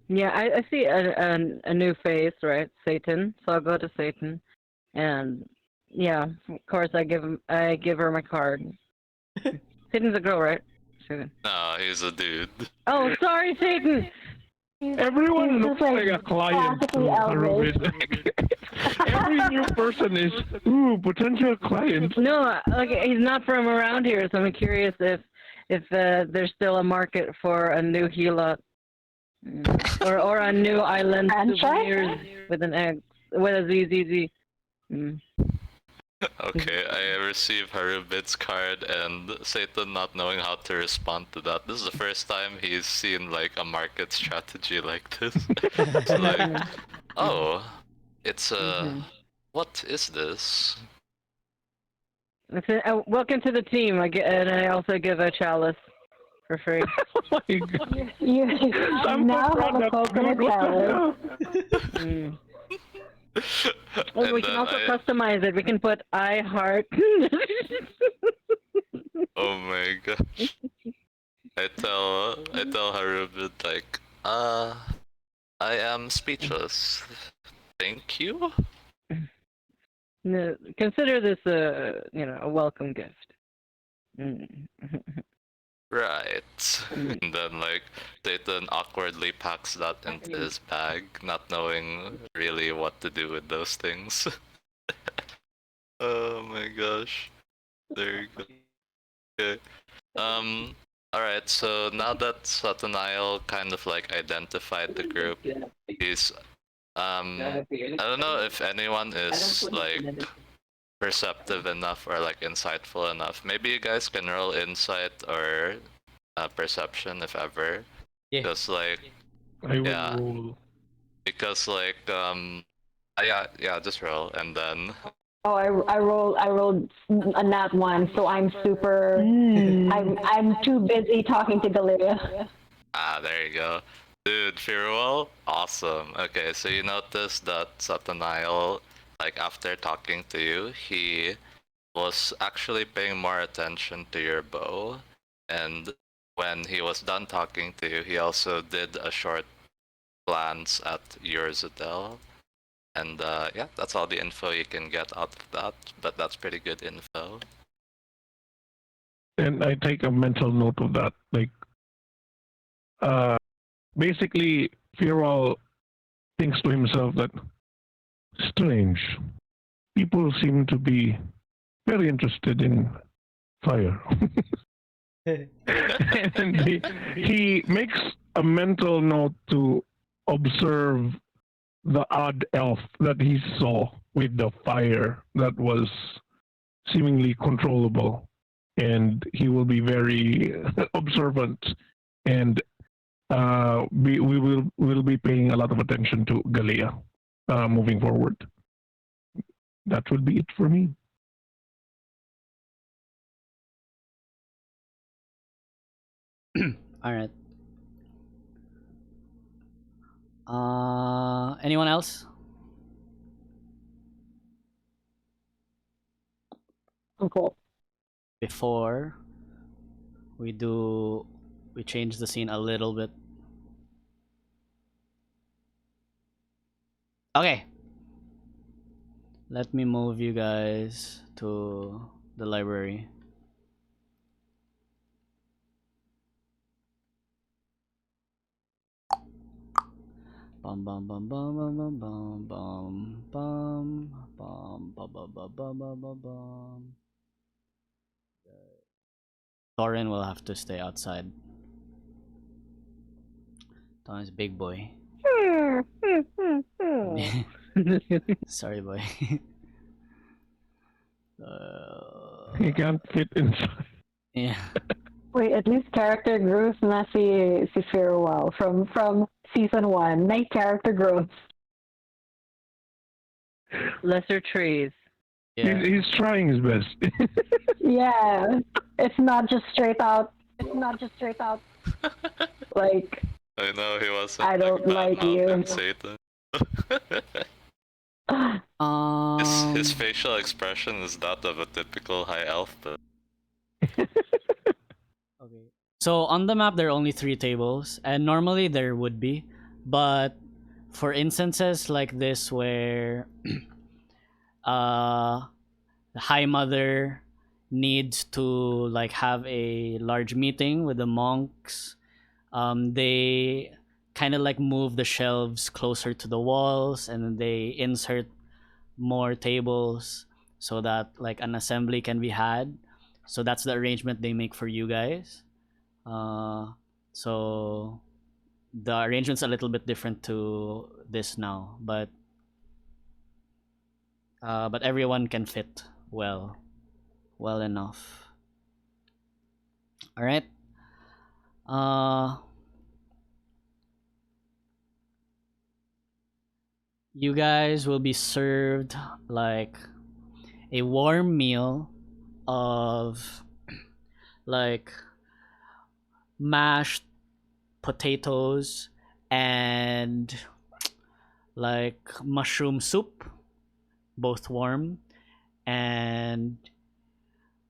Yeah, I see a new face, right? Satan. So I'll go to Satan, and yeah, of course I give her my card. Satan's a girl, right? Satan. No, he's a dude. Oh, sorry, Satan. Everyone He's looks just, like a client to classically Elvis. Haru. Every new person is potential client. No, okay, he's not from around here, so I'm curious if there's still a market for a new Gila, or a new island Franchise? souvenirs with an X, with a ZZZ. Okay, I receive Harubid's card and Satan not knowing how to respond to that. This is the first time he's seen like a market strategy like this. So like, oh, it's what is this? Welcome to the team. And I also give a chalice for free. Oh my God. You Some now have a product. coconut chalice. Oh, And we can then also customize it. We can put I heart. oh my gosh. I tell Harubid like, I am speechless. Thank you. No, consider this a welcome gift. Right. And then like Satan awkwardly packs that into his bag, not knowing really what to do with those things. Oh my gosh. There you go. Okay. Alright, so now that Satanael kind of like identified the group, he's I don't know if anyone is like perceptive enough or like insightful enough. Maybe you guys can roll insight or perception if ever. Yeah. Because like I will Yeah. roll. because like yeah, just roll and then Oh, I rolled a nat one, so I'm super. I'm too busy talking to Galeria. there you go. Dude, Fir'ual, awesome. Okay, so you notice that Satanael, like after talking to you, he was actually paying more attention to your bow, and when he was done talking to you, he also did a short glance at Ur'zudel. And yeah, that's all the info you can get out of that, but that's pretty good info. And I take a mental note of that. Like, basically, Fir'ual thinks to himself that strange. People seem to be very interested in fire. And he makes a mental note to observe the odd elf that he saw with the fire that was seemingly controllable, and he will be very observant, and we will be paying a lot of attention to Galea moving forward. That would be it for me. All right. Anyone else? Cool. Before we change the scene a little bit. Okay. Let me move you guys to the library. Bum bum bum bum bum bum bum bum bum bum bum bum bum bum bum bum. Tarin will have to stay outside. Tarin's big boy. Sorry, boy. He can't fit inside. Yeah. Wait, at least character growth na si Fir'ual from season 1. May character growth. Lesser trees. Yeah. He's trying his best. Yeah, it's not just straight out. Like, I know he wasn't I don't like you. Satan. Um. His facial expression is that of a typical high elf, though. Okay. So on the map there are only 3 tables, and normally there would be, but for instances like this where the High Mother needs to like have a large meeting with the monks, they kind of like move the shelves closer to the walls, and then they insert more tables so that like an assembly can be had. So that's the arrangement they make for you guys. So the arrangement's a little bit different to this now, but everyone can fit well enough. All right. You guys will be served like a warm meal of like mashed potatoes and like mushroom soup, both warm, and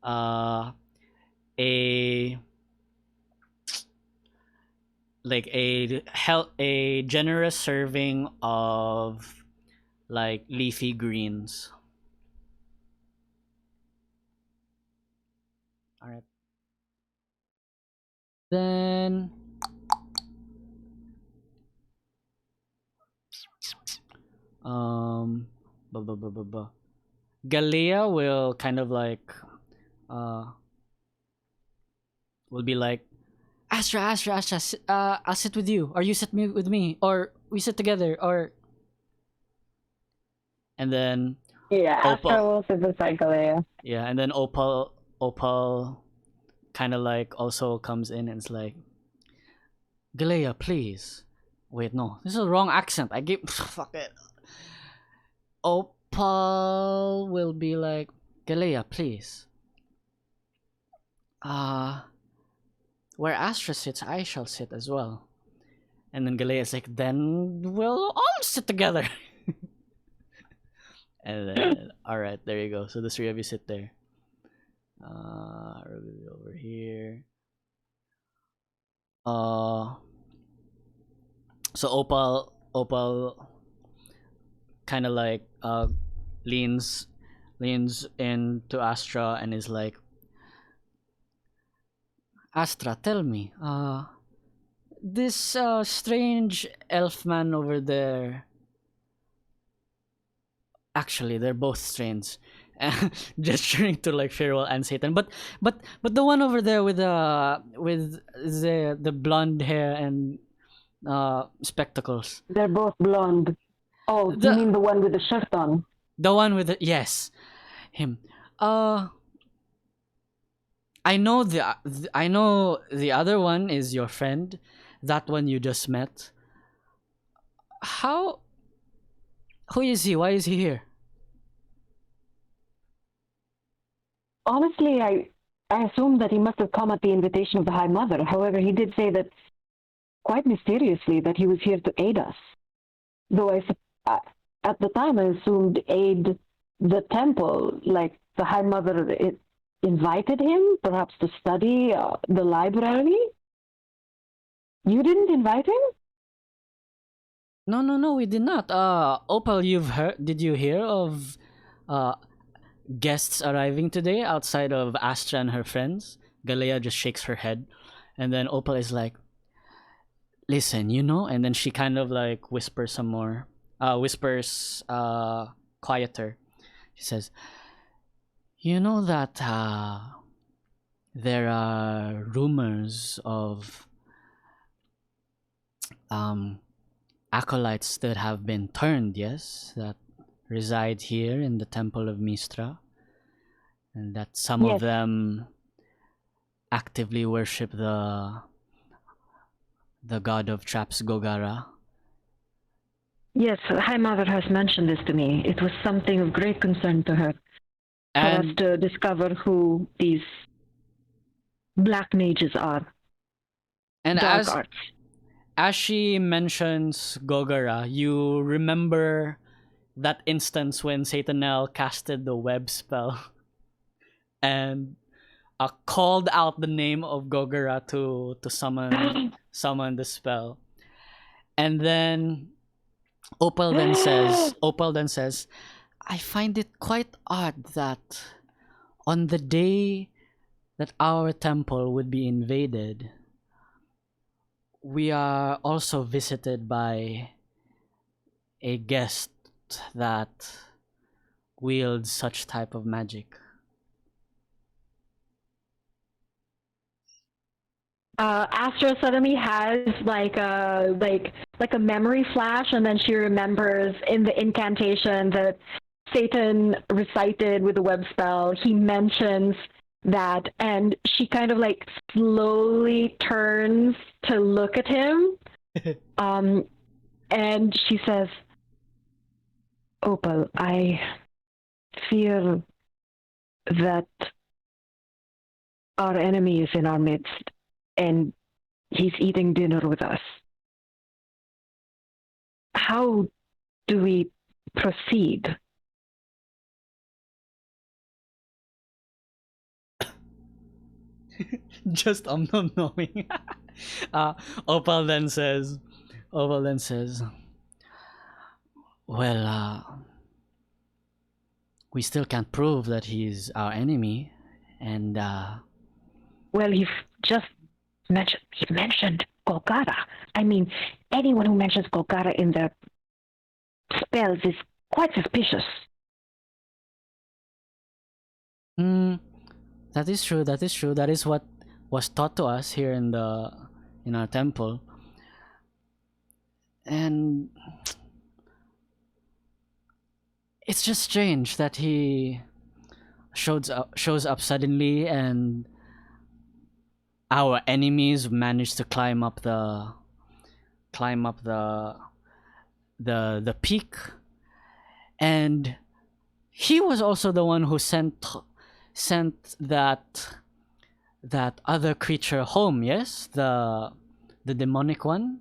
a like a generous serving of like leafy greens. All right. Then blah, blah, blah, blah, blah. Galea will kind of like will be like, Astra, I'll sit with you, or you sit with me, or we sit together, or. And then Astra will sit beside Galea. Yeah, and then Opal kind of like also comes in and it's like, Galea, please. Wait, no, this is the wrong accent. I give fuck it. Opal will be like, Galea, please. Where Astra sits, I shall sit as well. And then Galea is like, then we'll all sit together. And then, alright, there you go. So the three of you sit there. Over here. So Opal kind of like leans into Astra and is like, Astra, tell me, this strange elf man over there. Actually, they're both strange. Gesturing to like Fir'ual and Satan, but the one over there with the blonde hair and spectacles. They're both blonde. Oh, you mean the one with the shirt on? The one with the, yes, him. I know the other one is your friend. That one you just met. Who is he? Why is he here? Honestly, I assumed that he must have come at the invitation of the High Mother. However, he did say that quite mysteriously that he was here to aid us. Though at the time I assumed aid the temple, like the High Mother invited him, perhaps to study the library. You didn't invite him? No, we did not. Opal, did you hear of guests arriving today outside of Astra and her friends? Galea just shakes her head, and then Opal is like, listen, and then she kind of like whispers some more. Whispers quieter. She says, you know that there are rumors of acolytes that have been turned, yes, that reside here in the Temple of Mistra, and that some of them actively worship the god of traps, Gogara. Yes, High Mother has mentioned this to me. It was something of great concern to her. For us to discover who these black mages are. And dark arts. As she mentions Gogara, you remember that instance when Satanael casted the web spell and called out the name of Gogara to summon the spell. And then Opal then says, I find it quite odd that on the day that our temple would be invaded, we are also visited by a guest that wields such type of magic. Astra suddenly has like a memory flash, and then she remembers in the incantation that Satan recited with the web spell, he mentions that, and she kind of like slowly turns to look at him, and she says, "Opal, I fear that our enemy is in our midst, and he's eating dinner with us. How do we proceed?" Just knowing. Opal then says, well, we still can't prove that he's our enemy, and Well, he mentioned Golgara. I mean, anyone who mentions Golgara in their spells is quite suspicious. That is true. That is what was taught to us here in our temple. And it's just strange that he shows up suddenly, and our enemies managed to climb up the peak, and he was also the one who sent that other creature home. Yes, the demonic one.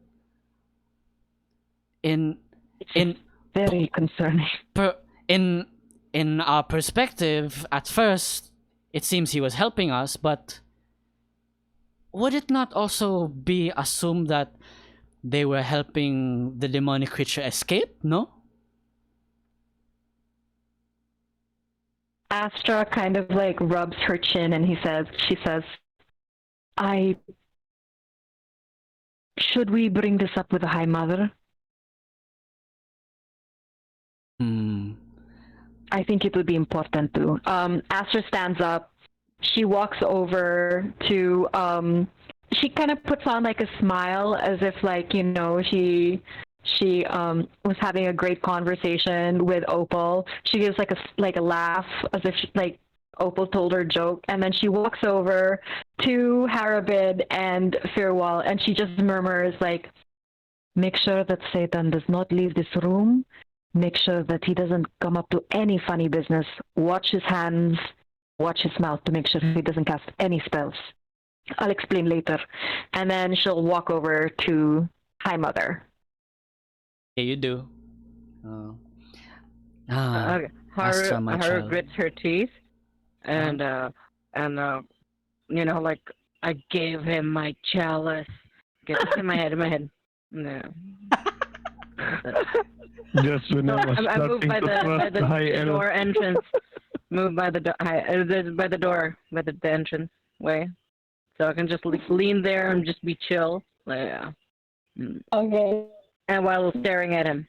In Very concerning. In our perspective, at first, it seems he was helping us, but would it not also be assumed that they were helping the demonic creature escape? No? Astra kind of like rubs her chin, and she says, should we bring this up with the High Mother? I think it would be important to. Astra stands up. She walks over to. She kind of puts on like a smile, as if like she was having a great conversation with Opal. She gives like a laugh, as if Opal told her a joke, and then she walks over to Harabid and Fir'ual, and she just murmurs like, "Make sure that Satan does not leave this room. Make sure that he doesn't come up to any funny business. Watch his hands, watch his mouth to make sure he doesn't cast any spells. I'll explain later." And then she'll walk over to High Mother. Yeah, you do. Okay. Haru grits her teeth, and like, I gave him my chalice. In my head. No. Just when I was I moved by the door entrance. Moved by the door, by the entrance way, so I can just lean there and just be chill. Yeah. Okay. And while staring at him.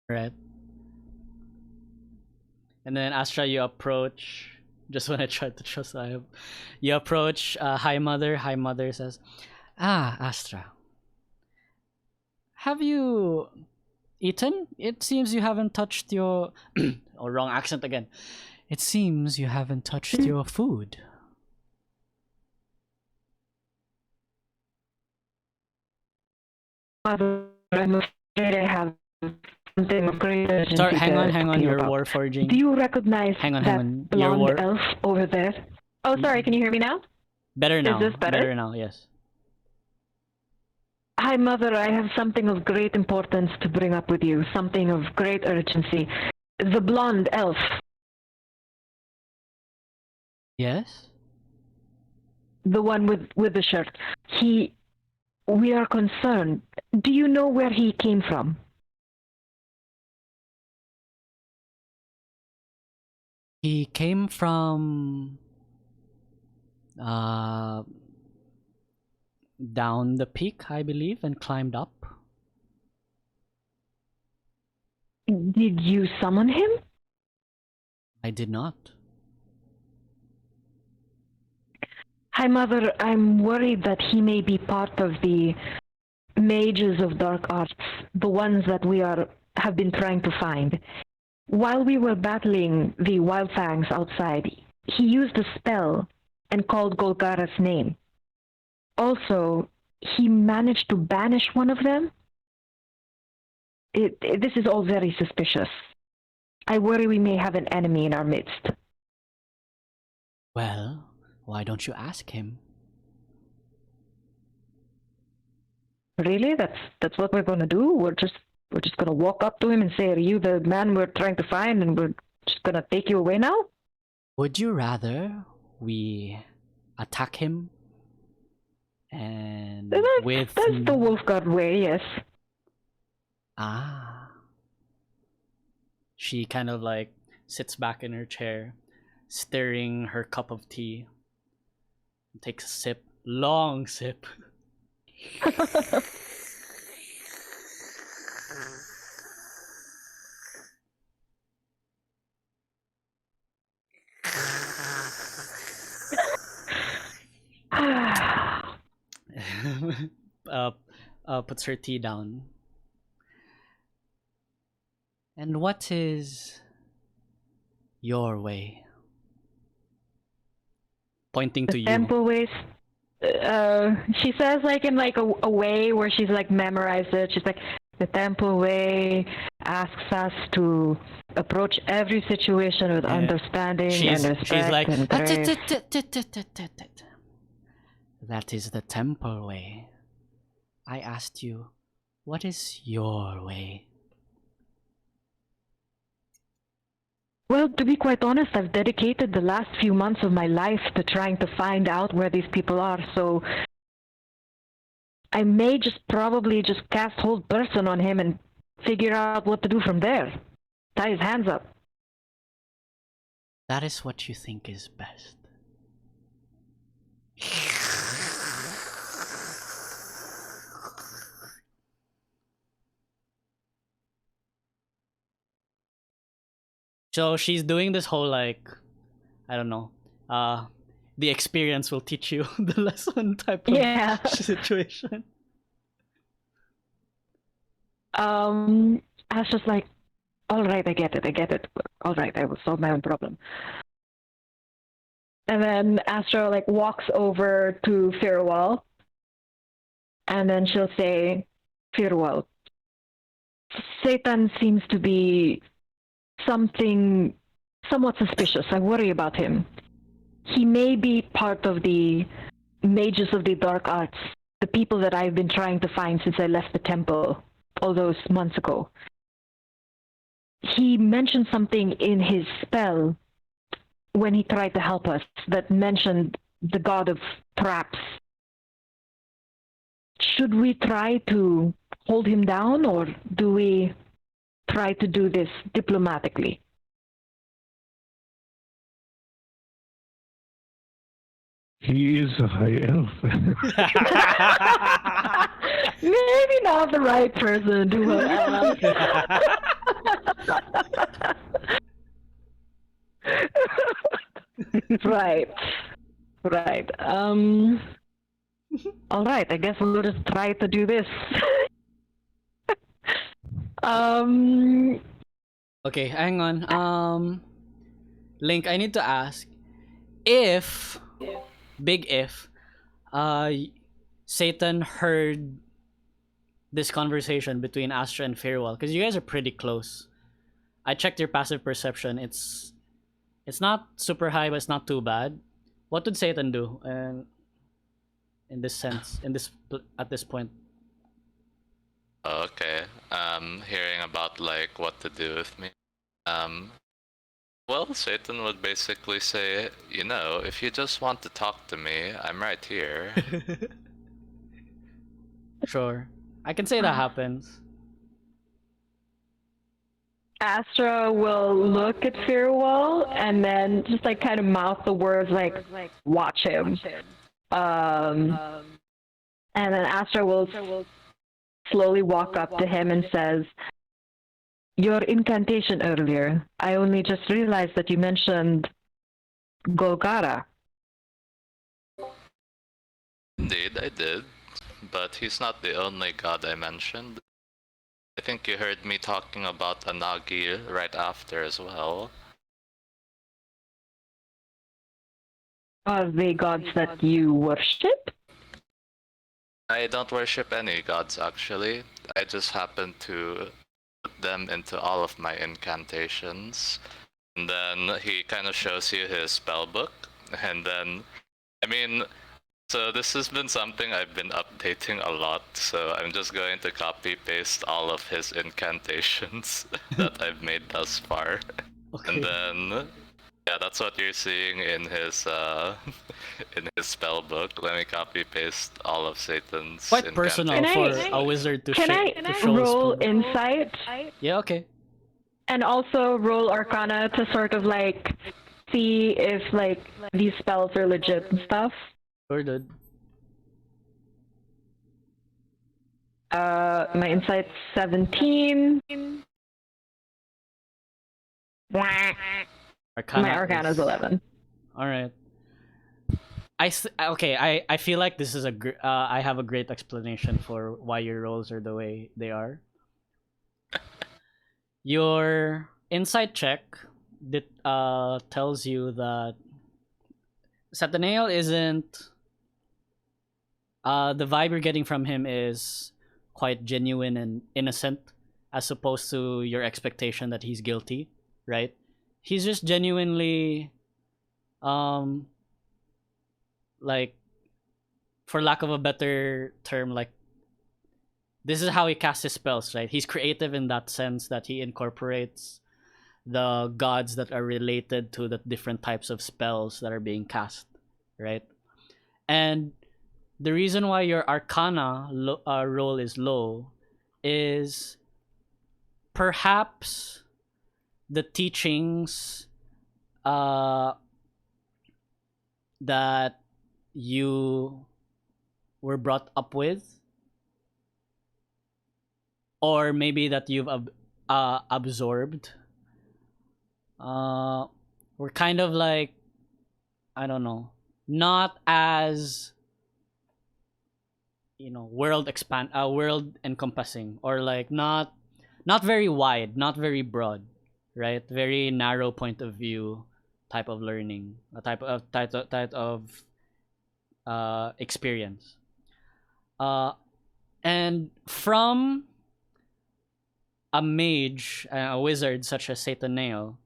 Right. And then Astra, you approach. Just when I tried to trust you approach High Mother. High Mother says, Astra, have you eaten? It seems you haven't touched your... oh, wrong accent again. It seems you haven't touched your food. Mother, I'm afraid I have something of great urgency. Sorry, hang on, you're warforging. Do you recognize hang that on. blonde elf over there? Oh, sorry, can you hear me now? Better now. Is this better? Better now, yes. Hi, Mother, I have something of great importance to bring up with you. Something of great urgency. The blonde elf. Yes? The one with the shirt. We are concerned. Do you know where he came from? He came from... down the peak, I believe, and climbed up. Did you summon him? I did not. Hi, Mother. I'm worried that he may be part of the mages of dark arts, the ones that we have been trying to find. While we were battling the wild fangs outside, he used a spell and called Golgara's name. Also, he managed to banish one of them. This is all very suspicious. I worry we may have an enemy in our midst. Well, why don't you ask him? Really? That's what we're gonna do? We're just gonna walk up to him and say, "Are you the man we're trying to find?" And we're just gonna take you away now? Would you rather we attack him and That's the Wolfguard way, yes. Ah. She kind of like sits back in her chair, stirring her cup of tea. Takes a sip, long sip. Puts her tea down. And what is your way? Pointing to you. Temple ways. She says like in like a way where she's like memorized it. She's like, the temple way asks us to approach every situation with understanding and respect. She's like, and grace. That is the temple way. I asked you, what is your way? Well, to be quite honest, I've dedicated the last few months of my life to trying to find out where these people are, so I may probably just cast hold person on him and figure out what to do from there. Tie his hands up. That is what you think is best. So she's doing this whole like, I don't know, the experience will teach you the lesson type of situation. Astra's like, all right, I get it. All right, I will solve my own problem. And then Astra like walks over to Fir'ual, and then she'll say, Fir'ual, Satan seems to be something somewhat suspicious. I worry about him. He may be part of the mages of the dark arts, the people that I've been trying to find since I left the temple all those months ago. He mentioned something in his spell when he tried to help us that mentioned the god of traps. Should we try to hold him down, or do we try to do this diplomatically? He is a high elf. Maybe not the right person to ask. Right. All right, I guess we'll just try to do this. Okay, hang on. Linc, I need to ask if big if Satan heard this conversation between Astra and Fir'ual, because you guys are pretty close. I checked your passive perception. It's not super high, but it's not too bad. What would Satan do in this sense, at this point? Okay. Hearing about like what to do with me. Well, Satan would basically say, you know, if you just want to talk to me, I'm right here. Sure. I can say that happens. Astra will look at Fir'ual and then just like kind of mouth the words like, watch him. And then Astra will slowly walk up to him and says, your incantation earlier, I only just realized that you mentioned Golgara. Indeed, I did. but he's not the only god I mentioned. I think you heard me talking about Anagi right after as well. Are they gods that you worship? I don't worship any gods actually. I just happen to put them into all of my incantations. And then he kind of shows you his spell book. And then, I mean, so this has been something I've been updating a lot. So I'm just going to copy paste all of his incantations that I've made thus far. Okay. And then, yeah, that's what you're seeing in his in his spell book. Let me copy paste all of Satan's Quite personal incantations. for a wizard to Can I show roll spell. insight Yeah, okay. and also roll Arcana to sort of like see if like these spells are legit and stuff? Sure, dude. My insight's 17. Arcana My Arcana's is 11. All right. I feel like this is I have a great explanation for why your rolls are the way they are. Your insight check that tells you that Satanael isn't the vibe you're getting from him is quite genuine and innocent as opposed to your expectation that he's guilty, right? He's just genuinely like, for lack of a better term, like, this is how he casts his spells, right? He's creative in that sense that he incorporates the gods that are related to the different types of spells that are being cast, right? And the reason why your Arcana roll is low is perhaps the teachings that you were brought up with, or maybe that you've absorbed, were kind of like, I don't know, not as, you know, world encompassing, or like not very wide, not very broad, right? Very narrow point of view type of learning, a type of experience. And from a mage, a wizard such as Satanael,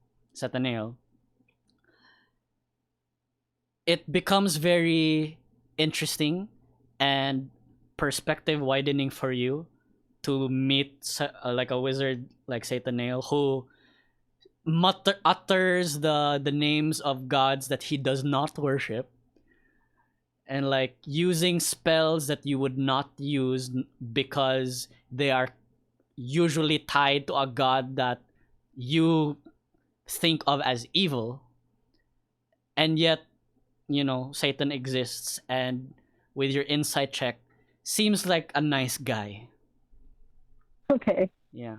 it becomes very interesting and perspective widening for you to meet like a wizard like Satanael who utters the names of gods that he does not worship, and like using spells that you would not use because they are usually tied to a god that you think of as evil, and yet, you know, Satan exists, and with your insight check seems like a nice guy. Okay. Yeah.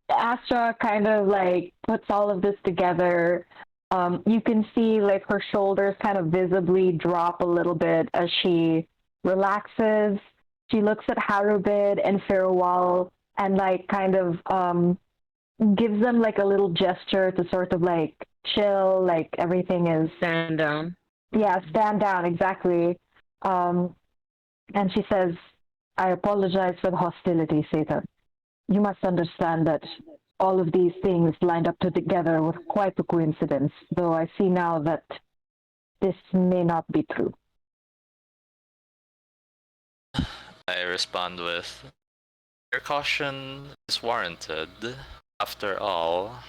Astra kind of like puts all of this together. You can see like her shoulders kind of visibly drop a little bit as she relaxes. She looks at Haru and Fir'ual and like kind of gives them like a little gesture to sort of like chill, like everything is stand down. Yeah, stand down, exactly. And she says, I apologize for the hostility, Satan. You must understand that all of these things lined up together was quite a coincidence, though I see now that this may not be true. I respond with, your caution is warranted. After all,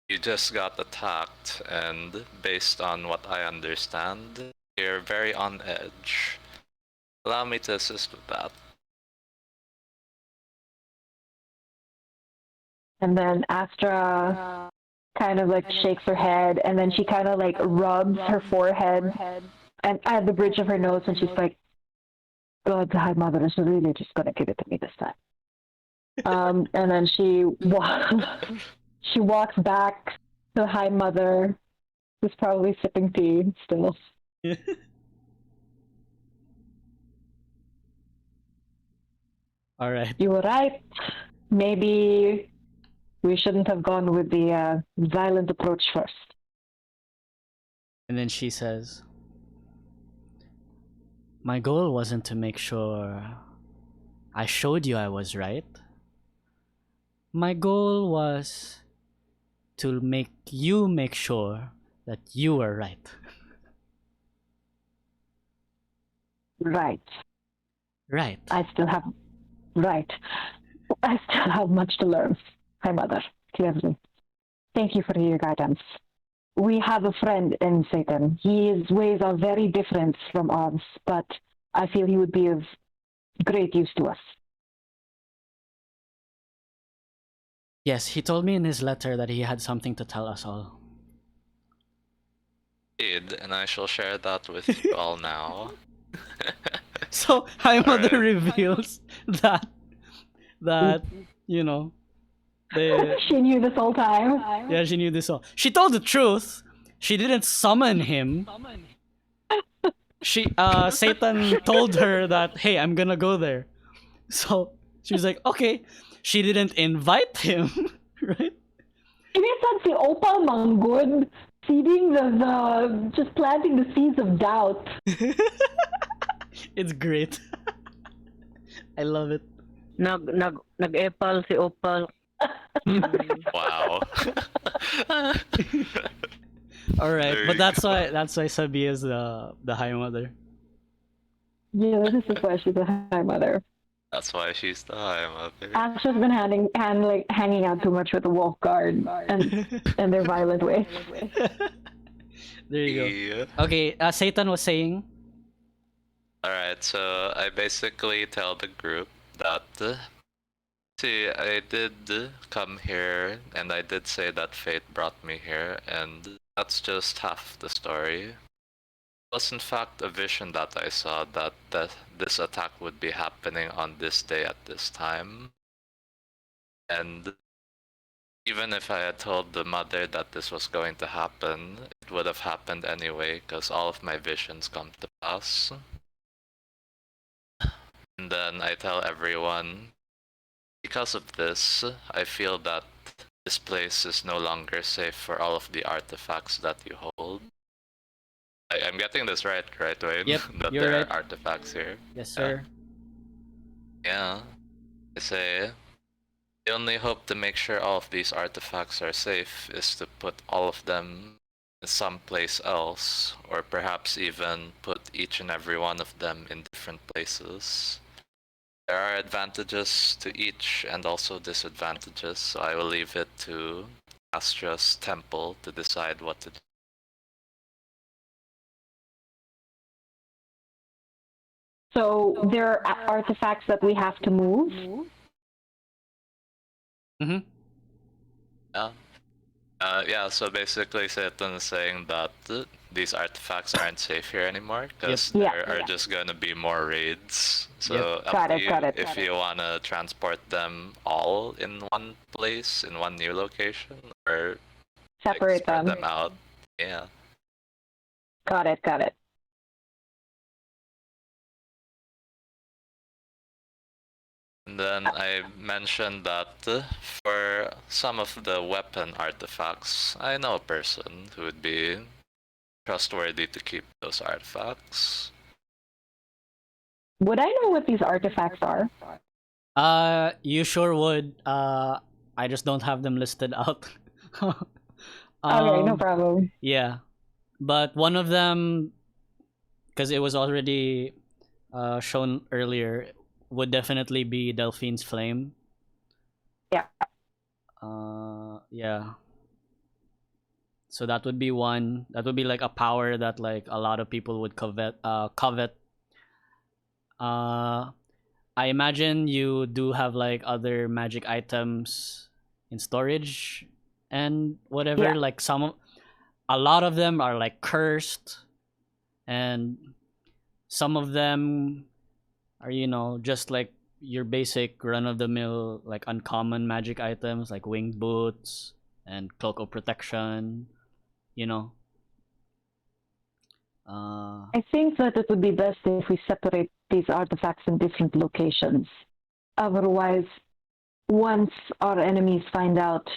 you just got attacked, and based on what I understand, you're very on edge. Allow me to assist with that. And then Astra kind of like shakes her head, and then she kind of like rubs her forehead and at the bridge of her nose, and she's like, God, the High Mother is really just gonna give it to me this time. And then she walks back to the High Mother, who's probably sipping tea still. All right. You were right. Maybe we shouldn't have gone with the violent approach first. And then she says, my goal wasn't to make sure I showed you I was right. My goal was to make you make sure that you were right. Right. Right. I still have much to learn, my mother, clearly. Thank you for your guidance. We have a friend in Satan. His ways are very different from ours, but I feel he would be of great use to us. Yes, he told me in his letter that he had something to tell us all. Indeed, and I shall share that with you all now. So High Mother Alright. reveals that you know they She knew this whole time. yeah, she knew this all. She told the truth. She didn't summon him. Satan told her that, hey, I'm gonna go there. So she was like, okay. She didn't invite him, right? Minsan si Opal Manggod, seeding the just planting the seeds of doubt. It's great. I love it. Nag-epal si Opal. Wow. All right, There but you that's go. why Sabi is the High Mother. Yeah, this is why she's a High Mother. That's why she's the High Mother. Astra's been hanging out too much with the Wolf Guard and their violent ways. There you go. Yeah. Okay, Satan was saying. Alright, so I basically tell the group that, see, I did come here, and I did say that fate brought me here, and that's just half the story. It was in fact a vision that I saw that this attack would be happening on this day at this time. And even if I had told the mother that this was going to happen, it would have happened anyway, because all of my visions come to pass. And then I tell everyone, because of this, I feel that this place is no longer safe for all of the artifacts that you hold. I'm getting this right, Wayne? Yep, that you're there right. are artifacts here. Yes, sir. Yeah. I say, the only hope to make sure all of these artifacts are safe is to put all of them someplace else, or perhaps even put each and every one of them in different places. There are advantages to each and also disadvantages, so I will leave it to Astra's temple to decide what to do. So there are artifacts that we have to move. Mm-hmm. Yeah. Yeah, so basically Satan is saying that these artifacts aren't safe here anymore because there are just going to be more raids. So Got it. if you want to transport them all in one place, in one new location, or Separate spread them. them out. Yeah. Got it. And then I mentioned that for some of the weapon artifacts, I know a person who would be trustworthy to keep those artifacts. Would I know what these artifacts are? You sure would. I just don't have them listed out. Okay, no problem. Yeah, but one of them, because it was already shown earlier, would definitely be Delphine's Flame. Yeah. Yeah. So that would be one. That would be like a power that like a lot of people would covet. I imagine you do have like other magic items in storage and whatever. Yeah. Like a lot of them are like cursed, and some of them are just like your basic run of the mill like uncommon magic items like winged boots and cloak of protection. I think that it would be best if we separate these artifacts in different locations. Otherwise, once our enemies find out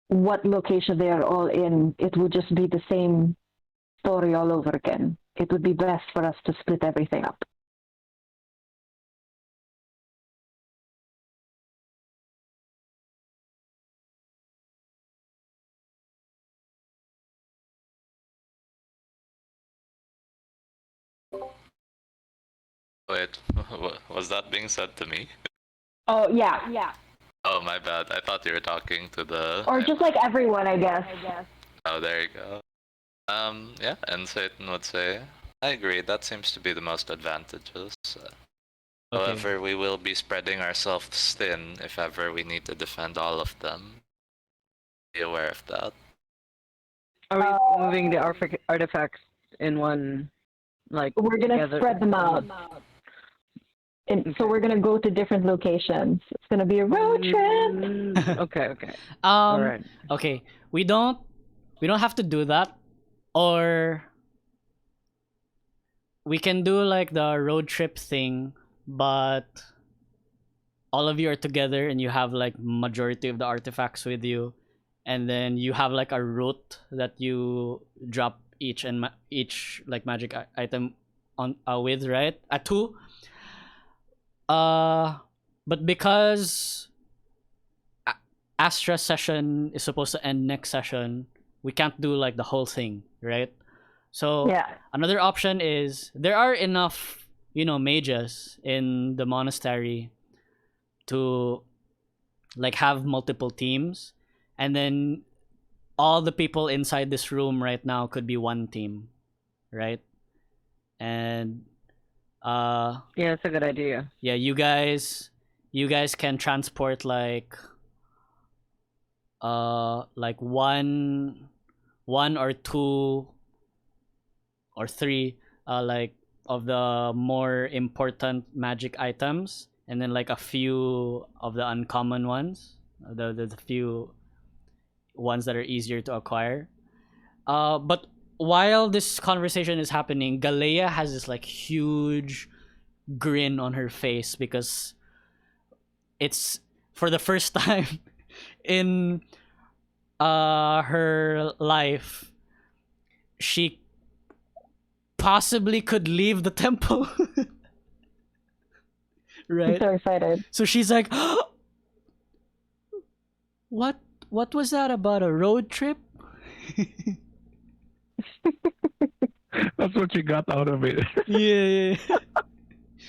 what location they are all in, it would just be the same story all over again. It would be best for us to split everything up. Wait, was that being said to me? Oh, yeah. Oh, my bad. I thought you were talking to the... Or just like everyone, I guess. Oh, there you go. Yeah, and Satan would say, I agree, that seems to be the most advantageous. However, we will be spreading ourselves thin if ever we need to defend all of them. Be aware of that. Are we moving the artifacts in one, like, We're gonna together? spread them out. And so we're gonna go to different locations. It's gonna be a road trip. Okay. Um. Alright. Okay. We don't have to do that, or we can do like the road trip thing, but all of you are together and you have like majority of the artifacts with you, and then you have like a route that you drop each like magic item on with, right? At two. But because Astra session is supposed to end next session, we can't do like the whole thing, right? So Yeah. another option is there are enough, mages in the monastery to like have multiple teams, and then all the people inside this room right now could be one team, right? And Yeah, that's a good idea. yeah, you guys can transport like one or two or three like of the more important magic items, and then like a few of the uncommon ones, the few ones that are easier to acquire. But while this conversation is happening, Galea has this like huge grin on her face because it's for the first time in her life she possibly could leave the temple. Right? I'm so excited. So she's like, what was that about a road trip? That's what you got out of it. Yeah.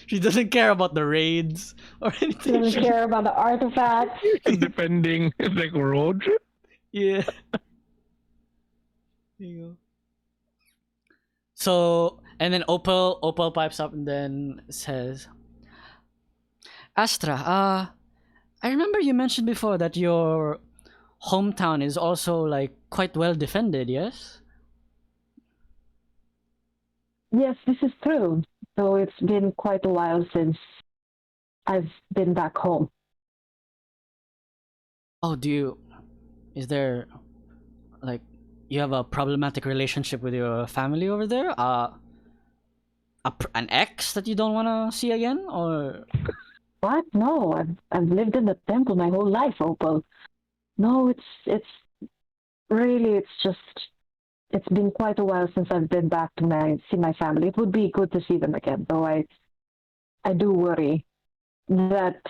She doesn't care about the raids or anything. Doesn't care about the artifacts. Defending like a road trip. Yeah. There you go. So, and then Opal pipes up and then says, Astra, I remember you mentioned before that your hometown is also like quite well defended, yes? Yes, this is true. So it's been quite a while since I've been back home. Oh, is there like you have a problematic relationship with your family over there? An ex that you don't want to see again, or What? No, I've lived in the temple my whole life, Opal. No, it's it's been quite a while since I've been back to see my family. It would be good to see them again, though I do worry that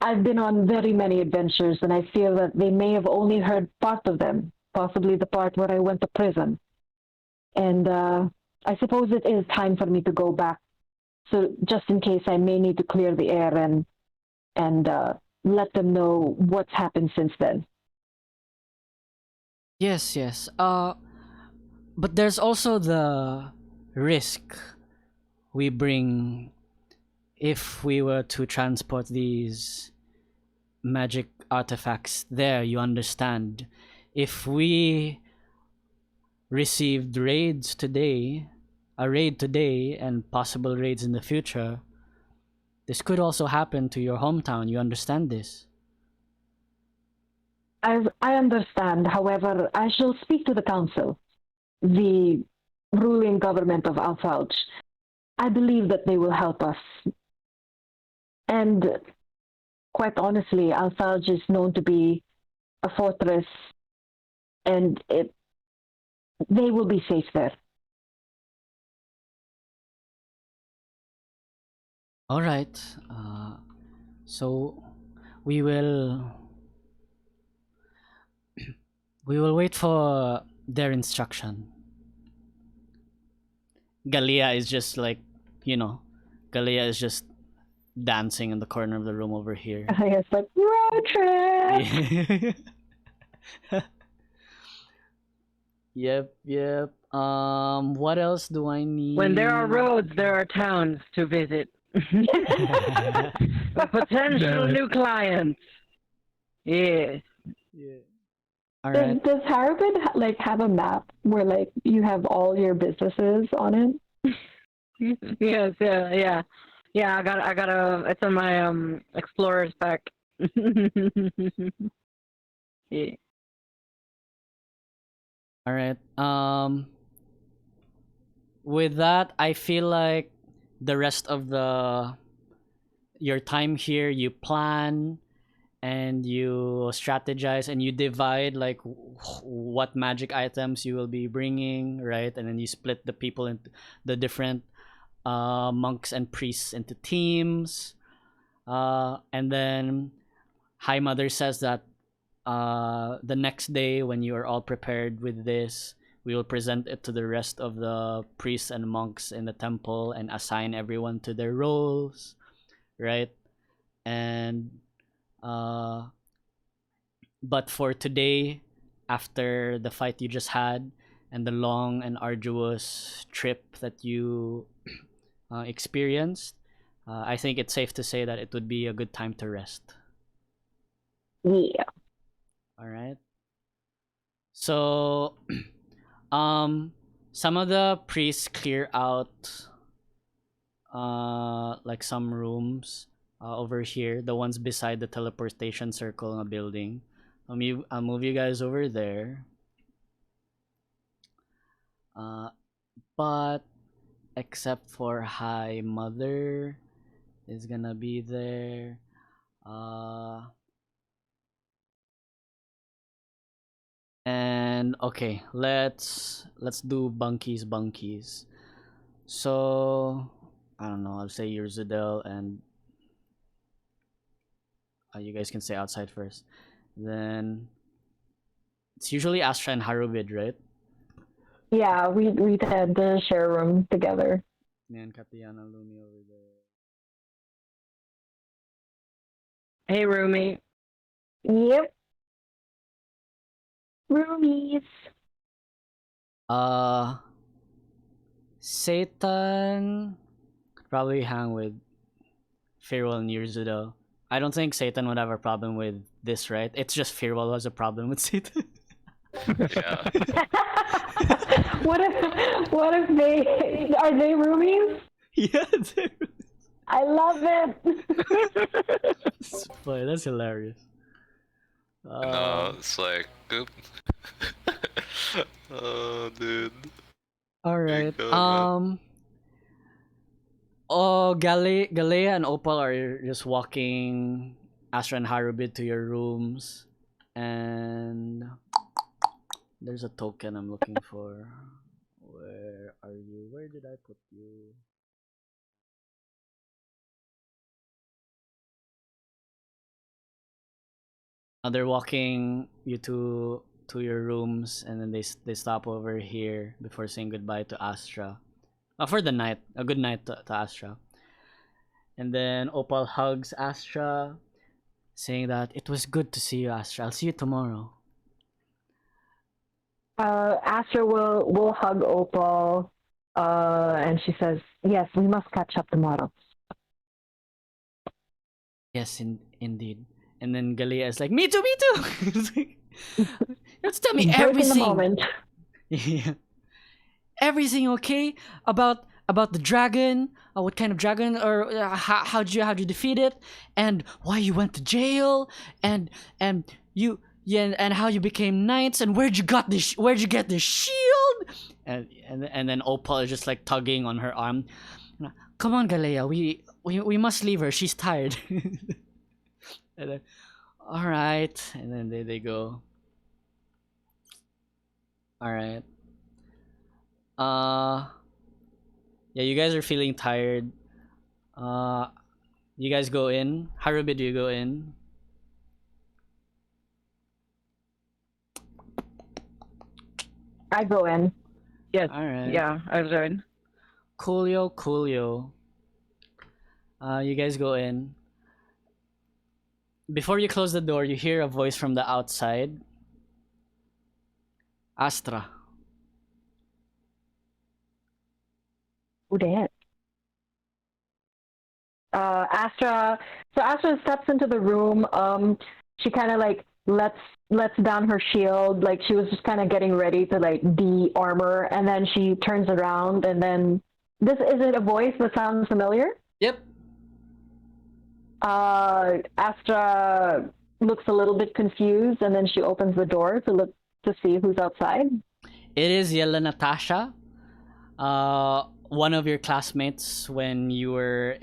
I've been on very many adventures, and I feel that they may have only heard part of them, possibly the part where I went to prison. And I suppose it is time for me to go back. So just in case, I may need to clear the air and let them know what's happened since then. Yes. But there's also the risk we bring if we were to transport these magic artifacts there, you understand. If we received a raid today and possible raids in the future, this could also happen to your hometown. You understand this? I understand. However, I shall speak to the council, the ruling government of Alfalj. I believe that they will help us And quite honestly, Alfalj is known to be a fortress, and they will be safe there. All right. So we will wait for their instruction. Galia is just like, Galia is just dancing in the corner of the room over here. It's like road trip. Yep. What else do I need? When there are roads, there are towns to visit. Potential new clients. Yes. Yeah. All right. Does Harrowbid like have a map where like you have all your businesses on it? Yes. Yeah. I got a. It's on my explorer's pack. Yeah. All right. With that, I feel like the rest of your time here, you plan and you strategize and you divide like what magic items you will be bringing, right? And then you split the people into the different monks and priests into teams. And then High Mother says that the next day, when you are all prepared with this, we will present it to the rest of the priests and monks in the temple and assign everyone to their roles, right? And but for today, after the fight you just had and the long and arduous trip that you experienced, I think it's safe to say that it would be a good time to rest. Yeah. All right. So, some of the priests clear out, like some rooms, over here, the ones beside the teleportation circle in a building. I'll move you guys over there. But except for High Mother is gonna be there. And okay, let's do bunkies. So I don't know, I'll say Ur'zudel and you guys can stay outside first. Then it's usually Astra and Harubid, right? Yeah, we had the share room together. And Kattiana, Lumi over there. Hey, Rumi. Yep. Roomies. Satan could probably hang with Fir'ual and Ur'zudel. I don't think Satan would have a problem with this, right? It's just Fir'ual has a problem with Satan. Yeah. What if they are they roomies? Yeah, I love it. that's funny. That's hilarious. No, it's like, oop. Oh, dude. All right. Go, man. Oh, Galea and Opal are just walking Astra and Harubid to your rooms, and there's a token I'm looking for. Where are you? Where did I put you? They're walking you to your rooms, and then they stop over here before saying goodbye to Astra. For the night, a good night to Astra. And then Opal hugs Astra, saying that it was good to see you, Astra. I'll see you tomorrow. Astra will hug Opal, and she says, "Yes, we must catch up tomorrow." Yes, indeed. And then Galea is like, "Me too, me too." It's like, let's tell me Right in the everything. moment. Yeah. Everything, okay? About the dragon, what kind of dragon, or how'd you defeat it, and why you went to jail, and you and how you became knights, and where'd you get this shield, and then Opal is just like tugging on her arm. Come on, Galea, we must leave her. She's tired. And then, all right, and then they go. All right. Yeah, you guys are feeling tired. You guys go in. Haru, do you go in? I go in. Yes. All right. Yeah, I join. Coolio. You guys go in. Before you close the door, you hear a voice from the outside. Astra. Who dat? Astra. So Astra steps into the room. She kind of like lets down her shield, like she was just kind of getting ready to like de-armor, and then she turns around, and then this is it a voice that sounds familiar? Yep. Astra looks a little bit confused, and then she opens the door to look to see who's outside. It is Yella Natasha, one of your classmates when you were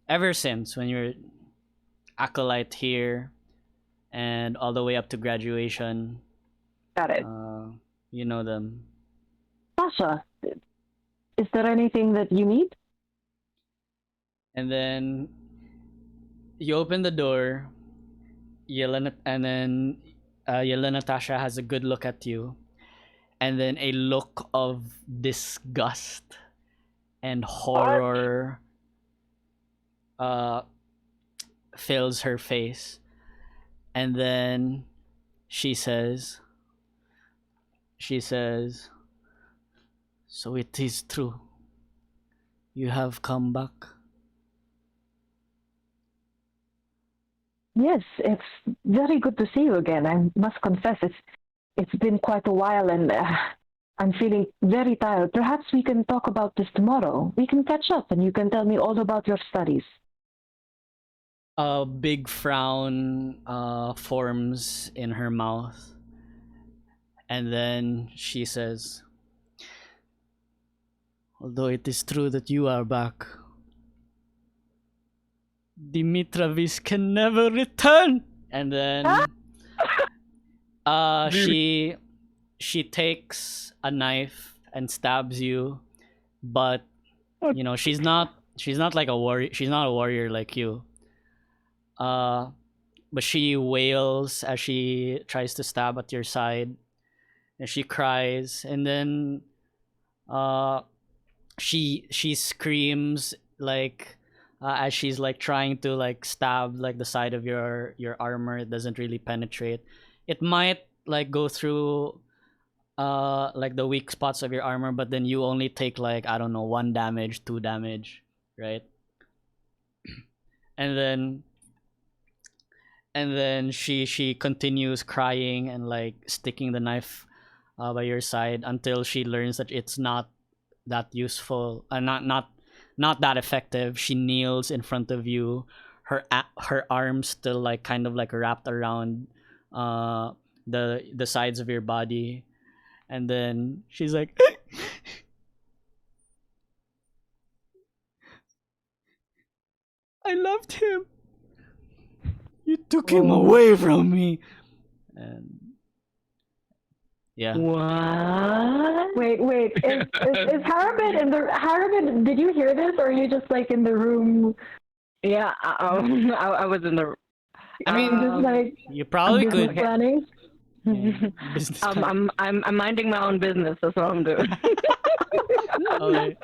ever since when you were acolyte here, and all the way up to graduation. Got it. You know them. Sasha, is there anything that you need? And then you open the door, and then Yella Natasha has a good look at you, and then a look of disgust and horror fills her face. And then she says, "So it is true. You have come back." Yes, it's very good to see you again. I must confess, it's been quite a while, and I'm feeling very tired. Perhaps we can talk about this tomorrow. We can catch up, and you can tell me all about your studies. A big frown forms in her mouth, and then she says, "Although it is true that you are back, Dimitravis can never return." And then she takes a knife and stabs you, but you know she's not like a warrior. She's not a warrior like you. But she wails as she tries to stab at your side, and she cries, and then she screams like as she's like trying to like stab like the side of your armor. It doesn't really penetrate. It might like go through like the weak spots of your armor, but then you only take like, I don't know, 1 damage, 2 damage, right? And then she continues crying and like sticking the knife by your side until she learns that it's not that useful, not that effective. She kneels in front of you, her arms still like kind of like wrapped around the sides of your body, and then she's like, "I loved him. You took him away from me." And yeah. What? Wait. Is Harabin in the Harabin? Did you hear this, or are you just like in the room? Yeah, I was in the. I mean, just like you probably could. Planning. Yeah, business planning. I'm minding my own business. That's what I'm doing. Okay.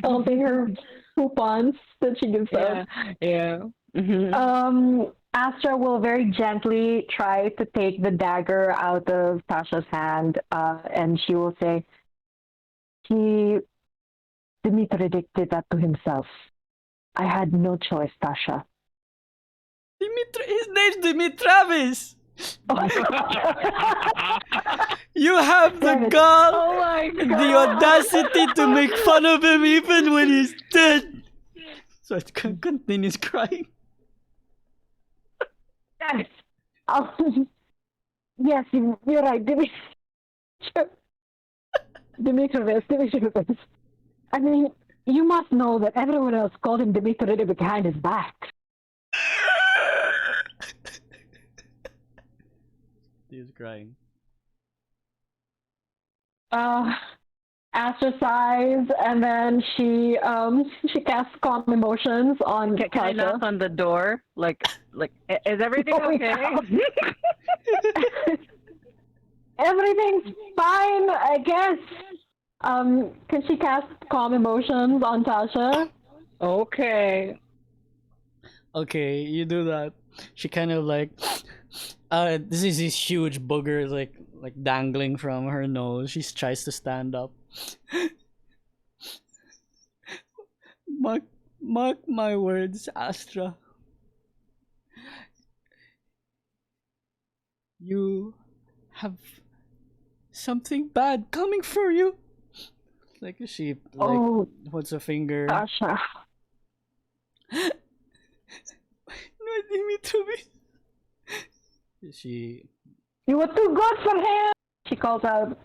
I'll take her coupons that she gives us. Yeah. Mm-hmm. Astra will very gently try to take the dagger out of Tasha's hand, and she will say, Dimitri did that to himself. I had no choice, Tasha. His name's Dimitravis. You have the gall, the audacity to make fun of him even when he's dead. So it continues crying. Yes, yes, you're right, Dimitravis. I mean, You must know that everyone else called him Dimitri behind his back. He's crying. Astra sighs, and then she casts calm emotions on Can I knock Tasha. on the door? Like, is everything okay? Everything's fine, I guess. Can she cast calm emotions on Tasha? Okay. Okay, you do that. She kind of like, this is this huge booger like dangling from her nose. She tries to stand up. Mark my words, Astra. You have something bad coming for you. Like she puts a finger. Tasha. No, Dimitri. She. You were too good for him. She calls out.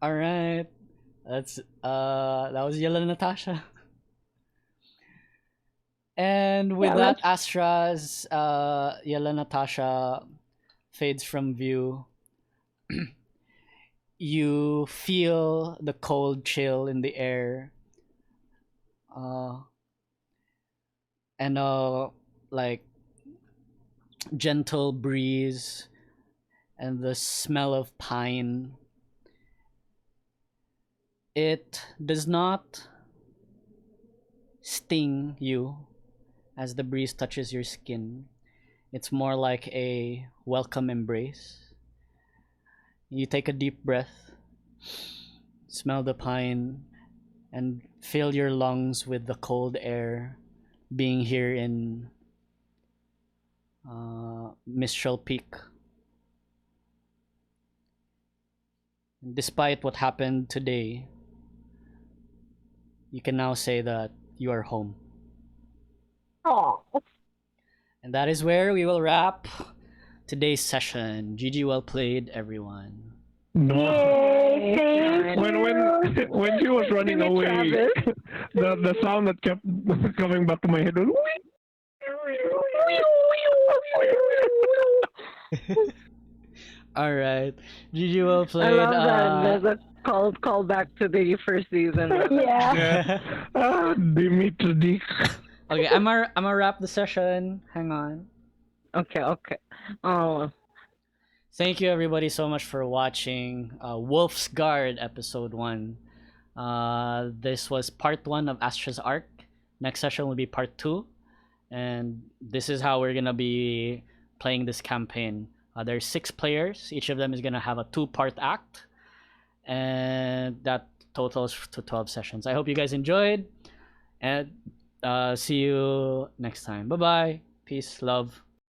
All right, that's that was Yellow Natasha. And with that, Astra's Yellow Natasha fades from view. You feel the cold chill in the air. And like gentle breeze and the smell of pine. It does not sting you as the breeze touches your skin. It's more like a welcome embrace. You take a deep breath, smell the pine, and fill your lungs with the cold air being here in Mistral Peak. Despite what happened today, you can now say that you are home. Oh. And that is where we will wrap today's session. GG, well played, everyone. No. Yay, When she was running away, the sound that kept coming back to my head was. All right, GG, well played. I love that. There's a call back to the first season. Yeah. Dimitri. Okay, I'm gonna wrap the session. Hang on. Okay. Oh. Thank you everybody so much for watching Wolf's Guard episode 1. This was part 1 of Astra's arc. Next session will be part 2, and this is how we're gonna be playing this campaign. There's 6 players. Each of them is gonna have a 2-part act, and that totals to 12 sessions. I hope you guys enjoyed, and see you next time. Bye bye. Peace, love.